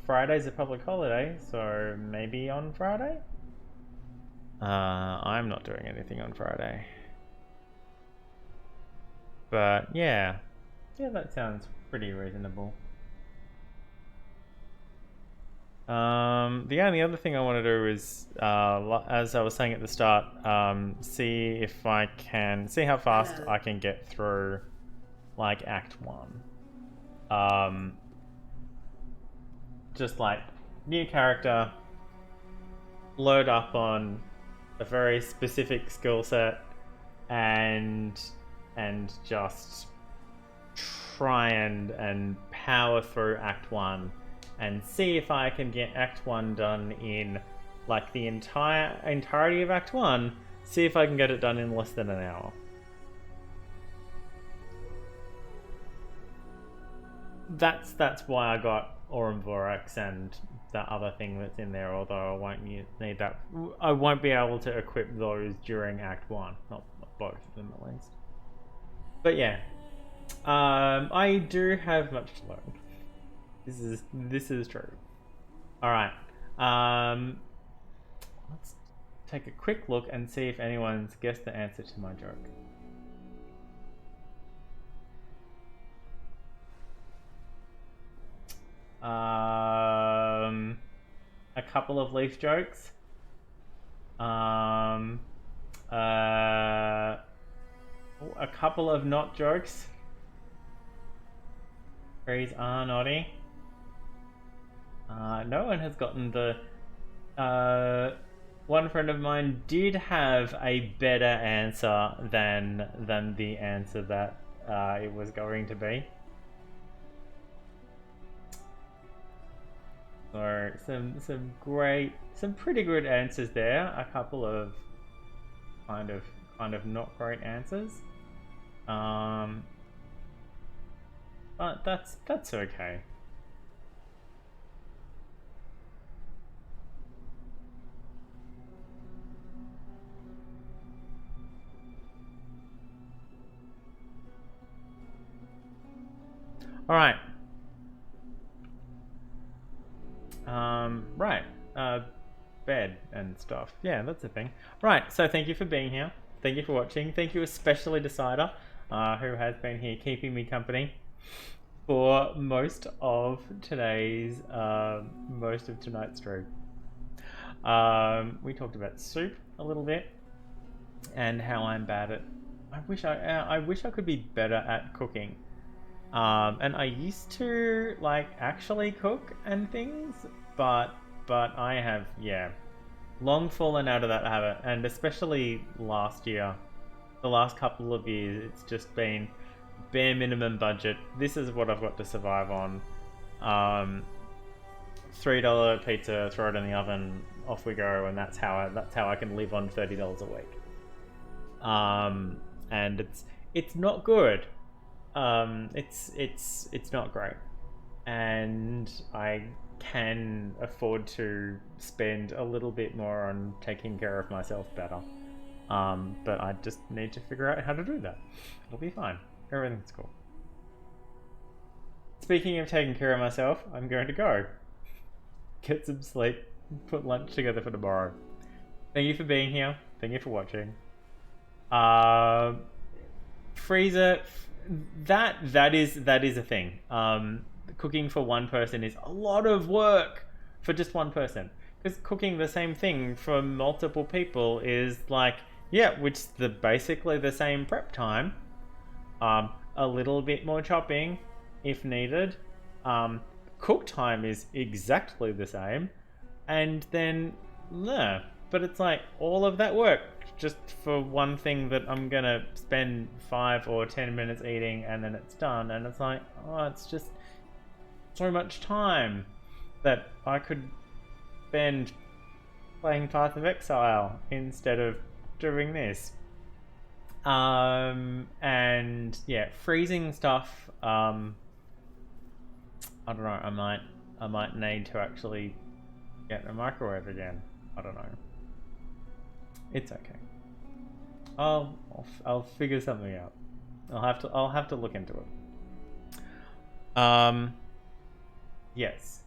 Friday's a public holiday, so maybe on Friday. I'm not doing anything on Friday. But yeah, that sounds pretty reasonable. The only other thing I want to do is, as I was saying at the start, see if I can see how fast I can get through, like, Act 1. Just like new character, load up on a very specific skill set, and just try and power through Act 1. And see if I can get Act 1 done in, like, the entirety of Act 1. See if I can get it done in less than an hour. that's why I got Aurum Vorax and that other thing that's in there. Although I won't need that. I won't be able to equip those during Act 1. Not both of them at least. But yeah, I do have much to learn. This is true. All right. Let's take a quick look and see if anyone's guessed the answer to my joke. A couple of leaf jokes. A couple of not jokes. Trees are naughty. No one has gotten the. One friend of mine did have a better answer than the answer that it was going to be. So some pretty good answers there. A couple of kind of not great answers. But that's okay. All right. Right. Bed and stuff. Yeah, that's a thing. Right. So thank you for being here. Thank you for watching. Thank you especially to Cider, who has been here keeping me company for most of tonight's stream. We talked about soup a little bit and how I'm bad at. I wish I could be better at cooking. And I used to like actually cook and things, but I have long fallen out of that habit, and especially last year, the last couple of years, it's just been bare minimum budget. This is what I've got to survive on. $3 pizza, throw it in the oven, off we go, and that's how I can live on $30 a week. And it's not good. It's not great, and I can afford to spend a little bit more on taking care of myself better. But I just need to figure out how to do that. It'll be fine. Everything's cool. Speaking of taking care of myself, I'm going to go get some sleep, put lunch together for tomorrow. Thank you for being here. Thank you for watching. Freezer. That is a thing. Cooking for one person is a lot of work for just one person. Because cooking the same thing for multiple people is like, which is basically the same prep time. A little bit more chopping if needed. Cook time is exactly the same. And then, but it's like all of that work just for one thing that I'm gonna spend 5 or 10 minutes eating and then it's done. And it's like, it's just so much time that I could spend playing Path of Exile instead of doing this. And freezing stuff. I don't know. I might need to actually get a microwave again. I don't know. It's okay. I'll figure something out. I'll have to look into it. Yes.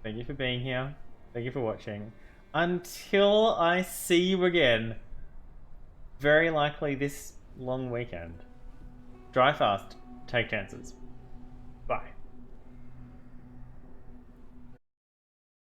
Thank you for being here. Thank you for watching. Until I see you again, very likely this long weekend. Dry fast. Take chances.